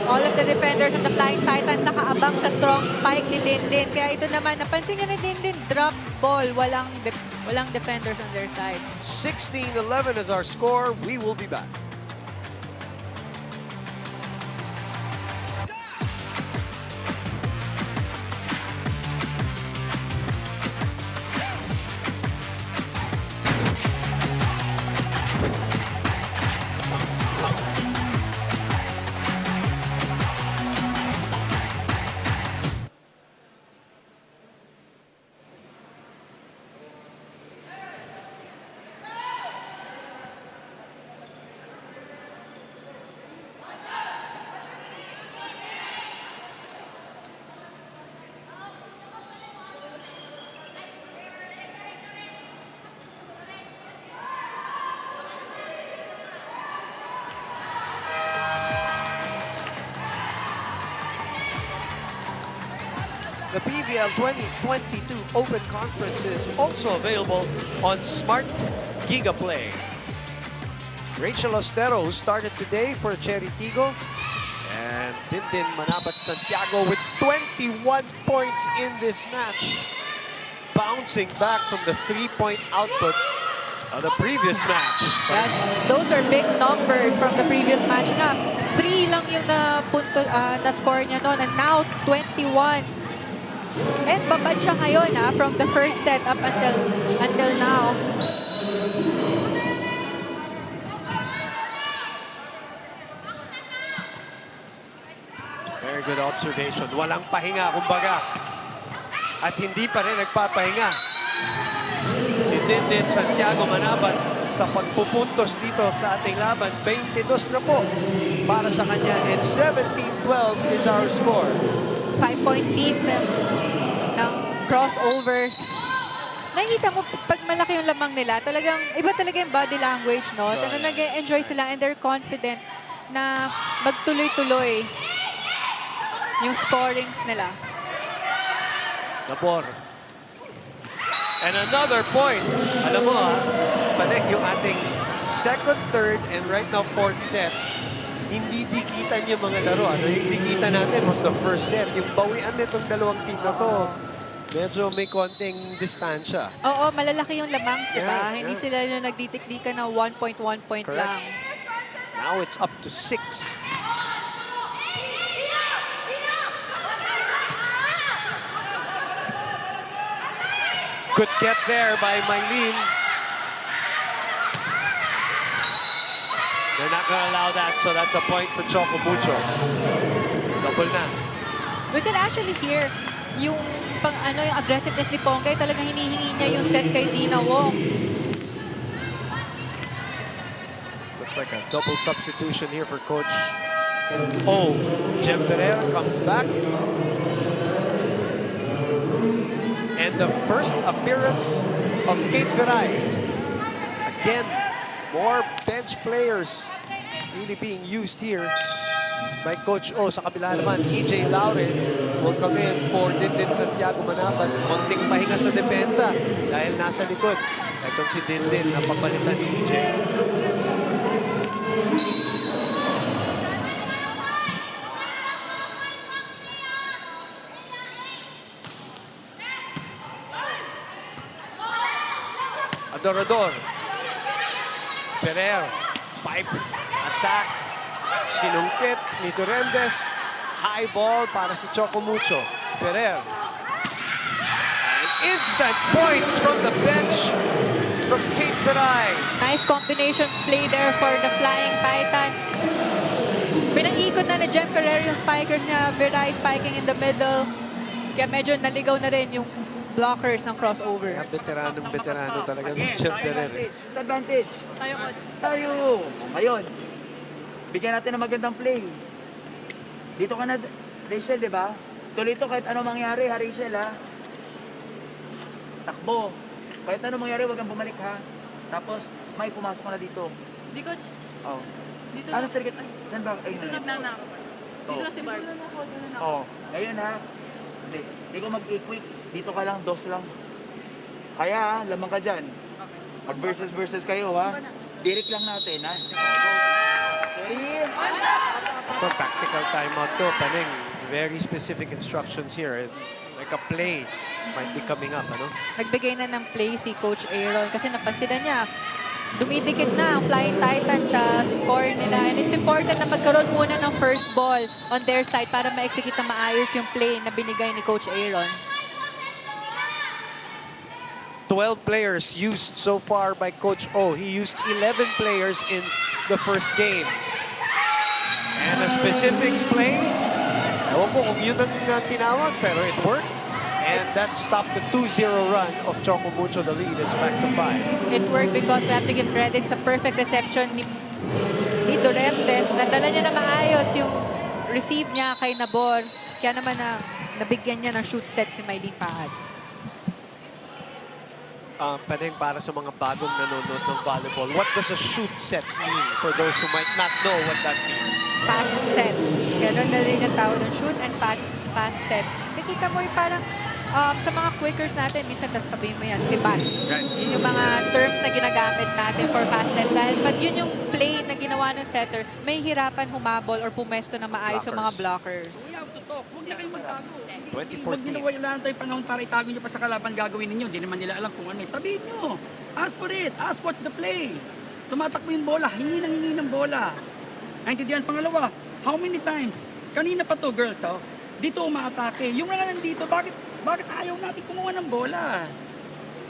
All of the defenders of the Flying Titans nakaabang sa strong spike ni Dindin. Kaya ito naman, napansin nyo ni Dindin, drop ball. Walang defenders on their side. 16-11 is our score. We will be back. The PVL 2022 Open Conference is also available on Smart GigaPlay. Rachel Ostero, who started today for Cherry Tigo, and Dindin Manabat Santiago with 21 points in this match. Bouncing back from the 3-point output The previous match. Yan. Those are big numbers from the previous match nga. 3 lang yung na score niya noon, and now 21. And babad siya ngayon from the first set up until now. Very good observation. Walang pahinga, kumbaga. At hindi pa rin nagpapahinga si Dindin Santiago Manabat sa pagpupuntos dito sa ating laban. 22 na po para sa kanya, and 17-12 is our score. 5-point leads ng crossovers. Nakikita mo, pag malaki yung lamang nila, talagang, iba talaga yung body language, no? Sure. Nag-enjoy sila and they're confident na magtuloy-tuloy yung scorings nila. Labor. And another point. Alam mo Panek, yung ating second, third, and right now fourth set, hindi dikitan yung mga laro. Yung dikitan natin was the first set. Yung bawian nitong dalawang team na to, medyo may konting distansya. Oo, malalaki yung lamang, di ba? Yeah, Hindi yeah. sila yung nagtitikdikan ng 1 point Correct. lang. Now it's up to 6. Good get there by Mylene. They're not gonna allow that, so that's a point for Choco Mucho. Double na. We can actually hear yung yung aggressiveness ni Ponggay. Talagang hinihingi niya yung set kay Dina Wong. Looks like a double substitution here for Coach O. Jem Ferreira comes back. And the first appearance of Kate Garay. Again, more bench players really being used here by Coach O. Sa kabila naman, EJ Laure will come in for Dindin Santiago Manabat. Konting pahinga sa depensa dahil nasa likod. Itong si Dindin na papalitan ni EJ. Adorador. Ferrer. Pipe. Attack. Sinungkit ni Durendes. High ball para si Choco Mucho. Ferrer. And instant points from the bench from Kate Garay. Nice combination play there for the Flying Titans. Pinaikot na ni Jem Ferrer yung spikers niya. Viray spiking in the middle. Kaya medyo naligaw na rin yung blockers ng crossover. Veteranong-veterano talaga si Jem Ferrer. Disadvantage. Tayo, coach. Tayo. Ngayon, bigyan natin ng magandang play. Dito ka na, Rachel, di ba? Tuloy ito kahit ano mangyari, ha, Rachel, ha? Takbo. Kahit ano mangyari, huwag kang bumalik, ha? Tapos, may pumasok ka na dito. Di, coach. Oh. Dito Ano, sir? Saan ba? Ayun na. nagnanako. Dito na si Barb. Oh. Ngayon, ha? Hindi ko mag-equip. Dito ka lang, dos lang. Kaya, lamang ka dyan. Pag versus kayo, ha? Direct lang natin, ha? Okay. Ito, tactical timeout to. Paneng, very specific instructions here. Like a play might be coming up, ano? Nagbigay na ng play si Coach Aaron kasi napansinan niya. Dumidikit na ang Flying Titans sa score nila. And it's important na magkaroon muna ng first ball on their side para ma-execute na maayos yung play na binigay ni Coach Aaron. 12 players used so far by Coach O. He used 11 players in the first game. And a specific play, ewan ko kung yun ang tinawag, pero it worked. And that stopped the 2-0 run of Choco Mucho. The lead is back to 5. It worked because we have to give credit sa perfect reception ni Dorentes. Nadala niya na maayos yung receive niya kay Nabor. Kaya naman nabigyan niya ng shoot set si Mylene Paad. Paneng, para sa mga bagong nanonood ng volleyball, what does a shoot set mean for those who might not know what that means? Fast set. Ganon na rin yung tawag ng shoot and fast set. Nakita mo yung parang sa mga quickers natin, minsan sabihin mo yan, sibat. Right. Yun yung mga terms na ginagamit natin for fast sets. Dahil pag yun yung play na ginawa ng setter, may hirapan humabol or pumesto na maayos yung mga blockers. talk. Huwag na kayong magtago. 2014. Huwag nyo na wala tayong panahon para itago nyo pa sa kalaban gagawin ninyo. Hindi naman nila alam kung ano. Sabihin nyo. Ask for it. Ask what's the play. Tumatakbo yung bola. Hingi ng bola. Naintindihan? Pangalawa, how many times? Kanina pa to, girls, oh. Dito umaatake. Yung mga nandito, bakit ayaw natin kumuha ng bola?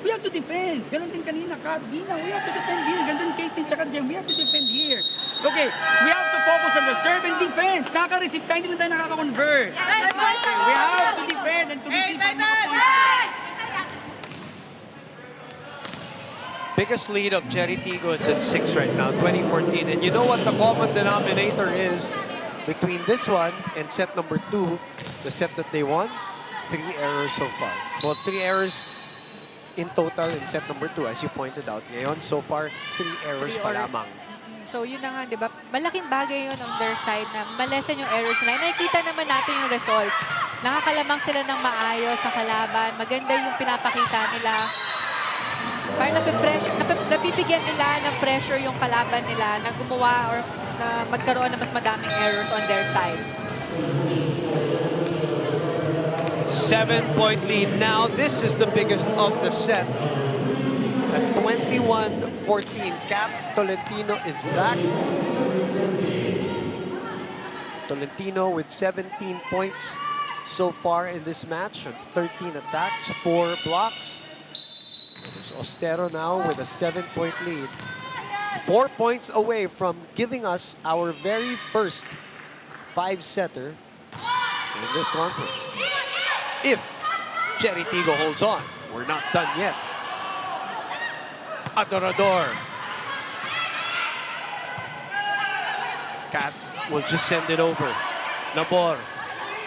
We have to defend. Ganon din kanina, Kat, Dina. We have to defend here. Ganon din Katie tsaka Jem. We have to defend here. Okay, we have to focus on the serve and defense. Naka-receive tayo, hindi lang tayo nakaka-convert. We have to defend and to receive ang naka-point. Biggest lead of CHERY TIGGO is at 6 right now, 2014. And you know what the common denominator is between this one and set number 2, the set that they won? 3 errors so far. Well, 3 errors in total in set number 2, as you pointed out. Ngayon, so far, 3 errors pa lamang. So yun na nga, di ba? Malaking bagay yun on their side na malesen yung errors nila. Nakikita naman natin yung results. Nakakalamang sila ng maayos sa kalaban. Maganda yung pinapakita nila. Parang napipigyan nila ng pressure yung kalaban nila na gumawa or na magkaroon ng mas madaming errors on their side. 7-point lead now. This is the biggest of the set. At 21-14, Kat Tolentino is back. Tolentino with 17 points so far in this match, and 13 attacks, 4 blocks. There's Ostero now with a 7-point lead. 4 points away from giving us our very first 5-setter in this conference. If CHERY TIGGO holds on, we're not done yet. Adorador. Kat will just send it over. Nabor.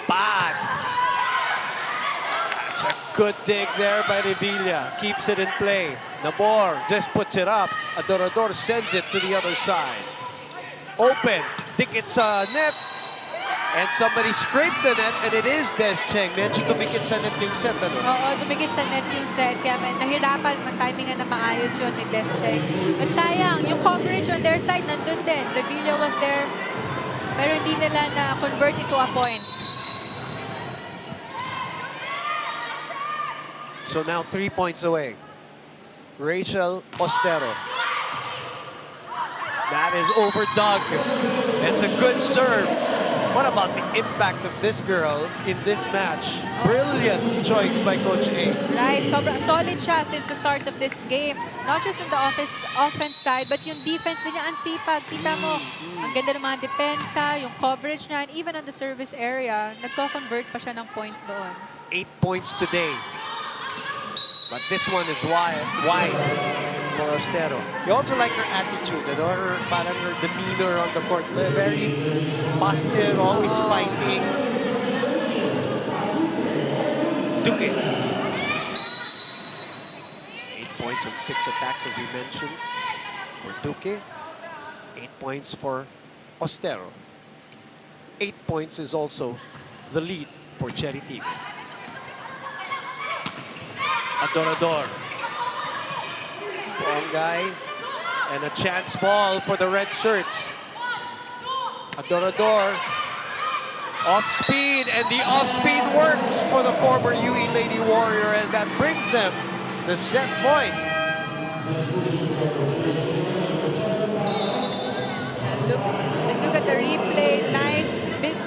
Bad. That's a good dig there by Revilla. Keeps it in play. Nabor just puts it up. Adorador sends it to the other side. Open. Think it's a net. And somebody scraped the net, and it is Des Cheng. Medyo tumikit sa net yung set, ano? Oo, tumikit sa net yung set. Kaya nahirapan mag-timingan na maayos yun ni Des Cheng. At sayang, yung coverage on their side nandun din. Revilla was there. Pero hindi nila na-convert it to a point. So now 3 points away. Rachel Ostero. That is over Doug. It's a good serve. What about the impact of this girl in this match? Brilliant choice by Coach A. Right, sobrang solid siya since the start of this game. Not just in the offense side, but yung defense din niya ang sipag. Kita mo, ang ganda ng mga depensa, yung coverage niya, and even on the service area, nagko-convert pa siya ng points doon. 8 points today. But this one is wide for Ostero. You also like her attitude, her demeanor on the court. Very positive, always fighting. Duque. 8 points on 6 attacks, as we mentioned, for Duque. 8 points for Ostero. 8 points is also the lead for CHERY TIGGO. Adorador. Bongay. And a chance ball for the red shirts. Adorador. Off speed, and the off speed works for the former UE Lady Warrior, and that brings them the set point. Let's look at the replay. Nice. Mid,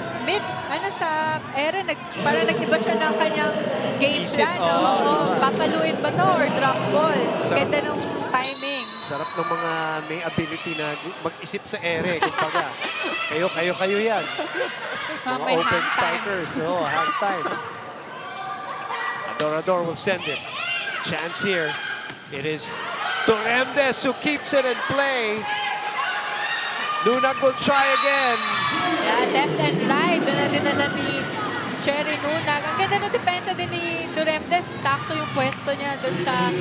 sa ere, para nag-iba siya ng kanyang game plan. Papaluin ba to or drop ball? Ganda ng timing. Sarap ng mga may ability na mag-isip sa ere. Kumbaga, kayo yan. Mga open spikers. Hang time. Adorador will send it. Chance here. It is Toremdes who keeps it in play. Nunag will try again. Yeah, left and right. Doon na dinala ni CHERY Nunag. Ang ganda ng depensa din ni Toremdes. Sakto yung pwesto niya doon sa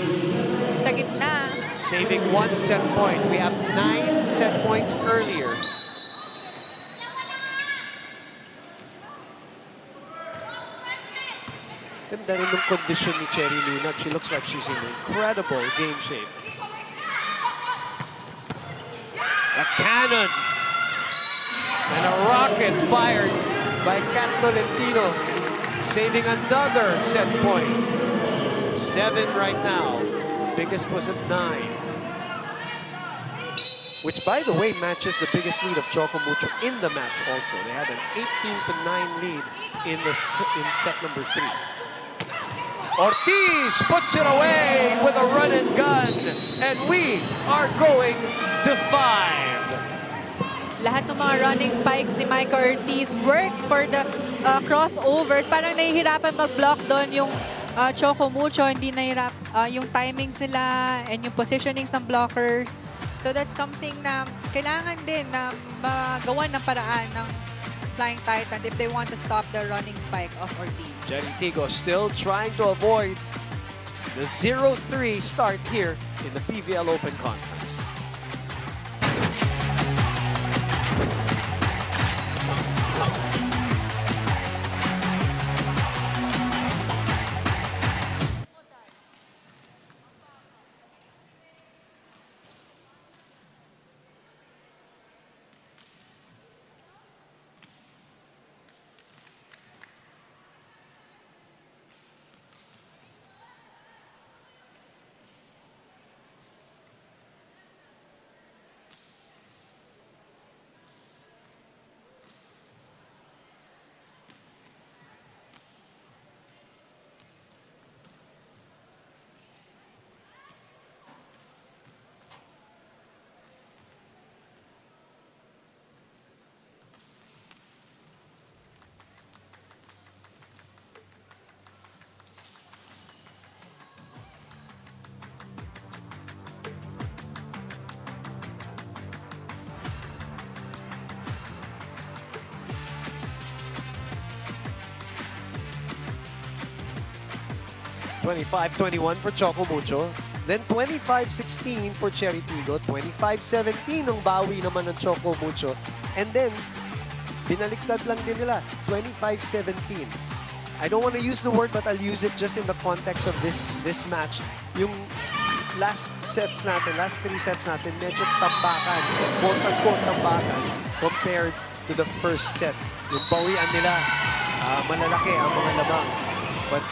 gitna. Saving 1 set point. We have 9 set points earlier. Ganda rin ng condition ni CHERY Nunag. She looks like she's in incredible game shape. A cannon and a rocket fired by Cat Tolentino, saving another set point. 7 right now. Biggest was at 9. Which, by the way, matches the biggest lead of Choco Mucho in the match also. They had an 18-9 lead in set number 3. Ortiz puts it away with a run and gun. And we are going to 5. Lahat ng mga running spikes ni Micah Ortiz work for the crossovers. Parang nahihirapan mag-block doon yung Choco Mucho. Hindi nahihirap yung timings nila and yung positionings ng blockers. So that's something na kailangan din na magawan ng paraan ng Flying Titans if they want to stop the running spike of Ortiz. CHERY TIGGO still trying to avoid the 0-3 start here in the PVL Open Conference. $25-21 for Choco Mucho. Then 25-16 for CHERY TIGGO. 25-17 ang bawi naman ng Choco Mucho. And then, binaliktad lang din nila. 25-17. I don't want to use the word, but I'll use it just in the context of this match. Yung last 3 sets natin, medyo tambakan, quote-unquote tambakan, compared to the first set. Yung bawian nila, malalaki ang mga labang. But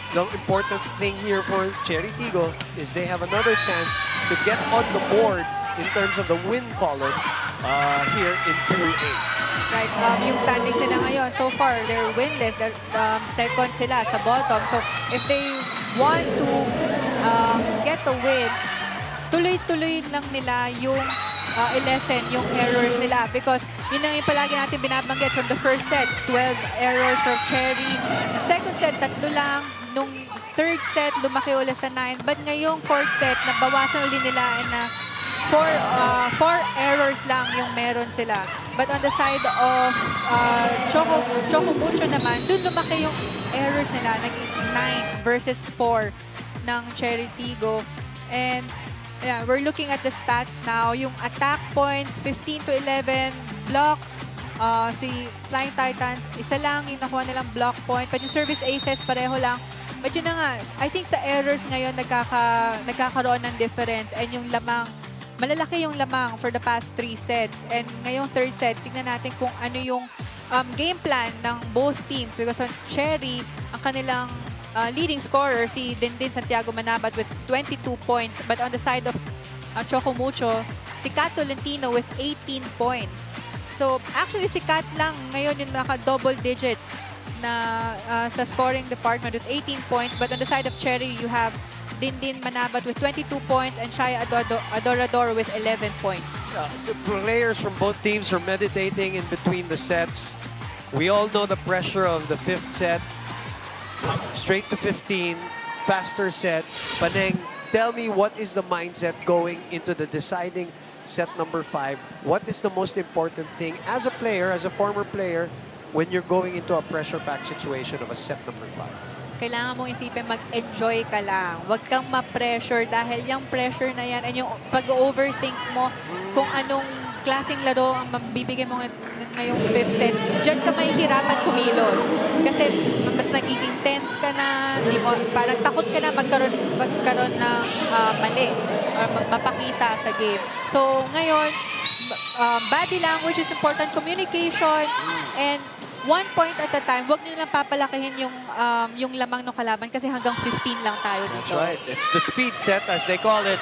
the important thing here for CHERY TIGGO is they have another chance to get on the board in terms of the win column here in Pool A. Right, yung standings sila ngayon, so far, they're winless. Second sila sa bottom. So, if they want to get the win, tuloy-tuloy lang nila yung i-lessen yung errors nila. Because yun ang yung palagi natin binabanggit from the first set, 12 errors from CHERY. The second set, 3 lang. Nung third set, lumaki ulit sa 9. But ngayong fourth set, nabawasan ulit nila na 4 errors lang yung meron sila. But on the side of Choco Mucho naman, dun lumaki yung errors nila. Naging 9 versus 4 ng CHERY TIGGO. And yeah, we're looking at the stats now. Yung attack points, 15-11 blocks. Si Flying Titans, isa lang yung nakuha nilang block point. But yung service aces, pareho lang. But yun na nga, I think sa errors ngayon, nagkakaroon ng difference. And yung lamang, malalaki yung lamang for the past 3 sets. And ngayong third set, tingnan natin kung ano yung game plan ng both teams. Because on CHERY, ang kanilang leading scorer, si Dindin Santiago Manabat with 22 points. But on the side of Choco Mucho, si Cat Tolentino with 18 points. So, actually, si Cat lang ngayon yung naka-double digits na sa scoring department with 18 points. But on the side of CHERY, you have Dindin Manabat with 22 points and Shai Adorador with 11 points. The players from both teams are meditating in between the sets. We all know the pressure of the 5th set. Straight to 15, faster set. Paneng, tell me what is the mindset going into the deciding set number 5? What is the most important thing as a player, as a former player, when you're going into a pressure-packed situation of a set number 5? Kailangan mong isipin mag-enjoy ka lang. Huwag kang ma-pressure dahil yung pressure na yan and yung pag-overthink mo kung anong klaseng laro ang mabibigay mo ngayong 5th set, diyan ka mahihirapan kumilos. Kasi mas nagiging tense ka na, di mo, parang takot ka na magkaroon ng mali or mapakita sa game. So ngayon, body language is important, communication, and 1 point at a time. Huwag nyo lang papalakihin yung lamang ng kalaban kasi hanggang 15 lang tayo That's dito. right. It's the speed set, as they call it.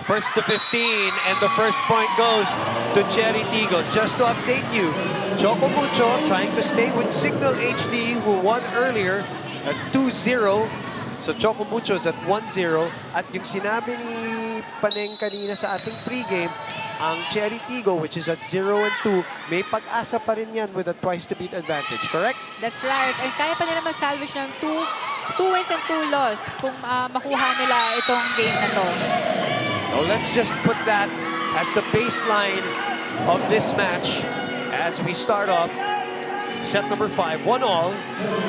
First to 15, and the first point goes to CHERY TIGGO. Just to update you, Choco Mucho trying to stay with Signal HD, who won earlier at 2-0. So Choco Mucho is at 1-0. At yung sinabi ni Paneng kanina sa ating pregame, ang CHERY TIGGO, which is at 0 and 2, may pag-asa pa rin yan with a twice-to-beat advantage, correct? That's right. And kaya pa nila mag-salvage ng 2 wins and 2 loss kung makuha nila itong game na to. So let's just put that as the baseline of this match as we start off set number 5, 1-all,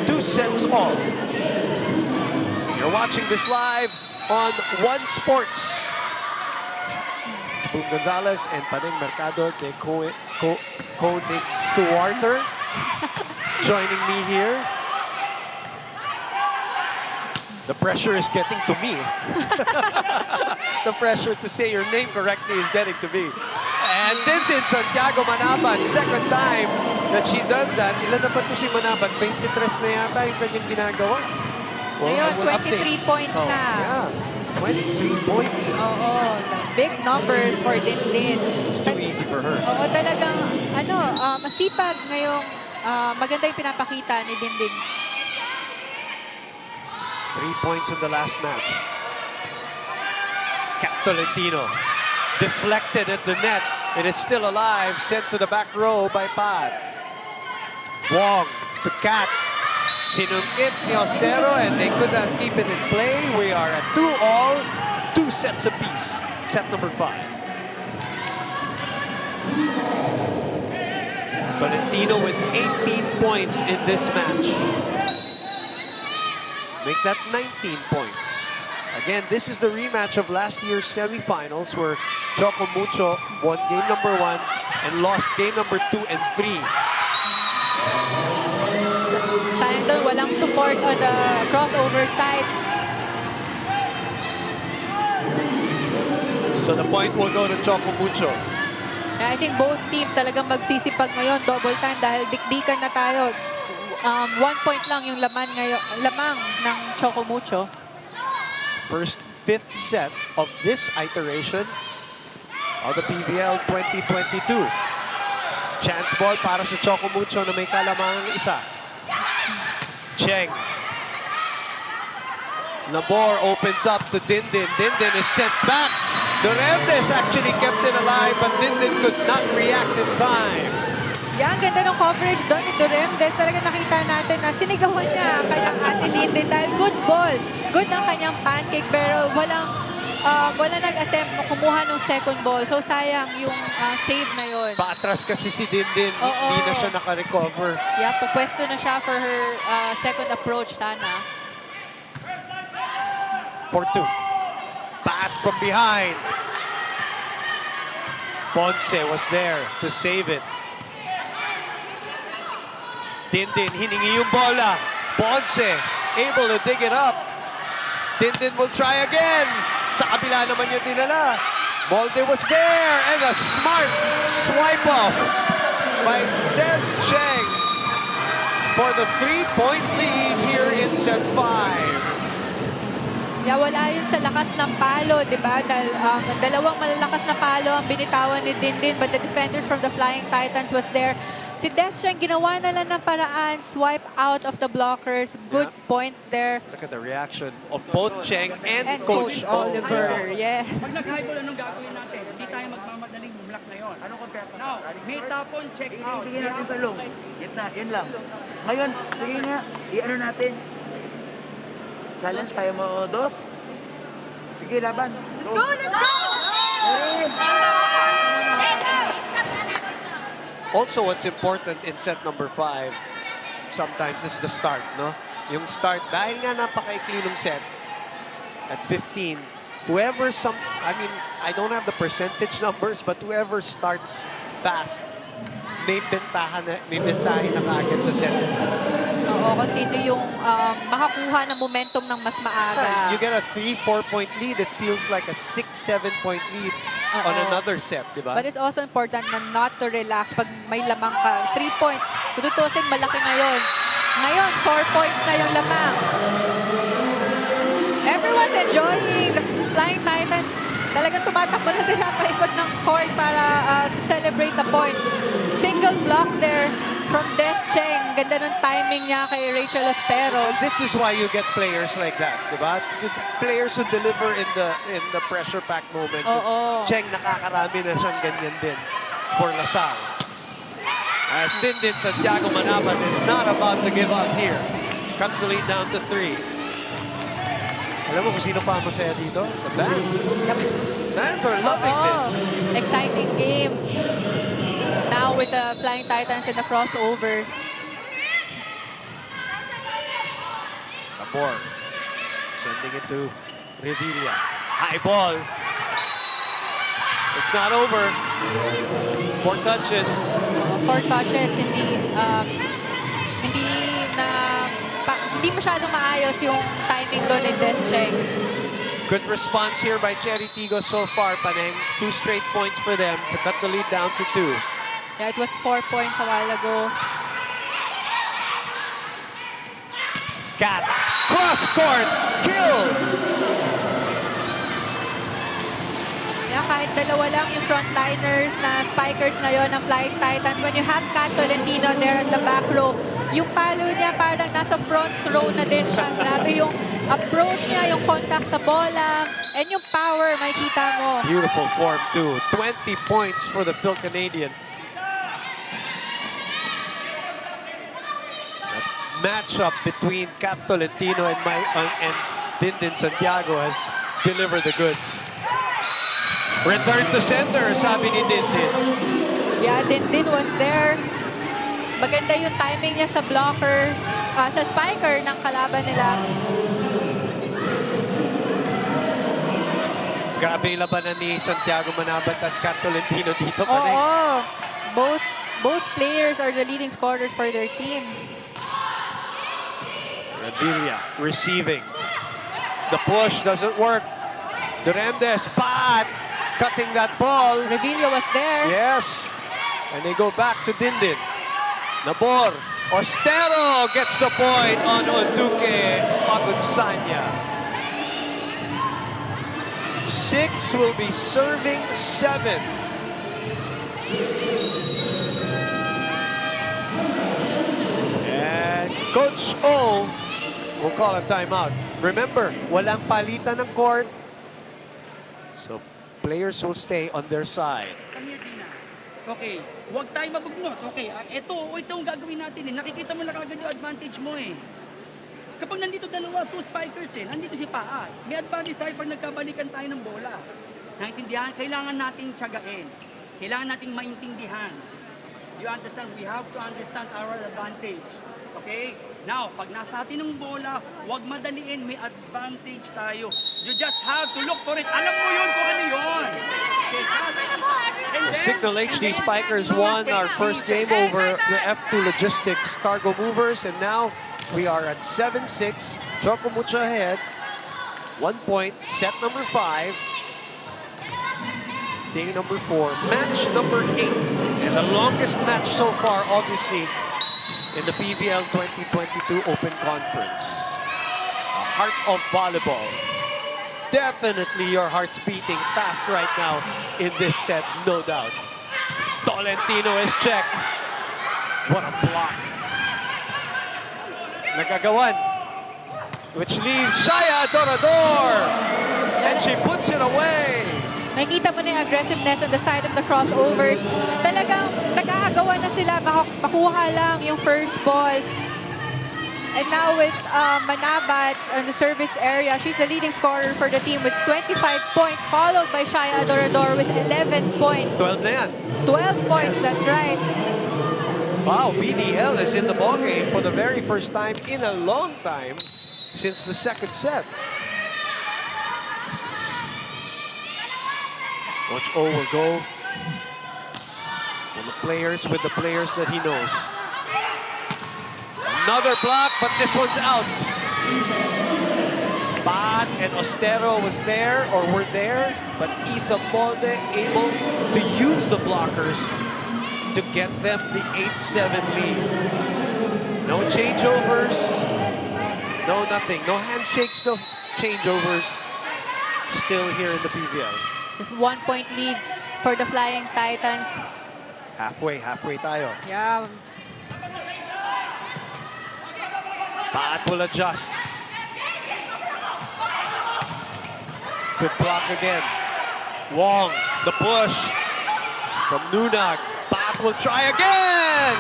2 sets all. You're watching this live on One Sports. It's Boom Gonzalez and Paneng Mercado de Koenig Suarter joining me here. The pressure is getting to me. The pressure to say your name correctly is getting to me. And Tintin Santiago Manaban, second time that she does that. Ilan na ba ito si Manaban? 23 na yata yung kanyang ginagawa. Well, Ngayon, I will 23 update. points na. Yeah, 23 points. Oo, big numbers for Dindin. It's too easy for her. Oo, talagang masipag ngayong maganda yung pinapakita ni Dindin. 3 points in the last match. Kat Tolentino deflected at the net. It is still alive, sent to the back row by Pat. Wong to Kat. Sinungkit ni Ostero, and they could not keep it in play. We are at 2-all, 2 sets apiece. Set number 5. Tolentino with 18 points in this match. Make that 19 points. Again, this is the rematch of last year's semifinals where Choco Mucho won game number 1 and lost game number 2 and 3. Sayang doon, walang support on the crossover side. So the point will go to Choco Mucho. I think both teams talagang magsisipag ngayon, double time dahil dikdikan na tayo. 1 point lang yung lamang ng Choco Mucho. First 5th set of this iteration of the PVL 2022. Chance ball para sa Choco Mucho na may kalamangang isa. Cheng. Labor opens up to Dindin. Dindin is sent back. Duremdes actually kept it alive, but Dindin could not react in time. Yan, ganda ng coverage doon ni Duremdes. Talaga nakita natin na sinigawan niya kanyang ate Dindin dahil good ball. Good ang kanyang pancake pero wala nag-attempt kumuha ng second ball. So sayang yung save na yun. Paatras kasi si Dindin. Hindi na siya naka-recover. Yeah, pupwesto na siya for her second approach sana. For 2. Bat from behind. Ponce was there to save it. Dindin hiningi yung bola. Ponce able to dig it up. Dindin will try again. Sa kabila naman niya dinala. Molde was there and a smart swipe off by Des Cheng for the 3-point lead here in set 5. Yeah, wala yun sa lakas ng palo, di ba? Dahil dalawang malalakas na palo ang binitawan ni Dindin, but the defenders from the Flying Titans was there. Si Descheng, ginawa na lang ng paraan, swipe out of the blockers. Good point there. Look at the reaction of both Cheng and Coach Oliver. Yes. Pag nag-highball, anong gagawin natin? Hindi tayo magmamadaling bumlock ngayon. Anong compare sa Now, may tapon, check out. Ibigay natin sa long. Yun lang. Ngayon, sige nga, i-ano natin. Challenge, kaya mo 2? Sige, laban. Let's go! Let's go! Also, what's important in set number 5 sometimes is the start, no? Yung start, dahil nga napaka-ikli ng set at 15, I don't have the percentage numbers, but whoever starts fast, may bentahin na kaagad sa set. Oo, kung sino yung makakuha ng momentum ng mas maaga. You get a 3-4 point lead, it feels like a 6-7 point lead on another set, di ba? But it's also important na not to relax pag may lamang ka. 3 points. Tututusin, malaki na yon. Ngayon, 4 points na yung lamang. Everyone's enjoying the Flying Titans. Talagang tumatakbo na sila paikot ng court para to celebrate the point. Single block there from Des Cheng. Ganda ng timing niya kay Rachel Ostero. This is why you get players like that, di ba? Players who deliver in the pressure-packed moments. Oo. Cheng, nakakarami na siyang ganyan din for Lasal. As Tindin Santiago Manabat is not about to give up here. Cuts the lead down to 3. Alam mo kung sino pa masaya dito? The fans. Fans are loving this. Exciting game. Now with the Flying Titans and the crossovers. Tabor sending it to Revilla. High ball. It's not over. 4 touches. 4 touches, hindi masyadong maayos yung timing doon ni Des Cheng. Good response here by CHERY TIGGO so far, Paneng. 2 straight points for them to cut the lead down to 2. Yeah, it was 4 points a while ago. Cat. Cross court. Kill. Yeah, kahit dalawa lang yung frontliners na spikers ngayon ng Flying Titans. When you have Cat Tolentino there at the back row, yung palo niya parang nasa front row na din siya. Grabe yung approach niya, yung contact sa bola, and yung power, makikita mo. Beautiful form too. 20 points for the Phil Canadian. That matchup between Cat Tolentino and Dindin Santiago has delivered the goods. Return to center, sabi ni Dindin. Yeah, Dindin was there. Maganda yung timing niya sa blockers, sa spiker ng kalaban nila. Grabe yung labanan ni Santiago Manabat at Cat Tolentino dito. Panay. Oo. Both players are the leading scorers for their team. Revilla receiving. The push doesn't work. Duremdes, bad. Cutting that ball. Revilla was there. Yes. And they go back to Dindin. Nabor. Ostero gets the point on Onduque Agunsanya. 6 will be serving 7. And Coach O will call a timeout. Remember, walang palitan ng court. So players will stay on their side. Come here, Dina. Okay, huwag tayo mabugnot. Okay, ito ang gagawin natin eh. Nakikita mo na kagad yung advantage mo eh. Kapag nandito dalawa, 2 spikers eh, nandito si Paa. May advantage tayo pag nagkabalikan tayo ng bola. Naintindihan? Kailangan nating tiyagain. Kailangan nating maintindihan. You understand? We have to understand our advantage. Okay? Now, pag nasa atin ng bola, huwag madaliin, may advantage tayo. You just have to look for it. Alam mo yun kung ano yun. Okay, Signal HD Spikers won our first game over the F2 Logistics Cargo Movers, and now we are at 7-6. Choco Mucho ahead. 1 point, set number 5. Day number 4, match number 8. And the longest match so far, obviously, in the PVL 2022 Open Conference. A heart of volleyball. Definitely your heart's beating fast right now in this set, no doubt. Tolentino is checked. What a block. Nagagawan. Which leaves Shaya Dorador. And she puts it away. Nakikita mo na yung aggressiveness on the side of the crossovers. Talagang nag-aagawan na sila, makuha lang yung first ball. And now with Manabat on the service area, she's the leading scorer for the team with 25 points, followed by Shaya Adorador with 11 points. 12 na yan. 12 points, that's right. Wow, BDL is in the ballgame for the very first time in a long time since the second set. Coach O will go with the players that he knows. Another block, but this one's out. Bad and Ostero was there, or were there, but Isa Molde able to use the blockers to get them the 8-7 lead. No changeovers, no nothing. No handshakes, no changeovers. Still here in the PVL. Just 1 point lead for the Flying Titans. Halfway tayo. Yeah. Baat will adjust. Good block again. Wong, the push from Nunag. Baat will try again!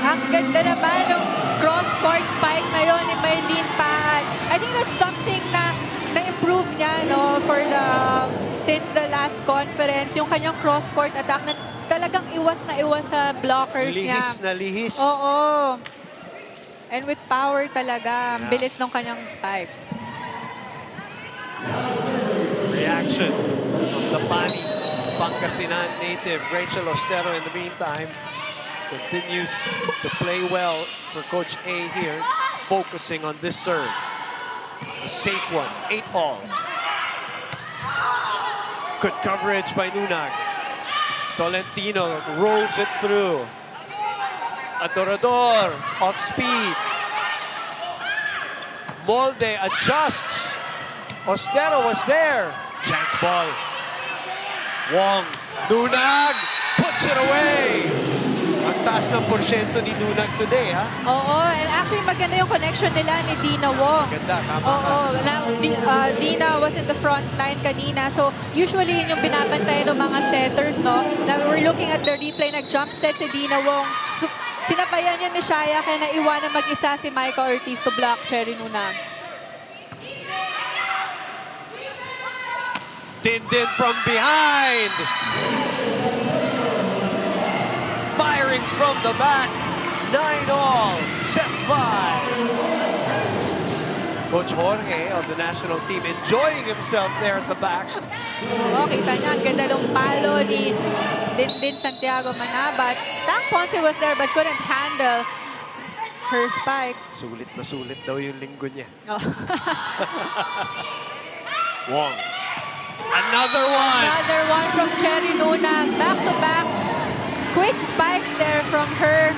Ang ganda naman ng cross-court spike na yon ni Maylene Paat. I think that's something na na-improve niya, no, for the since the last conference. Yung kanyang cross-court attack na talagang iwas sa blockers niya. Lihis na lihis. Oo. And with power talaga. Ang bilis ng kanyang spike. Reaction from the Bani Pangasinan native Rachel Ostero in the meantime continues to play well for Coach A here, focusing on this serve. A safe one, 8-all. Good coverage by Nunag. Tolentino rolls it through. Adorador off speed. Molde adjusts. Ostero was there. Chance ball. Wong. Nunag puts it away. Ang taas ng porsyento ni Nunag today, ha? Oo, and actually maganda yung connection nila ni Dina Wong. Ganda, tama Oo, Dina was in the front line kanina. So, usually yun yung binabantay ng mga setters, no? Now, we're looking at the replay, nag-jump set si Dina Wong. Sinabayan yun ni Shaya, kaya naiwanan mag-isa si Micah Ortiz to block Cherry Nunag. Dindin from behind. Firing from the back. 9-all. Set 5. Coach Jorge of the national team enjoying himself there at the back. Oo, kita niya, ang ganda ng palo ni Dindin Santiago Manabat. Tang Ponce was there but couldn't handle her spike. Sulit na sulit daw yung linggo niya. Oh. Wong. Another one. Another one from Cherry Nunag. Back-to-back. Quick spikes there from her.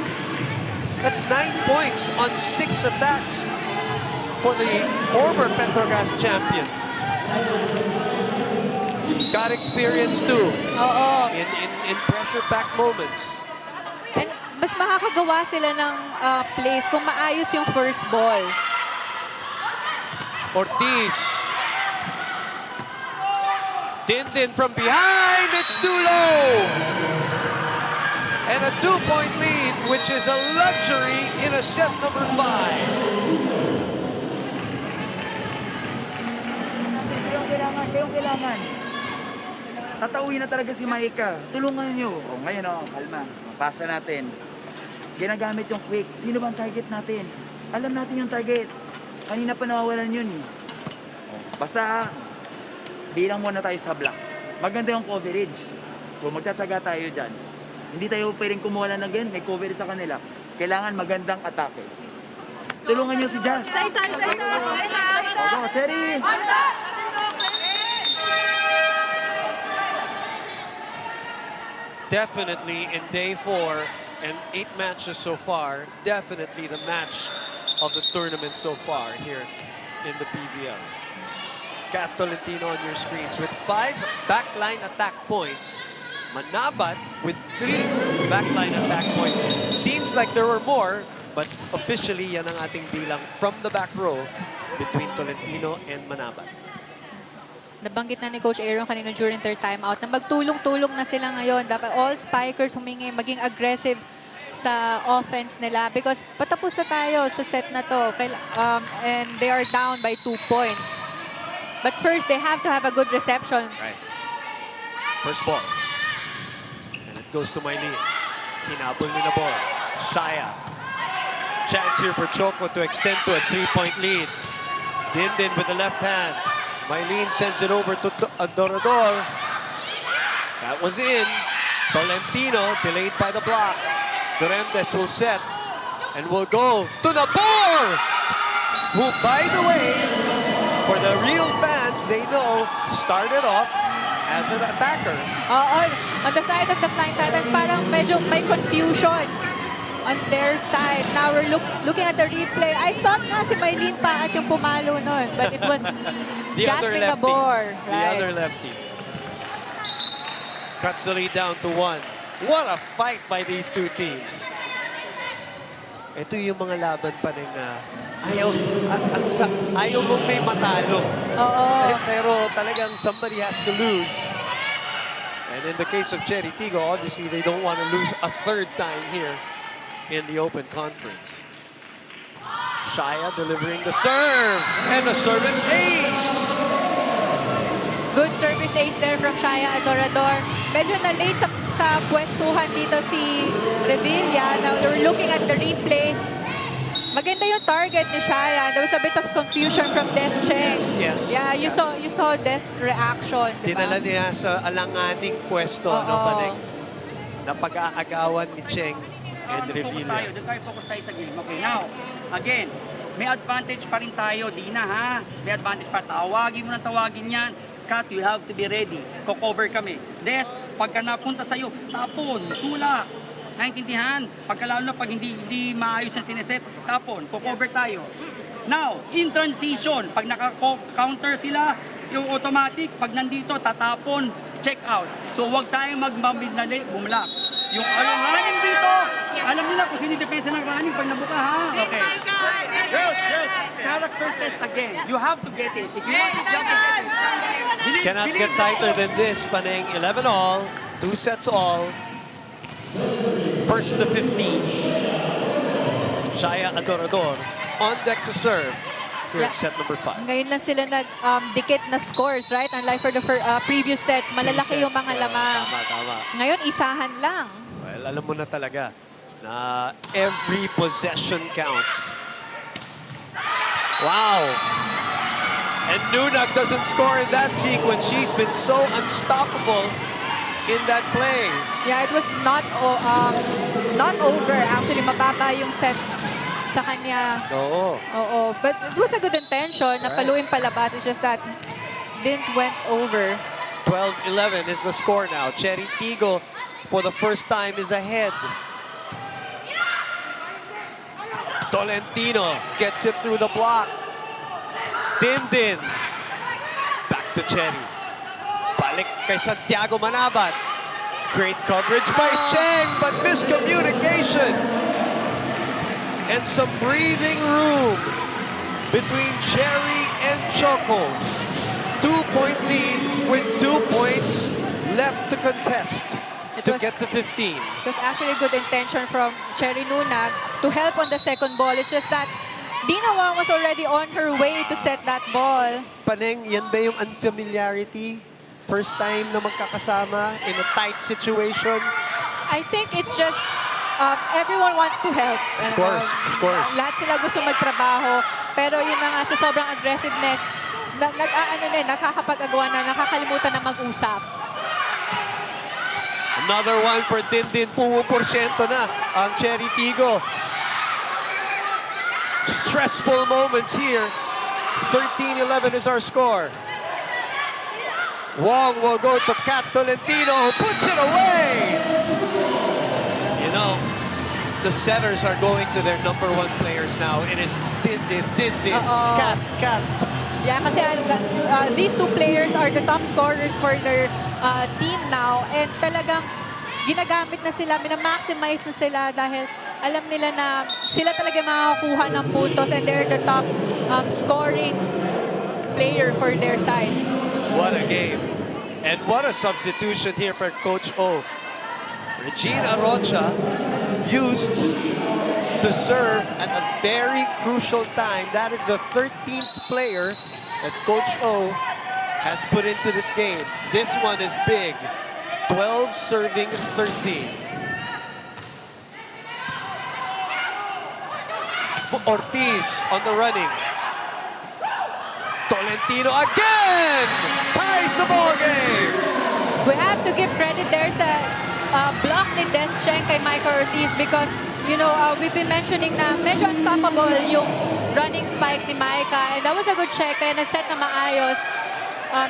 That's 9 points on 6 attacks for the former Petrogas champion. She's got experience too Oo. in pressure-packed moments. And mas makakagawa sila ng plays kung maayos yung first ball. Ortiz. Dindin from behind. It's too low. And a 2-point lead, which is a luxury in a set number 5. Kayong kailangan. Tatauhin na talaga si Maika. Tulungan nyo. O, ngayon kalma. Pasa natin. Ginagamit yung quick. Sino bang target natin? Alam natin yung target. Kanina pa nawawalan yun eh. Basta, bilang muna tayo sa block. Maganda yung coverage. So magtsatsaga tayo dyan. Hindi tayo pwedeng kumuha lang again. May coverage sa kanila. Kailangan magandang atake. Tulungan nyo si Jazz. Opo, Cherry! Definitely in day 4 and 8 matches so far, definitely the match of the tournament so far here in the PVL. Got Tolentino on your screens with 5 backline attack points. Manabat with 3 backline attack points. Seems like there were more, but officially yan ang ating bilang from the back row between Tolentino and Manabat. Nabanggit na ni Coach Aaron kanina during their timeout na magtulong-tulong na sila ngayon. Dapat all spikers humingi, maging aggressive sa offense nila because patapos na tayo sa set na to and they are down by 2 points. But first, they have to have a good reception. Right. First ball. And it goes to Maylene. Hinabol ni na ball. Shaya. Chance here for Choco to extend to a 3-point lead. Dindin with the left hand. Maylene sends it over to Adorador. That was in. Tolentino delayed by the block. Duremdes will set and will go to Nabor, who, by the way, for the real fans, they know, started off as an attacker. On the side of the Flying Titans, parang medyo may confusion on their side. Now we're looking at the replay. I thought nga si Maylene Paat yung pumalo nun, but it was The other Jasmine lefty. Gabor. The other lefty. Cuts the lead down to 1. What a fight by these two teams. Ito yung mga laban pa rin na ayaw mong may matalo. Oo. Pero talagang somebody has to lose. And in the case of CHERY TIGGO, obviously they don't want to lose a third time here in the open conference. Shaya delivering the serve, and the service ace. Good service ace there from Shaya Adorador. Medyo na-late sa pwestuhan dito si Revilla. Now we're looking at the replay. Maganda yung target ni Shaya. There was a bit of confusion from Des Cheng. Yes. Yeah, you saw Des' reaction. Diba? Dinala niya sa alanganing pwesto, no, Paneng? Na pag-aagawan ni Cheng and Revilla. Doon tayo focus tayo sa game. Okay, now, again, may advantage pa rin tayo, Dina, ha? May advantage pa. Tawagin mo ng tawagin yan. Cut, you have to be ready. Cocover kami. Des, pagka napunta sa'yo, tapon, tulak. Naintindihan? Pagka lalo na pag hindi maayos ang sineset, tapon, cocover tayo. Now, in transition, pag naka-counter sila, yung automatic, pag nandito, tatapon, check out. So, huwag tayong magmamidnali, bumlak. Yung running dito, alam nila kung sino yung depensa ng running pag nabuka, ha? Okay. Girls, character test again. You have to get it. If you want it, you have to get it. Cannot get tighter than this, Paneng. 11 all, 2 sets all. First to 15. Shaya Adorador on deck to serve here in set number 5. Ngayon lang sila nag-dikit na scores, right? Unlike for the previous sets, malalaki yung mga lamang. Tama. Ngayon, isahan lang. Well, alam mo na talaga na every possession counts. Wow! And Nunag doesn't score in that sequence. She's been so unstoppable in that play. Yeah, it was not over. Actually, mababa yung set sa kanya. Oo. But it was a good intention na paluin palabas. It's just that didn't went over. 12-11 is the score now. CHERY TIGGO, for the first time, is ahead. Tolentino gets it through the block. Din. Back to CHERY. Balik kay Santiago Manabat. Great coverage by Cheng, but miscommunication. And some breathing room between CHERY and Choco. 2-point lead with 2 points left to contest to get to 15. It was actually a good intention from CHERY Nunag to help on the second ball. It's just that Dina Wang was already on her way to set that ball. Paneng, yan ba yung unfamiliarity? First time na magkakasama in a tight situation? I think it's just everyone wants to help. Of course. Lahat sila gusto magtrabaho. Pero yun na nga, sa sobrang aggressiveness, nakakapag-agawa na, nakakalimutan na mag-usap. Another one for Din. Pumuporsyento na ang CHERY TIGGO. Stressful moments here. 13-11 is our score. Wong will go to Kat Tolentino, who puts it away. You know, the setters are going to their #1 players now. It is Din. Kat. Yeah, kasi these two players are the top scorers for their team now. And talagang ginagamit na sila, minamaximize na sila dahil alam nila na sila talaga makakakuha ng puntos and they're the top scoring player for their side. What a game. And what a substitution here for Coach O. Regina Rocha used to serve at a very crucial time. That is the 13th player that Coach O has put into this game. This one is big. 12 serving 13. Ortiz on the running. Tolentino again! Ties the ball game! We have to give credit there sa block ni Des Cheng kay Michael Ortiz because, you know, we've been mentioning na medyo unstoppable yung running spike ni Micah. And that was a good check kaya na-set na maayos.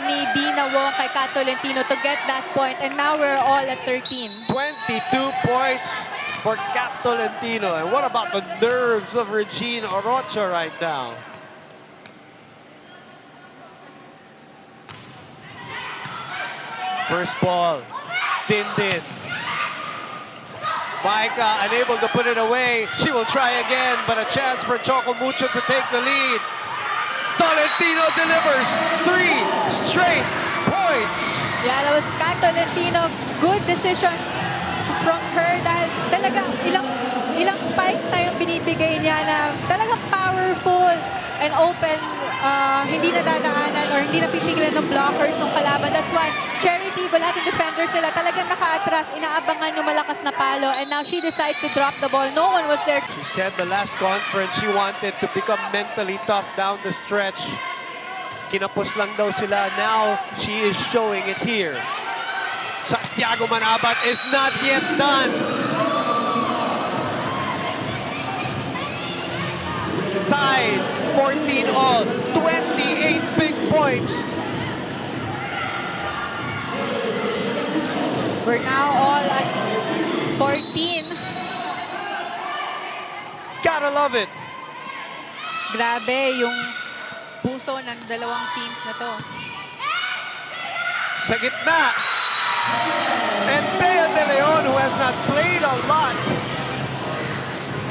ni Dina Wong kay Kat Tolentino to get that point. And now we're all at 13. 22 points for Kat Tolentino. And what about the nerves of Regine Orocha right now? First ball, Din. Maika unable to put it away. She will try again, but a chance for Choco Mucho to take the lead. Tolentino delivers 3 straight points. Yeah, that was Kat Tolentino. Good decision from her dahil talaga ilang spikes na yung binibigay niya na talagang powerful and open, hindi nadadaanan or hindi napipigilan ng blockers ng kalaban. That's why Cherry Tigo, lahat ng defenders nila talagang naka-atras, inaabangan yung malakas na palo, and now she decides to drop the ball. No one was there. She said the last conference she wanted to become mentally tough down the stretch. Kinapos lang daw sila. Now she is showing it here. Santiago Manabat is not yet done. Tied 14 all, 28 big points. We're now all at 14. Gotta love it. Grabe yung puso ng dalawang teams na to. Sa gitna. And Bea De Leon, who has not played a lot,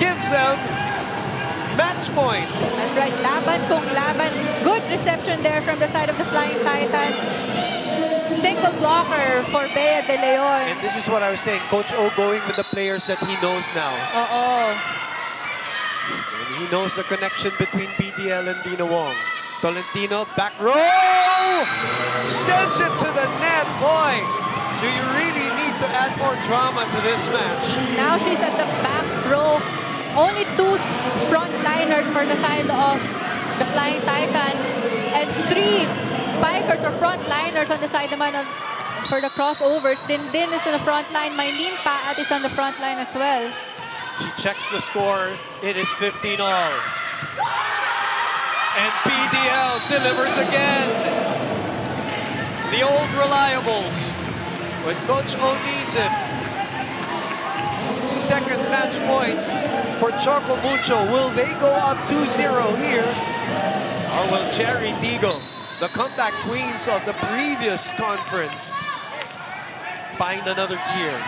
gives them match point. That's right, laban kung laban. Good reception there from the side of the Flying Titans. Single blocker for Bea De Leon. And this is what I was saying, Coach O going with the players that he knows now. Oo. And he knows the connection between PDL and Dina Wong. Tolentino, back row! Sends it to the net. Boy, do you really need to add more drama to this match? Now she's at the back row. Only 2 frontliners for the side of the Flying Titans and 3 spikers or frontliners on the side naman for the crossovers. Din is on the front line. Mylene Paat is on the front line as well. She checks the score. It is 15 all. And PDL delivers again. The old reliables. When Coach O needs it. Second match point for Choco Mucho. Will they go up 2-0 here? Or will Cherry Tigo, the comeback queens of the previous conference, find another gear?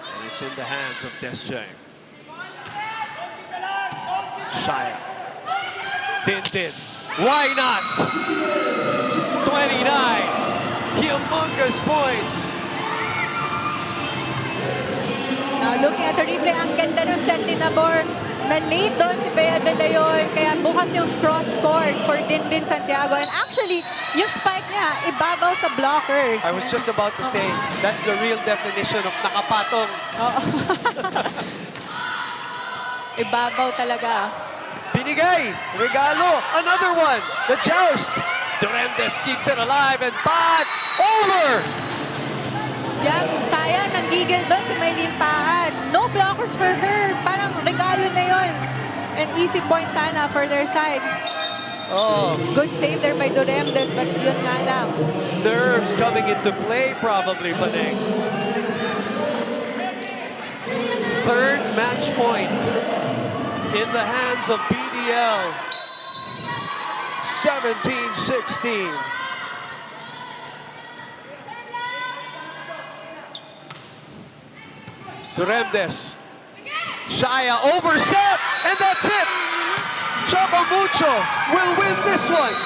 And it's in the hands of Desjay. Shia. Din. Why not? 29. Humongous points. Now looking at the replay, ang ganda ng set ni Nabor. Na-late doon si Bea De Leon, kaya bukas yung cross-court for Din Santiago. And actually, yung spike niya, ibabaw sa blockers. I was just about to say, that's the real definition of nakapatong. Oo. Ibabaw talaga. Binigay, regalo, another one, the joust. Durendes keeps it alive and bad, over! Yeah, sayang, nanggigil doon si Mylene Paat. No blockers for her. Parang regalo na yon. An easy point sana for their side. Oh, Good save there by Durendes, but yun nga lang. nerves coming into play probably, Paneng. Third match point in the hands of PDL. 17-16. Durendes. Shia overset, and that's it. Choco Mucho will win this one.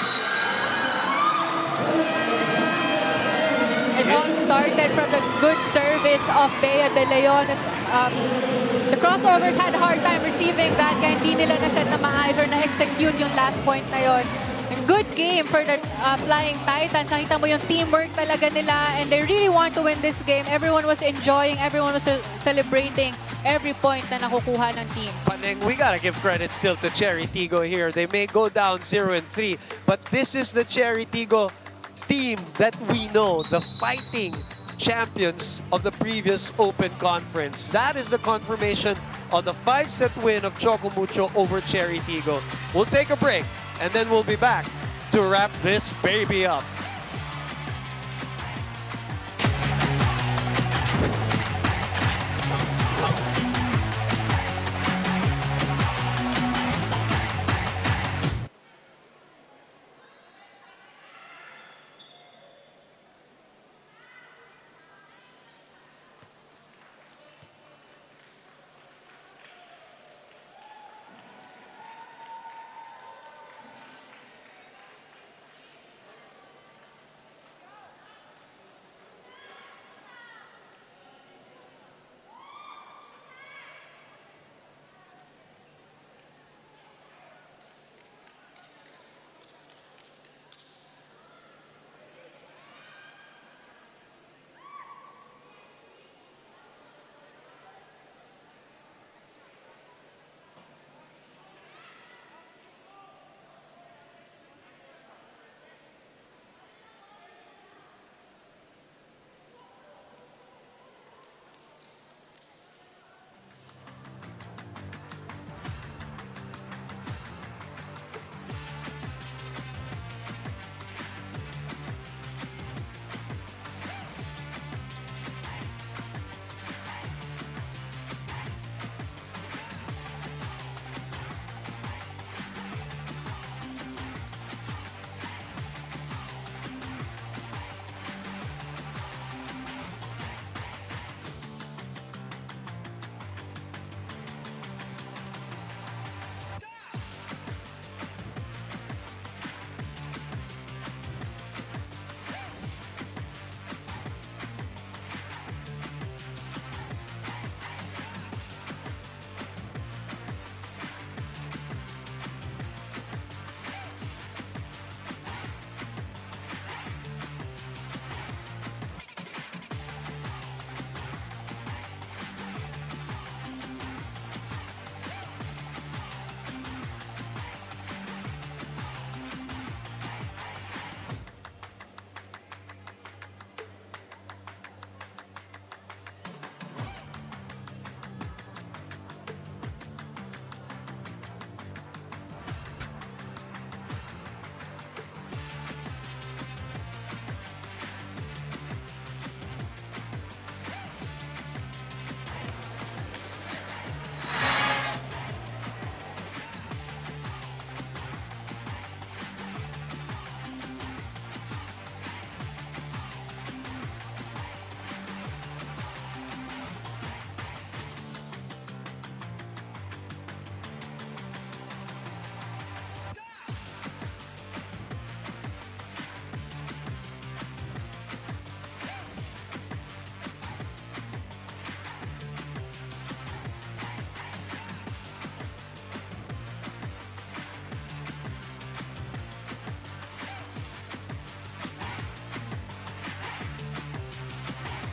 It all started from the good service of Bea De Leon. The crossovers had a hard time receiving that, kaya hindi nila na-set na maayos or na-execute yung last point na yon. And good game for the Flying Titans. Nakita mo yung teamwork talaga nila, and they really want to win this game. Everyone was enjoying, everyone was celebrating every point na nakukuha ng team. Paneng, we gotta give credit still to Cherry Tigo here. They may go down 0-3, but this is the Cherry Tigo team that we know, the fighting champions of the previous Open Conference. That is the confirmation on the 5-set win of Choco Mucho over Cherry Tigo. We'll take a break, and then we'll be back to wrap this baby up.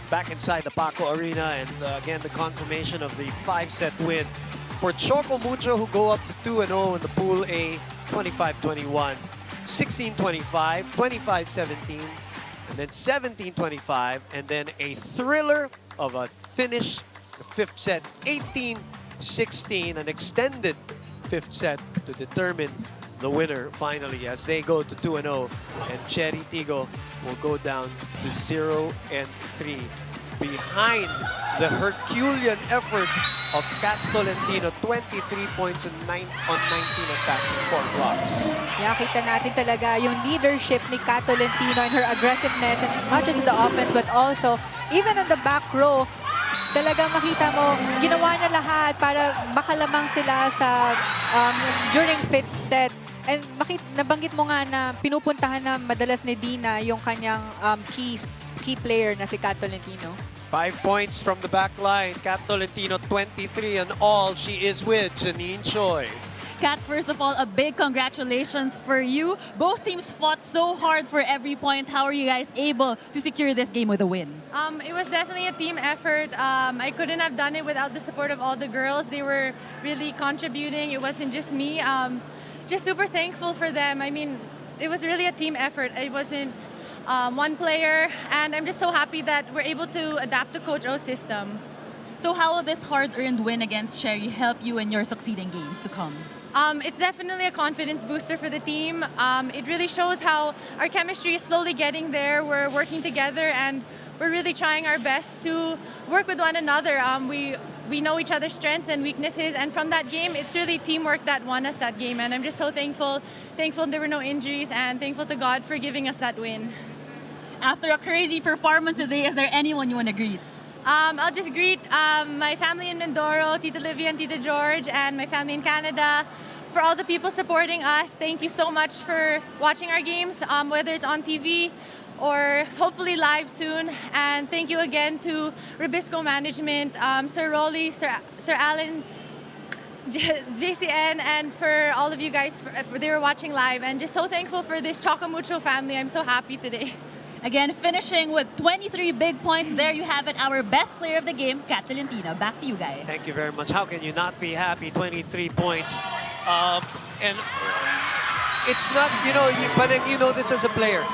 Back inside the Paco Arena, and again the confirmation of the 5-set win for Choco Mucho, who go up to 2-0 in the Pool A, 25-21, 16-25, 25-17, and then 17-25, and then a thriller of a finish, the 5th set, 18-16, an extended 5th set to determine the winner finally as they go to 2-0, and CHERY TIGGO will go down to 0-3 behind the Herculean effort of Kat Tolentino, 23 points and 19 attacks and 4 blocks. Yeah, kita natin talaga yung leadership ni Kat Tolentino and her aggressiveness, and not just in the offense but also even on the back row. Talagang makita mo, ginawa niya lahat para makalamang sila sa during 5th set. And nabanggit mo nga na pinupuntahan na madalas ni Dina yung kanyang key player na si Kat Tolentino. 5 points from the back line. Kat Tolentino, 23 and all. She is with Janine Choi. Kat, first of all, a big congratulations for you. Both teams fought so hard for every point. How are you guys able to secure this game with a win? It was definitely a team effort. I couldn't have done it without the support of all the girls. They were really contributing. It wasn't just me. Just super thankful for them. I mean, it was really a team effort. It wasn't one player, and I'm just so happy that we're able to adapt to Coach O's system. So how will this hard-earned win against CHERY help you in your succeeding games to come? It's definitely a confidence booster for the team. It really shows how our chemistry is slowly getting there. We're working together and we're really trying our best to work with one another. We know each other's strengths and weaknesses, and from that game, it's really teamwork that won us that game. And I'm just so thankful there were no injuries, and thankful to God for giving us that win. After a crazy performance today, is there anyone you want to greet? I'll just greet my family in Mindoro, Tita Livia and Tita George, and my family in Canada. For all the people supporting us, thank you so much for watching our games, whether it's on TV or hopefully live soon. And thank you again to Ribisco Management, Sir Rolly, Sir Alan, JCN, and for all of you guys for they were watching live. And just so thankful for this Choco Mucho family. I'm so happy today. Again, finishing with 23 big points. There you have it, our best player of the game, Kat Salentina. Back to you guys. Thank you very much. How can you not be happy? 23 points. And it's not, you know this as a player.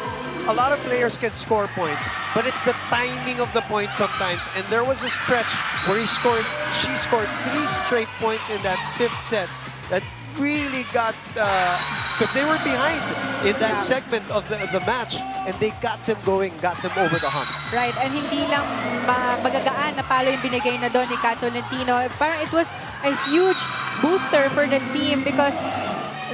A lot of players can score points, but it's the timing of the points sometimes. And there was a stretch where she scored 3 straight points in that 5th set that really got, because they were behind in that segment of the match, and they got them going, got them over the hump. Right, and hindi lang magagaan na palo yung binigay na doon ni Kat Tolentino. Parang it was a huge booster for the team because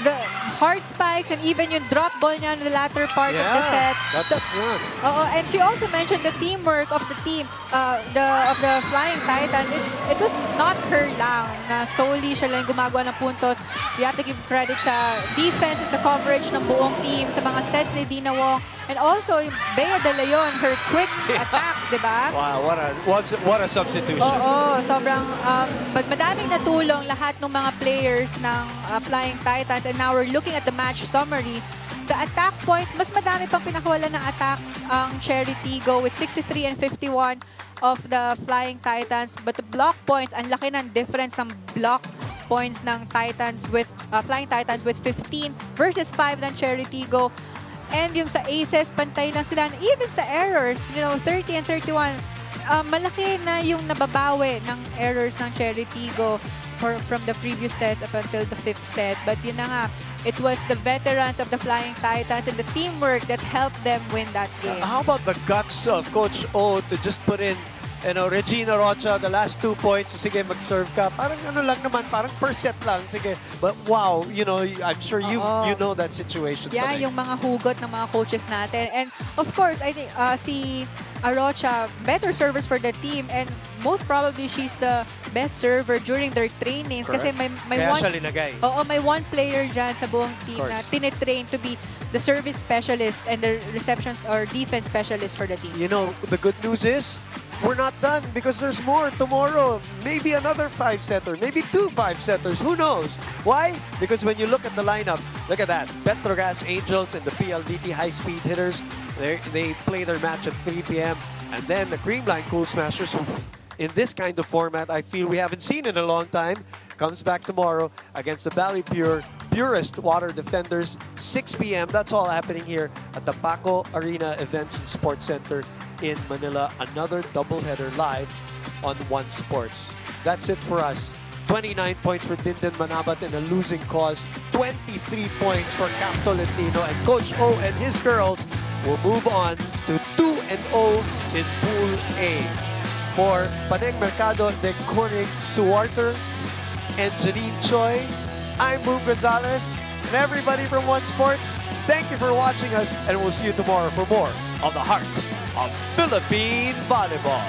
the hard spikes and even yung drop ball niya in the latter part of the set. That was good. And she also mentioned the teamwork of the team, of the Flying Titans. It was not her lang na solely siya lang gumagawa ng puntos. You have to give credit sa defense and sa coverage ng buong team, sa mga sets ni Dina Wong. And also, yung Bea De Leon, her quick attacks, di ba? Wow, what a substitution. Oo, sobrang madaming natulong lahat ng mga players ng Flying Titans. And now we're looking at the match summary. The attack points, mas madami pang pinakawalan ng attack ang CHERY TIGGO with 63 and 51 of the Flying Titans. But the block points, ang laki ng difference ng block points ng Titans with Flying Titans with 15 versus 5 ng CHERY TIGGO. And yung sa aces, pantay lang sila. Even sa errors, 30 and 31, malaki na yung nababawi ng errors ng CHERY TIGGO from the previous sets up until the 5th set. But yun na nga, it was the veterans of the Flying Titans and the teamwork that helped them win that game. How about the guts of Coach O to just put in, Regina Rocha, the last 2 points, sige, mag-serve ka. Parang lang naman, parang per set lang, sige. But wow, I'm sure you know that situation. Yeah, yung mga hugot ng mga coaches natin. And of course, I think si Rocha, better servers for the team, and most probably she's the best server during their trainings. Correct. Kasi may Kaya one, siya linagay. may one player dyan sa buong team na tinitrain to be the service specialist and the receptions or defense specialist for the team. The good news is, we're not done because there's more tomorrow. Maybe another 5-setter, maybe 2 5-setters. Who knows? Why? Because when you look at the lineup, look at that. Petrogas Angels and the PLDT high-speed hitters, they play their match at 3 p.m. And then the Creamline Cool Smashers, who in this kind of format, I feel we haven't seen in a long time, comes back tomorrow against the Valley Purest Water Defenders, 6 p.m. That's all happening here at the Paco Arena Events and Sports Center in Manila. Another doubleheader live on One Sports. That's it for us. 29 points for Dindan Manabat in a losing cause. 23 points for Cap Tolentino. And Coach O and his girls will move on to 2-0 in Pool A. For Paneng Mercado de Konig Suarter and Janine Choi, I'm Boom Gonzalez. And everybody from One Sports, thank you for watching us. And we'll see you tomorrow for more of the heart of Philippine volleyball.